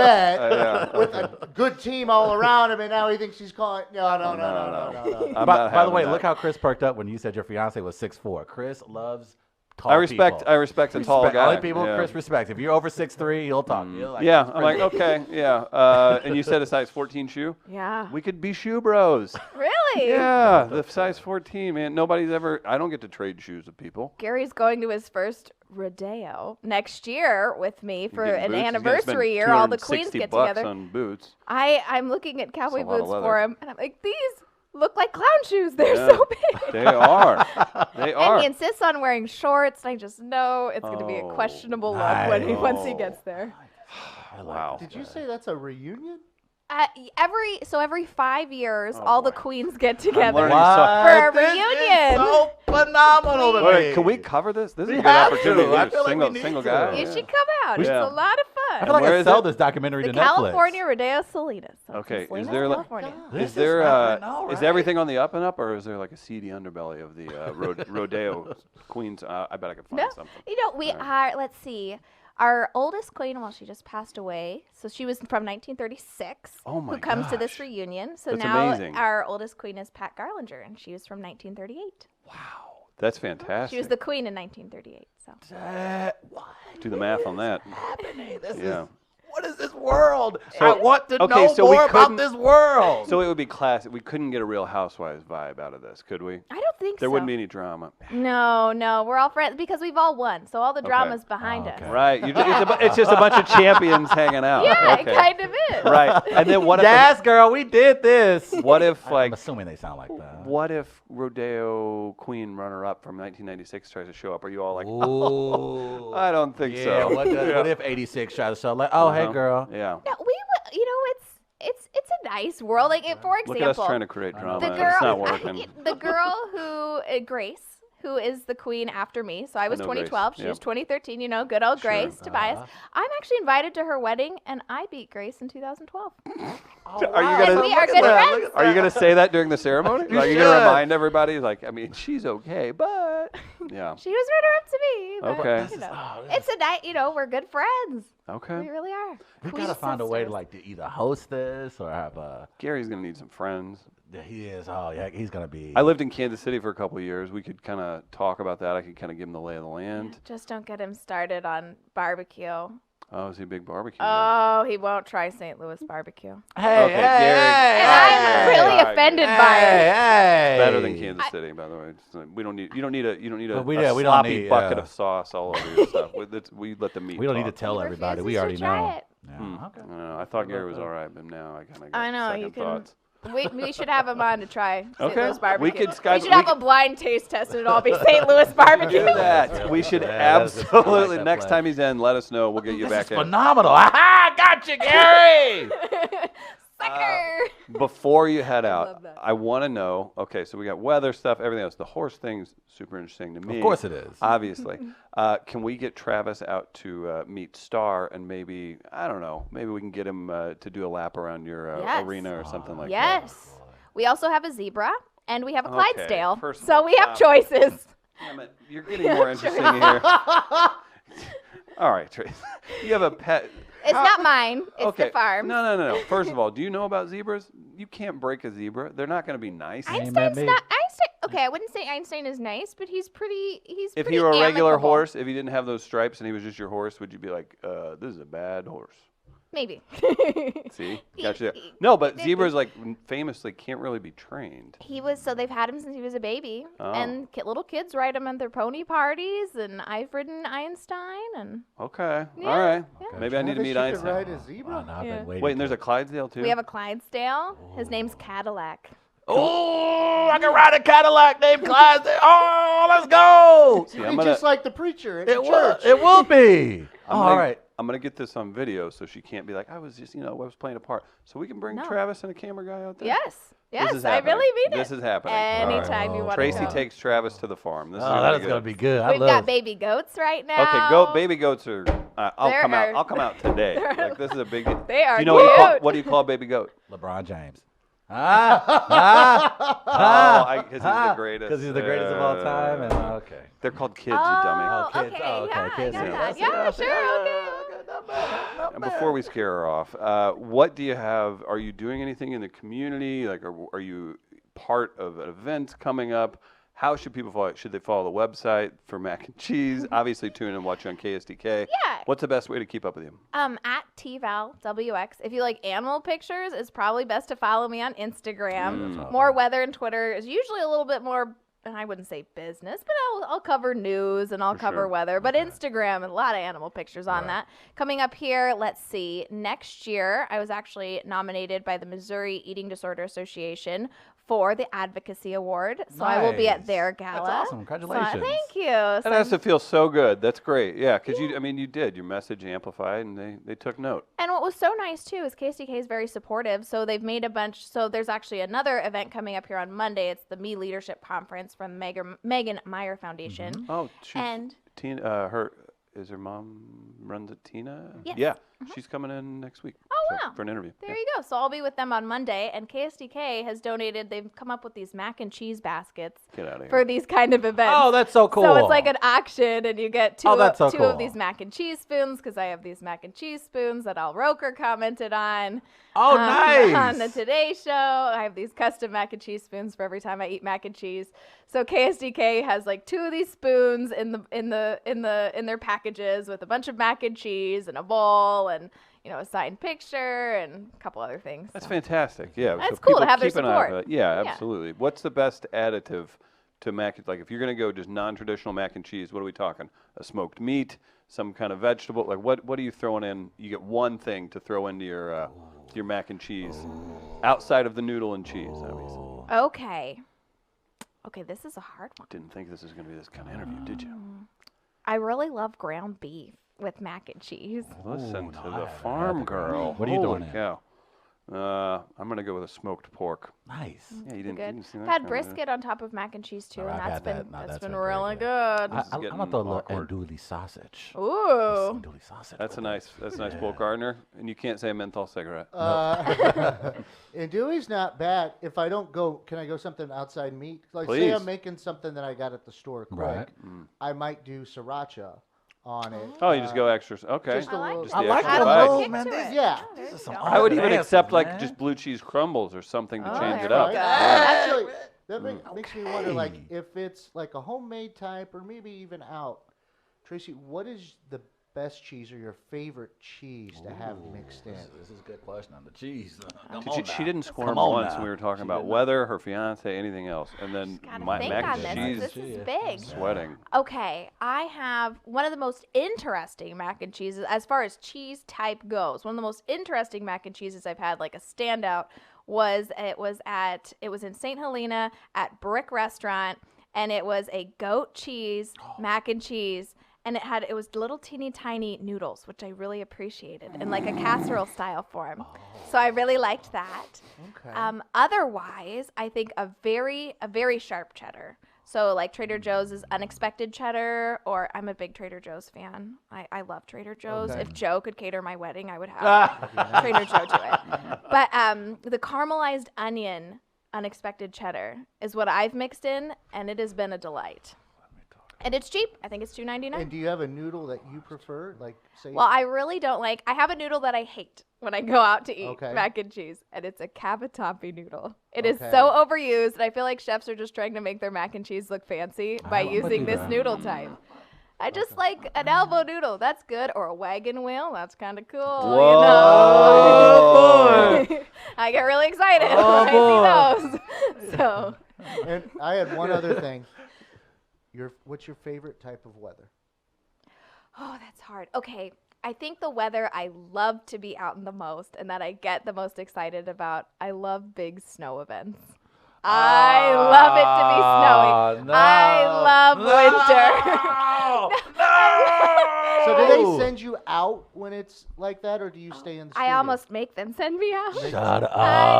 Yeah. with a good team all around him, and now he thinks she's calling. No. I'm By, not by the having way, that. look how Chris perked up when you said your fiance was 6'4". Chris loves tall I respect people. a tall guy. Only people yeah. Chris respects. If you're over 6'3", he'll talk. He'll like, Yeah, "Chris I'm like, Praise." okay, yeah. And you said a size 14 shoe? Yeah. We could be shoe bros. Really? Yeah, the size 14, man. I don't get to trade shoes with people. Gary's going to his first rodeo next year with me for Getting an boots, he's gonna spend anniversary year. All the queens $260 get together. on boots. I'm looking at cowboy That's a lot of boots leather. for him, and I'm like, these look like clown shoes. They're Yeah, so big. They are. They are. And he insists on wearing shorts, and I just know it's going to be a Oh, questionable look once he no. gets there. I like Wow. this Did you guy. say that's a reunion? Every 5 years, all the boy. queens get Oh, learning together. so- For a This reunion. is so phenomenal to Wait, me. can we cover this? This is We a good have opportunity. to. I You're feel like we single, need single to. guy. You Yeah. should come out. It's Yeah. a lot of fun. I fun. feel like where I is sell it? this documentary The to Netflix. California Rodeo Salinas. So it's in Okay, is Salinas, there like- California. This Is there I know, is right? everything on the up and up, or is there like a seedy underbelly of the rodeo queens? I bet I could find No, something. you know, we are, let's see, our oldest queen, well, she just passed away. So she was from 1936. Oh my Who comes to this gosh. reunion. So That's now amazing. our oldest queen is Pat Garlinger, and she was from 1938. That's fantastic. She was the queen in 1938. So What Do the math on that. is happening? This Yeah. is, what is this world? So- I want to okay, know so we more about couldn't- this world. So it would be classic. We couldn't get a Real Housewives vibe out of this, could we? I don't think There so. wouldn't be any drama. No, we're all friends because we've all won. So all the drama's behind us. Okay. Right. It's just a bunch of champions hanging out. Yeah, Okay. it kind of is. Right. And then what if yes, girl, we did this. what if I'm like assuming they sound like that. what if Rodeo Queen runner up from 1996 tries to show up? Are you all like, Ooh. I don't think yeah, so. what if 86 tries to show like, oh, hey, Uh-huh. girl. Yeah. No, we would, you know, it's a nice world. Like, for Look example, at us trying to create drama. the and girl, it's not working. the girl who Grace, who is the queen after me. So I was know Grace, 2012. She yep. was 2013. You know, good old Sure. Grace Tobias. I'm actually invited to her wedding, and I beat Grace in 2012. Are you And gonna we are good friends. Are you gonna say that during the ceremony? You Are you gonna should. remind everybody? Like, I mean, she's okay, but yeah. She was runner up to me. But, Okay. You know, this it's a night. You know, we're good friends. We Okay. really are. We Queen gotta find a way to sisters. like to either host this or have a. Gary's gonna need some friends. Yeah, he is. Oh yeah, he's gonna be. I lived in Kansas City for a couple of years. We could kind of talk about that. I could kind of give him the lay of the land. Just don't get him started on barbecue. Oh, is he a big barbecue? guy? Oh, he won't try St. Louis barbecue. Hey, Okay, hey, Gary. hey, And I'm hey, really all right, offended hey, by it. hey. Better than Kansas City, by the way. It's like, we don't need. You don't need a, We a don't sloppy need, bucket yeah. of sauce all over your stuff. We let the meat. We don't need to talk. tell He everybody. We refuses already to try know. it. Yeah, okay. I don't know. I thought Gary was all right, but now I kind of. I know, you second can- thoughts. We should have him on to try St. Okay. Louis barbecue. We could Skype- we should have we a blind taste test and it'll all be St. Louis barbecue. Do that. We should Yeah, that's just- I like absolutely. that Next plan. time he's in, let us know. We'll get you This back is in. phenomenal. Aha! Gotcha, Gary. Sucker. Before you head out, love that. I want to know. Okay, so we got weather stuff, everything else. The horse thing's super interesting to me. Of course it is. Obviously. Can we get Travis out to meet Star and maybe, I don't know, maybe we can get him to do a lap around your Yes. arena or something like that? Yes. We also have a zebra and we have a Okay, Clydesdale. first of So all, we have stop. choices. Damn it, you're getting more interesting here. All right, Trace. You have a pet. It's not mine. It's Okay. the farm. No. First of all, do you know about zebras? You can't break a zebra. They're not going to be nice. Ain't met Einstein's me. not Einstein. Okay, I wouldn't say Einstein is nice, but he's pretty. He's If pretty he were a regular amicable. horse, if he didn't have those stripes and he was just your horse, would you be like, this is a bad horse? Maybe. See? Gotcha. there. No, but Maybe. zebras, like, famously can't really be trained. He was so they've had him since he was a baby, Oh. and little kids ride him at their pony parties, and I've ridden Einstein, and Okay. Yeah, All right. yeah. Maybe I need to Travis, meet you could Einstein. ride a Oh, zebra. no, I've Yeah. been waiting. Wait, and there's a Clydesdale, too? we have a Clydesdale. His name's Cadillac. Oh, I can ride a Cadillac named Clydesdale. Oh, let's go. See, You'd I'm be gonna, just like the preacher at It the will. church. It will be. I'm All gonna- right. I'm going to get this on video so she can't be like, I was just, I was playing a part. So we can bring No. Travis and a camera guy out there? Yes, This is I happening. really mean it. This is happening. Anytime All you right. want Tracy to go. takes Travis to the farm. This is Oh, gonna that be is good. gonna be good. I We've love. got baby goats right now. Okay, baby goats are. I'll There come out. are- I'll come out today. Like this is a big. They are Do you know what you call, cute. what do you call a baby goat? LeBron James. Ah, Because he's the greatest. Because he's the greatest of all time. And okay. They're called kids, you dummy. Oh, kids. okay, Oh, okay, yeah, kids, I yeah. got That's that. Yeah, it. sure, okay. Not bad. Not And bad. before we scare her off, what do you have? Are you doing anything in the community? Like, are you part of an event coming up? How should people follow it? Should they follow the website for mac and cheese? Obviously, tune in and watch you on KSDK. Yeah. What's the best way to keep up with you? At TValWX. If you like animal pictures, it's probably best to follow me on Instagram. More weather and Twitter is usually a little bit more. And I wouldn't say business, but I'll cover news and I'll cover sure. weather. But Instagram, a lot of animal pictures on that. Coming up here, let's see. Next year, I was actually nominated by the Missouri Eating Disorder Association for the Advocacy Award. So I will be at Nice. their That's gala. awesome. So, Congratulations. thank you. That So has to feel so good. That's great. Yeah, because you did. Your message amplified, and they took note. And what was so nice too is KSDK is very supportive. So they've made a bunch. So there's actually another event coming up here on Monday. It's the Me Leadership Conference from Megan Meyer Foundation. Oh, she's And Tina, is her mom runs it, Tina? Yes. Yeah, she's coming in next week. Oh, so, wow. For an interview. There you go. So I'll be with them on Monday, and KSDK has donated. They've come up with these mac and cheese baskets Get out of here. for these kind of events. Oh, that's so cool. So it's like an auction, and you get two, Oh, that's so two cool. of these mac and cheese spoons because I have these mac and cheese spoons that Al Roker commented on. Oh, nice. On the Today Show, I have these custom mac and cheese spoons for every time I eat mac and cheese. So KSDK has like 2 of these spoons in their packages with a bunch of mac and cheese and a bowl and a signed picture and a couple other things. That's so. fantastic. Yeah. That's so cool to people have their keep an eye for support. that. Yeah, Yeah. absolutely. What's the best additive to mac? Like if you're going to go just non-traditional mac and cheese, what are we talking? A smoked meat, some kind of vegetable? Like what are you throwing in? You get one thing to throw into your mac and cheese outside of the noodle and cheese, obviously. Okay, this is a hard one. Didn't think this was going to be this kind of interview, did you? I really love ground beef with mac and cheese. Listen to no, I the haven't farm had the girl. What are you Holy doing? cow. I'm going to go with a smoked pork. Nice. Yeah, you didn't Good. see that Had coming, brisket on top of mac and cheese too, Oh, and I've that's had been that. No, that's that's been been very really good. good. This is I'm getting gonna throw a little awkward. andouille sausage. Ooh. Andouille sausage. That's a boy. nice Bull Gardner, and you can't say a menthol cigarette. And Dewey's not bad. If I don't go, can I go something outside meat? Like say Please. I'm making something that I got at the store quick. Right. I might do sriracha on it. Oh, you just go extra. Okay. just a I like little- it. Just I the like extra the spice. move, Kick man. to This- it. yeah. there you is some go. I would even Advances, accept like man. just blue cheese crumbles or something to Oh, change there it we up. go. Actually, that makes me wonder, like, Okay. if it's like a homemade type or maybe even out. Tracy, what is the best cheese or your favorite cheese to have mixed in? This is a good question on the cheese. Come She, on she now. didn't squirm Come on once now. when we were talking She about did not. weather, her fiance, anything else, and then Gotta my think mac on and this. cheese This is Yeah. big. sweating. Okay, I have one of the most interesting mac and cheeses as far as cheese type goes. One of the most interesting mac and cheeses I've had, like a standout, was in St. Helena at Brick Restaurant, and it was a goat cheese mac and cheese, and it was little teeny tiny noodles, which I really appreciated, in like a casserole style form. So I really liked that. Okay. Otherwise, I think a very sharp cheddar. So like Trader Joe's unexpected cheddar, or I'm a big Trader Joe's fan. I love Trader Joe's. Okay. If Joe could cater my wedding, I would have Trader Joe do it. But the caramelized onion unexpected cheddar is what I've mixed in, and it has been a delight. And it's cheap. I think it's $2.99. And do you have a noodle that you prefer? Like, say, Well, I really don't like. I have a noodle that I hate when I go out to eat Okay. mac and cheese, and it's a cavatappi noodle. It is Okay. so overused, and I feel like chefs are just trying to make their mac and cheese look fancy by I'm with using you this there. noodle type. I just like an elbow noodle. That's good, or a wagon wheel. That's kind of cool. Whoa. You know? I get really excited Oh, when I see those. So and I had one other thing. What's your favorite type of weather? Oh, that's hard. Okay. I think the weather I love to be out in the most and that I get the most excited about, I love big snow events. I love it to be snowy. No. I love winter. No. So do they send you out when it's like that, or do you stay in the studio? I almost make them send me out. Shut up. I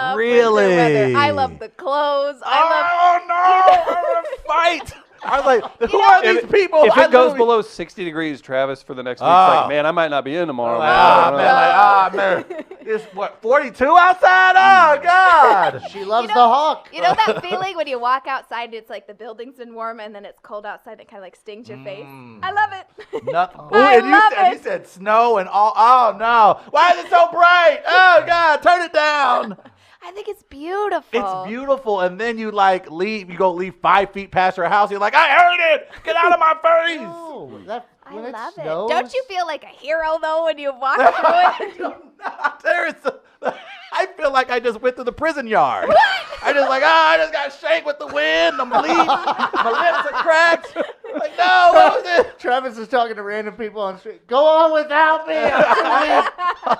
love Really? winter weather. I love the clothes. Oh no! I'm gonna fight. I was like, who are these people? If I it goes literally- below 60 degrees, Travis, for the next week, it's Oh. like, man, I might not be in tomorrow. Like, man, it's what 42 outside? Oh God! She loves You the know- hawk. You know that feeling when you walk outside and it's like the building's been warm and then it's cold outside and it kind of like stings your face? I love it. Nothing. I And love you it. said snow and all. Oh no! Why is it so bright? Oh God! Turn it down. I think it's beautiful. It's beautiful, and then you like leave. You go leave 5 feet past your house. You're like, I heard it. Get out of my face. No, that, I when it love snows, it. Don't you feel like a hero though when you walk through it? There is. I feel like I just went to the prison yard. I just like, I just got shake with the wind. I'm bleeding. My lips are cracked. Like, no, what was it? Travis is talking to random people on the street. Go on without me.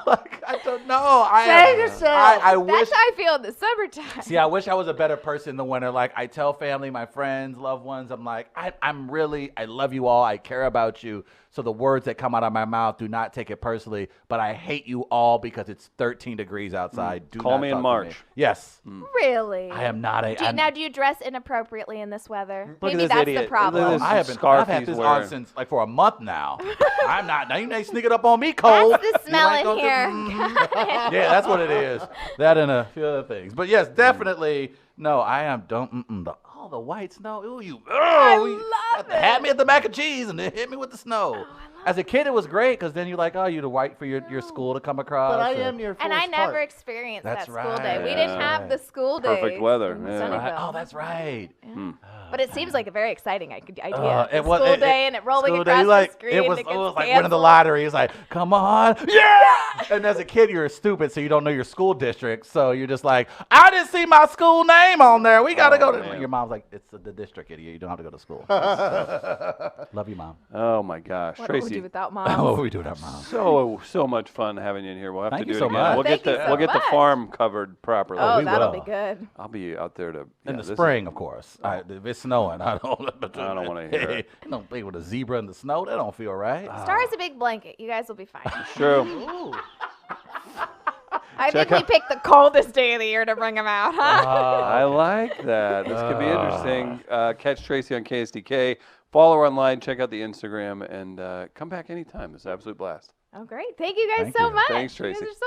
Like, I don't know. Save yourself. I wish. That's how I feel in the summertime. See, I wish I was a better person in the winter. Like, I tell family, my friends, loved ones, I'm like, I love you all. I care about you. So the words that come out of my mouth, do not take it personally. But I hate you all because it's 13 degrees outside. Do Call not me in talk to March. Yes. Really? I am not a. Now, do you dress inappropriately in this weather? Look at Maybe this that's idiot. the problem. Look at this I have been. scarf I've had he's this wearing. on since like for a month now. I'm not. Now you ain't sneaking up on me, cold. That's the You smell ain't in gonna do- here. Yeah, that's what it is. That and a few other things. But yes, definitely. No, I am. The white snow. Ooh, you. Oh, you love had it. me at the mac and cheese and then hit me with the snow. As a kid, it was great because then you're like, oh, you're the white for your school to come across. But I and- am your And I first never part. experienced That's that school day. We right. didn't Yeah. have the school day. Perfect weather, In yeah. Sunnyvale. Right. Oh, that's right. But it seems like a very exciting idea. The It was school day and it rolling school across day, like, the screen. It was gets like winning the canceled. lottery. It's like, come on, yeah! And as a kid, you're stupid, so you don't know your school district. So you're just like, I didn't see my school name on there. We gotta Oh, go to. man. Your mom's like, it's the district, idiot. You don't have to go to school. Love you, mom. Oh my gosh, What would we Tracy. do without What moms? we do with our mom? So much fun having you in here. We'll have Thank to you do it so again. much. We'll Thank get you the so we'll get the much. farm covered properly. Oh, we that'll will. be good. I'll be out there to In yeah, the this is- spring, of course. If it's snowing, I don't wanna hear it. You don't play with a zebra in the snow. That don't feel right. Star is a big blanket. You guys will be fine. True. Ooh. I think Check we picked the coldest day of the year to bring him out, huh? I like that. This could be interesting. Catch Tracy on KSDK. Follow her online. Check out the Instagram and come back anytime. It's an absolute blast. Oh, great. Thank you guys Thank so you. much. Thanks, You guys Tracy. are so